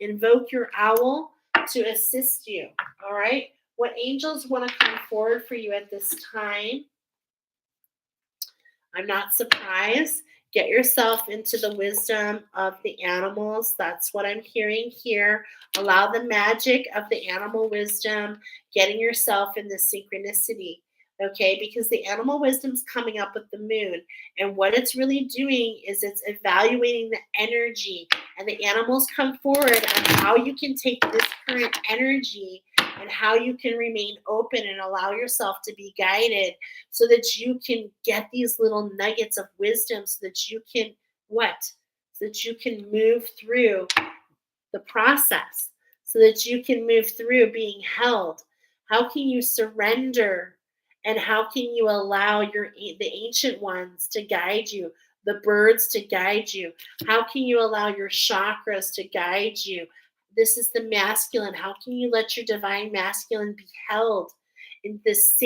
invoke your owl to assist you. All right? What angels want to come forward for you at this time? I'm not surprised. Get yourself into the wisdom of the animals. That's what I'm hearing here. Allow the magic of the animal wisdom, getting yourself in the synchronicity, okay? Because the animal wisdom's coming up with the moon. And what it's really doing is it's evaluating the energy. And the animals come forward on how you can take this current energy and how you can remain open and allow yourself to be guided so that you can get these little nuggets of wisdom so that you can so that you can move through the process, so that you can move through being held. How can you surrender, and how can you allow the ancient ones to guide you, the birds to guide you? How can you allow your chakras to guide you? This is the masculine. How can you let your divine masculine be held in this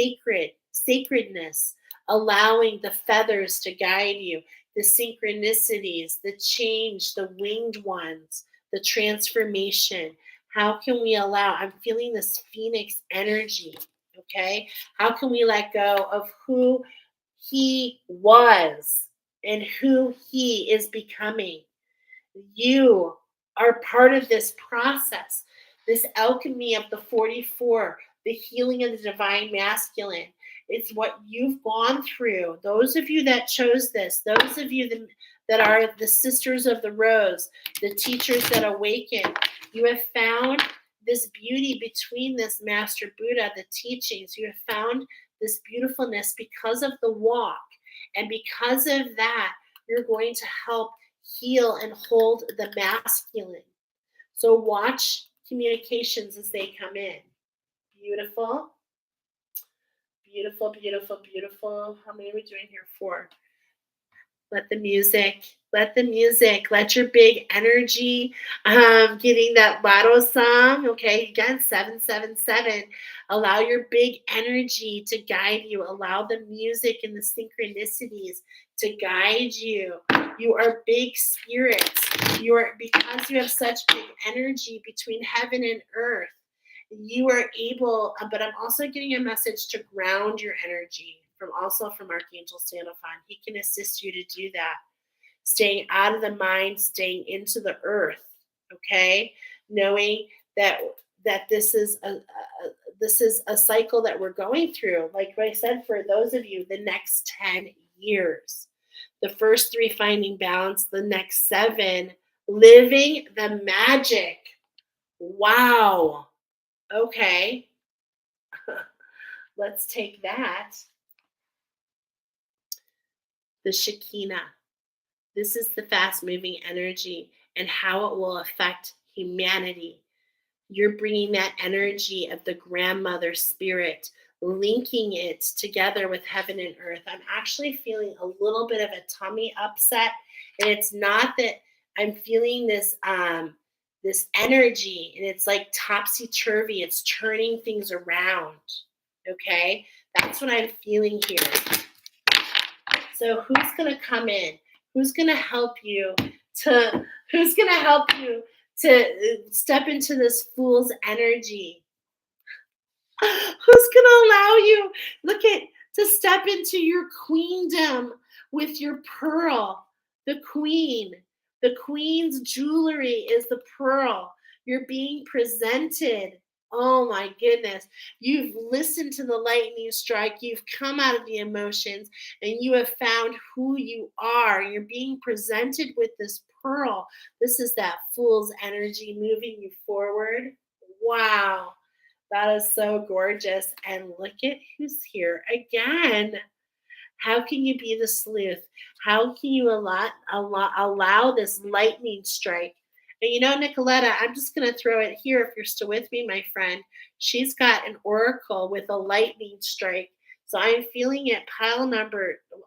sacredness, allowing the feathers to guide you, the synchronicities, the change, the winged ones, the transformation? How can we allow? I'm feeling this phoenix energy, okay? How can we let go of who he was and who he is becoming? You are part of this process, this alchemy of the 44, the healing of the divine masculine. It's what you've gone through. Those of you that chose this, those of you that are the sisters of the rose, the teachers that awaken, you have found this beauty between this Master Buddha, the teachings. You have found this beautifulness because of the walk. And because of that, you're going to help heal and hold the masculine. So watch communications as they come in. Beautiful, beautiful, beautiful, beautiful. How many are we doing here? 4. Let your big energy, getting that lotto song, okay, again, 777, allow your big energy to guide you, allow the music and the synchronicities to guide you. You are big spirits. Because you have such big energy between heaven and earth, you are able, but I'm also getting a message to ground your energy from Archangel Sandalphon. He can assist you to do that. Staying out of the mind, staying into the earth, okay? Knowing that this is a cycle that we're going through. Like I said, for those of you, the next 10 years. The first 3 finding balance, the next 7 living the magic. Wow. Okay. Let's take that. The Shekinah. This is the fast moving energy and how it will affect humanity. You're bringing that energy of the grandmother spirit, linking it together with heaven and earth. I'm actually feeling a little bit of a tummy upset, and it's not that I'm feeling this energy, and it's like topsy turvy. It's turning things around. Okay, that's what I'm feeling here. So who's going to come in? Who's going to help you to step into this fool's energy? Who's going to allow you to step into your queendom with your pearl? The queen's jewelry is the pearl. You're being presented. Oh my goodness. You've listened to the lightning strike. You've come out of the emotions and you have found who you are. You're being presented with this pearl. This is that fool's energy moving you forward. Wow. That is so gorgeous. And look at who's here again. How can you be the sleuth? How can you allow this lightning strike? And you know, Nicoletta, I'm just going to throw it here if you're still with me, my friend. She's got an oracle with a lightning strike. So I'm feeling it.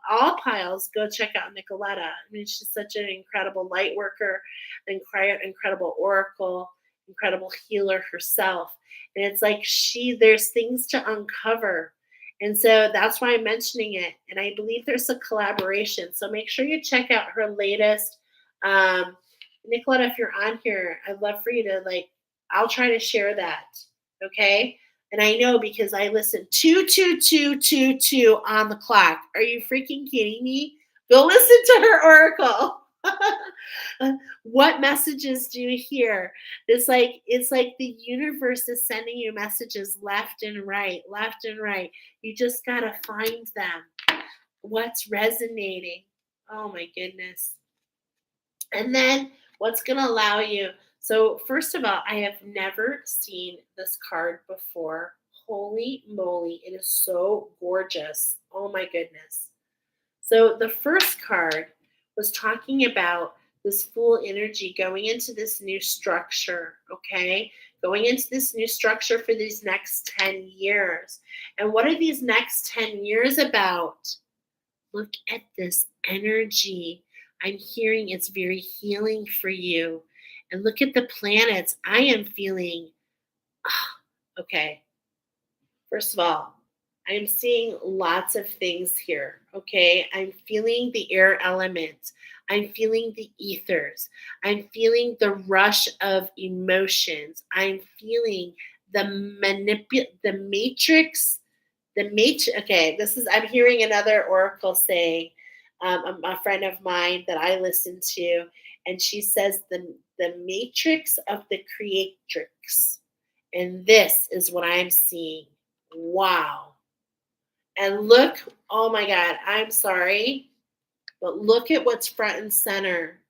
All piles, go check out Nicoletta. I mean, she's such an incredible light worker, incredible oracle, incredible healer herself. And it's like there's things to uncover. And so that's why I'm mentioning it. And I believe there's a collaboration. So make sure you check out her latest. Nicoletta, if you're on here, I'd love for you to I'll try to share that. Okay. And I know because I listen 22222 on the clock. Are you freaking kidding me? Go listen to her oracle. What messages do you hear? It's like the universe is sending you messages left and right. You just gotta find them. What's resonating? Oh my goodness. And then what's gonna allow you? So first of all, I have never seen this card before. Holy moly, it is so gorgeous. Oh my goodness. So the first card was talking about this full energy going into this new structure, okay? Going into this new structure for these next 10 years. And what are these next 10 years about? Look at this energy. I'm hearing it's very healing for you. And look at the planets. I am feeling, okay. First of all, I'm seeing lots of things here, okay? I'm feeling the air element. I'm feeling the ethers. I'm feeling the rush of emotions. I'm feeling the matrix. Okay, I'm hearing another oracle saying, a friend of mine that I listen to, and she says the matrix of the creatrix. And this is what I'm seeing. Wow. And look, oh my God, I'm sorry, but look at what's front and center.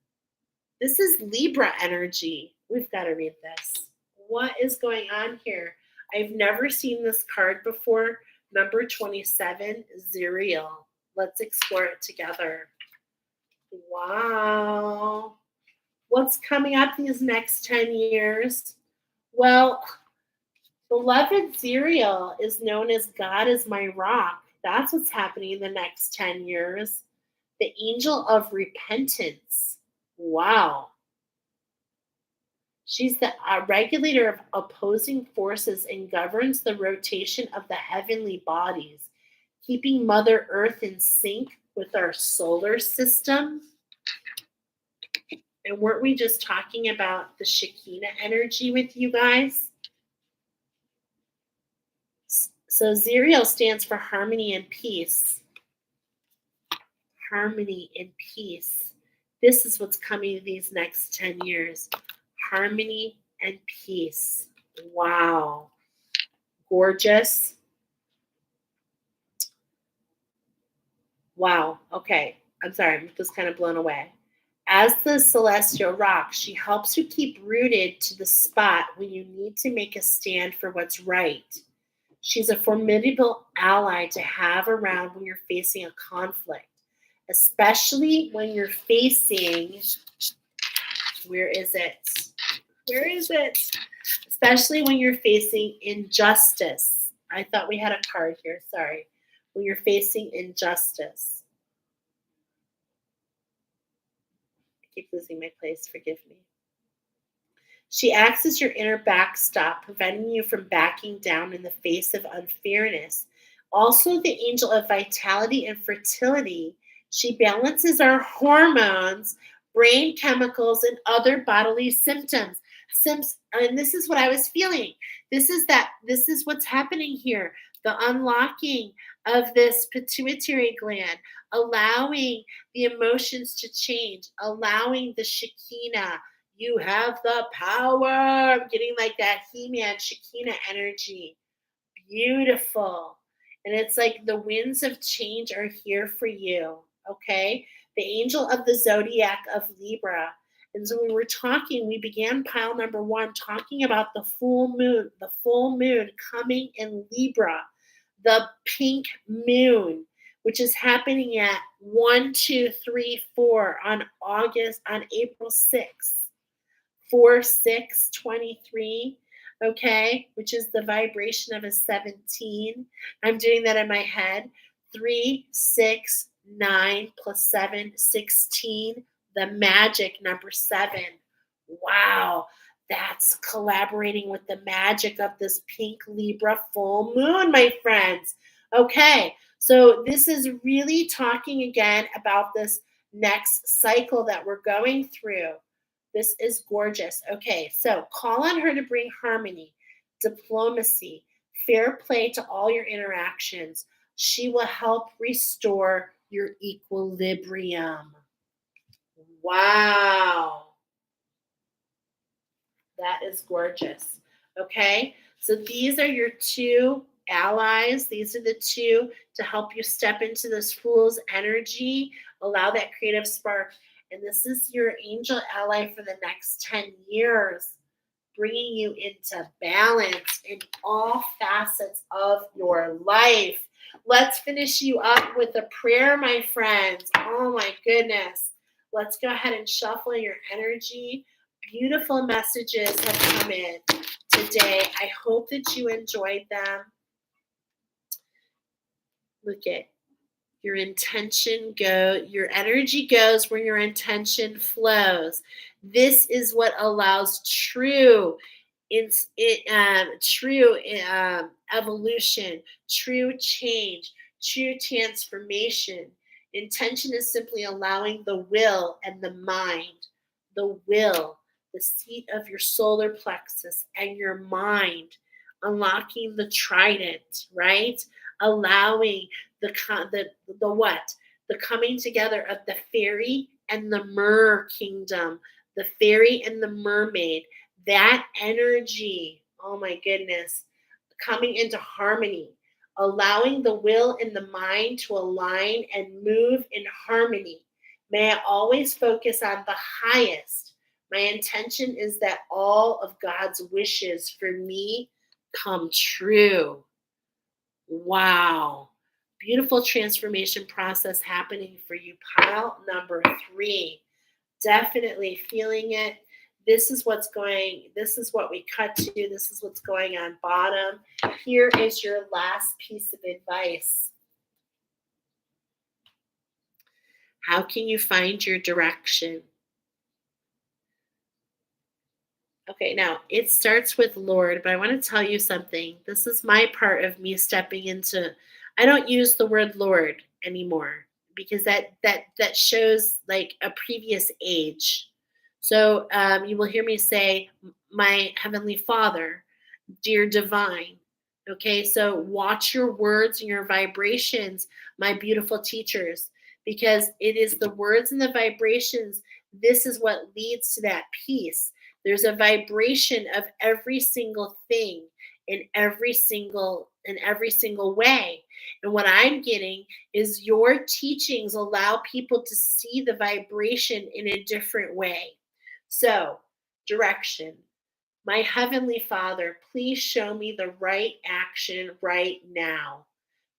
This is Libra energy. We've got to read this. What is going on here? I've never seen this card before. Number 27, Zerial. Let's explore it together. Wow. What's coming up these next 10 years? Well, beloved Zerial is known as God is my rock. That's what's happening in the next 10 years. The angel of repentance. Wow. She's the regulator of opposing forces and governs the rotation of the heavenly bodies, keeping Mother Earth in sync with our solar system. And weren't we just talking about the Shekinah energy with you guys? So Zerial stands for harmony and peace. Harmony and peace. This is what's coming these next 10 years. Harmony and peace. Wow. Gorgeous. Wow. Okay. I'm sorry. I'm just kind of blown away. As the celestial rock, she helps you keep rooted to the spot when you need to make a stand for what's right. She's a formidable ally to have around when you're facing a conflict, especially when you're facing, where is it? Where is it? Especially when you're facing injustice. I thought we had a card here. Sorry. When you're facing injustice. I keep losing my place. Forgive me. She acts as your inner backstop, preventing you from backing down in the face of unfairness. Also, the angel of vitality and fertility. She balances our hormones, brain chemicals, and other bodily symptoms. And this is what I was feeling. This is what's happening here. The unlocking of this pituitary gland, allowing the emotions to change, allowing the Shekinah. You have the power. I'm getting like that He-Man Shekinah energy. Beautiful. And it's like the winds of change are here for you. Okay. The angel of the zodiac of Libra. And so when we're talking, we began pile number 1 talking about the full moon coming in Libra, the pink moon, which is happening at 1, 2, 3, 4 on April 6th. 4, 6, 23, okay, which is the vibration of a 17. I'm doing that in my head. 3, 6, 9 plus 7, 16. The magic number 7. Wow, that's collaborating with the magic of this pink Libra full moon, my friends. Okay, so this is really talking again about this next cycle that we're going through. This is gorgeous. Okay, so call on her to bring harmony, diplomacy, fair play to all your interactions. She will help restore your equilibrium. Wow. That is gorgeous. Okay, so these are your 2 allies. These are the 2 to help you step into this fool's energy, allow that creative spark. And this is your angel ally for the next 10 years, bringing you into balance in all facets of your life. Let's finish you up with a prayer, my friends. Oh my goodness. Let's go ahead and shuffle your energy. Beautiful messages have come in today. I hope that you enjoyed them. Look at your intention your energy goes where your intention flows. This is what allows true evolution, true change, true transformation. Intention is simply allowing the will and the mind, the will, the seat of your solar plexus and your mind, unlocking the trident, right? Allowing the what? The coming together of the fairy and the mer kingdom, the fairy and the mermaid, that energy, oh my goodness, coming into harmony, allowing the will and the mind to align and move in harmony. May I always focus on the highest. My intention is that all of God's wishes for me come true. Wow. Beautiful transformation process happening for you. Pile number 3. Definitely feeling it. This is what we cut to. This is what's going on bottom. Here is your last piece of advice. How can you find your direction? Okay, now it starts with Lord, but I want to tell you something. This is my part of me stepping into. I don't use the word Lord anymore because that shows like a previous age. So you will hear me say, "My heavenly Father, dear divine." Okay, so watch your words and your vibrations, my beautiful teachers, because it is the words and the vibrations. This is what leads to that peace. There's a vibration of every single thing in every single way. And what I'm getting is your teachings allow people to see the vibration in a different way. So, direction. My Heavenly Father, please show me the right action right now.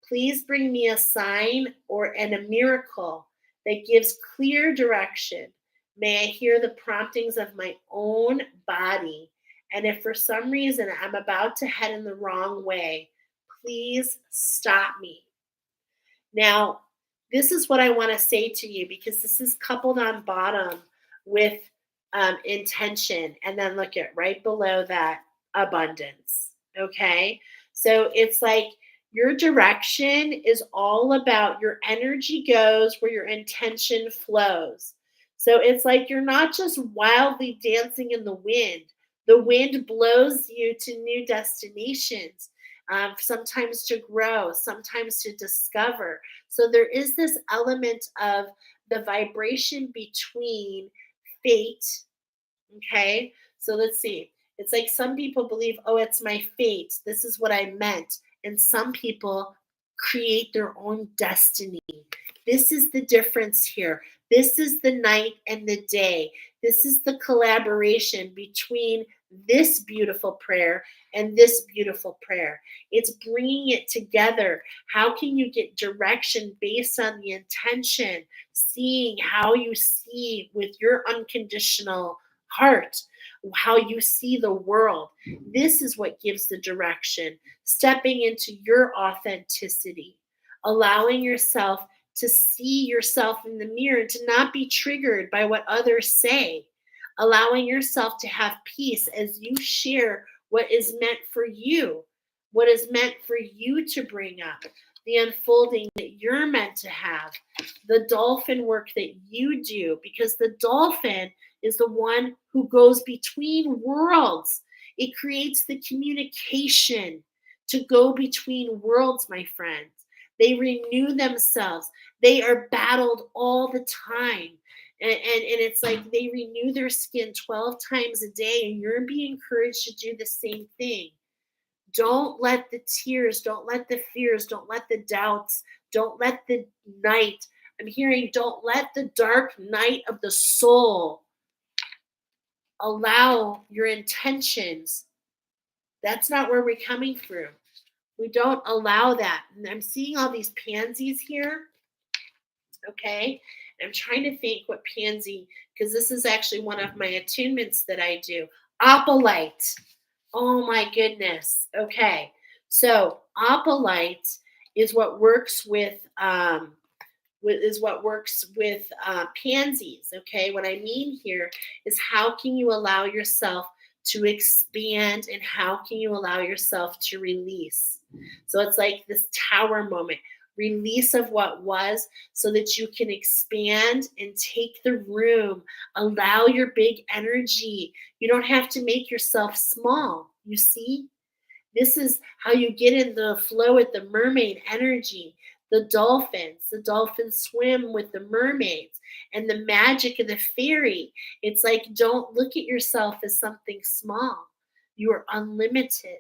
Please bring me a sign and a miracle that gives clear direction. May I hear the promptings of my own body. And if for some reason I'm about to head in the wrong way, please stop me. Now, this is what I want to say to you because this is coupled on bottom with intention. And then look at right below that abundance. Okay. So it's like your direction is all about your energy goes where your intention flows. So it's like you're not just wildly dancing in the wind. The wind blows you to new destinations, sometimes to grow, sometimes to discover. So there is this element of the vibration between fate. Okay. So let's see. It's like some people believe, oh, it's my fate. This is what I meant. And some people create their own destiny. This is the difference here. This is the night and the day. This is the collaboration between this beautiful prayer and this beautiful prayer. It's bringing it together. How can you get direction based on the intention, seeing how you see with your unconditional heart, how you see the world? This is what gives the direction. Stepping into your authenticity, allowing yourself to see yourself in the mirror and to not be triggered by what others say, allowing yourself to have peace as you share what is meant for you, what is meant for you to bring up, the unfolding that you're meant to have, the dolphin work that you do, because the dolphin is the one who goes between worlds. It creates the communication to go between worlds, my friends. They renew themselves. They are battled all the time. And it's like they renew their skin 12 times a day, and you're being encouraged to do the same thing. Don't let the tears, don't let the fears, don't let the doubts, don't let the night. I'm hearing, don't let the dark night of the soul allow your intentions. That's not where we're coming through. We don't allow that. And I'm seeing all these pansies here. Okay. I'm trying to think what pansy, because this is actually one of my attunements that I do. Opalite. Oh my goodness. Okay. So opalite is what works with pansies. Okay. What I mean here is how can you allow yourself to expand and how can you allow yourself to release? So it's like this tower moment, release of what was so that you can expand and take the room, allow your big energy. You don't have to make yourself small. You see? This is how you get in the flow with the mermaid energy. The dolphins swim with the mermaids and the magic of the fairy. It's like, don't look at yourself as something small. You are unlimited.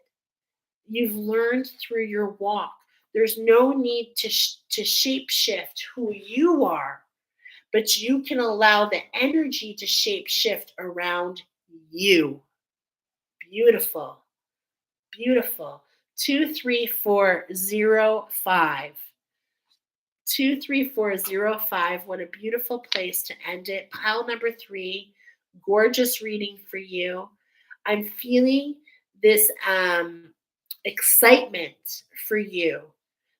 You've learned through your walk. There's no need to shape shift who you are, but you can allow the energy to shape shift around you. Beautiful. Beautiful. 23405. 23405. What a beautiful place to end it. Pile number 3. Gorgeous reading for you. I'm feeling this excitement for you.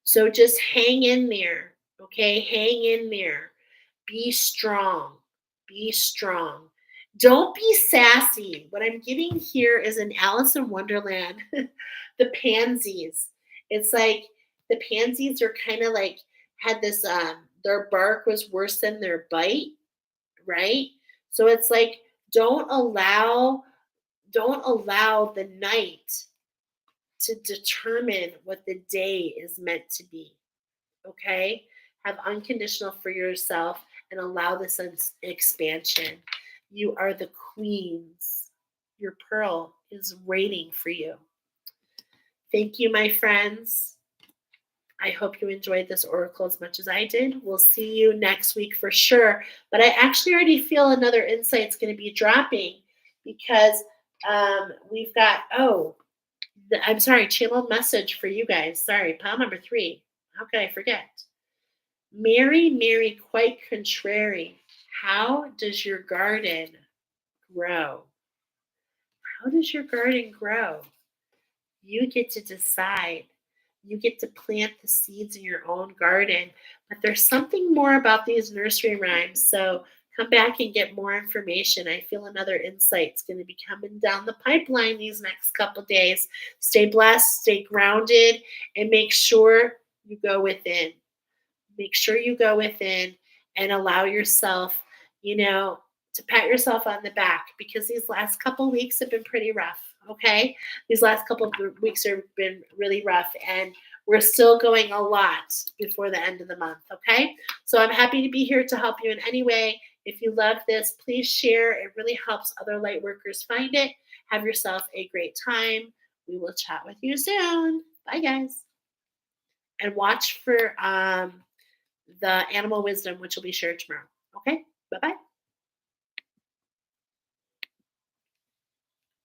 So just hang in there. Okay? Hang in there. Be strong. Be strong. Don't be sassy. What I'm getting here is an Alice in Wonderland. The pansies. It's like the pansies are kind of like had this their bark was worse than their bite, right? So it's like don't allow don't allow the night to determine what the day is meant to be. Okay? Have unconditional for yourself and allow this expansion. You are the queens. Your pearl is waiting for you. Thank you, my friends. I hope you enjoyed this oracle as much as I did. We'll see you next week for sure. But I actually already feel another insight's going to be dropping because we've got, I'm sorry, channeled message for you guys. Sorry, pile number 3. How could I forget? Mary, Mary, quite contrary. How does your garden grow? How does your garden grow? You get to decide. You get to plant the seeds in your own garden. But there's something more about these nursery rhymes. So come back and get more information. I feel another insight's going to be coming down the pipeline these next couple days. Stay blessed, stay grounded, and make sure you go within. Make sure you go within and allow yourself, to pat yourself on the back because these last couple weeks have been pretty rough. Okay. These last couple of weeks have been really rough and we're still going a lot before the end of the month. Okay. So I'm happy to be here to help you in any way. If you love this, please share. It really helps other light workers find it. Have yourself a great time. We will chat with you soon. Bye, guys. And watch for the animal wisdom, which will be shared tomorrow. Okay? Bye-bye.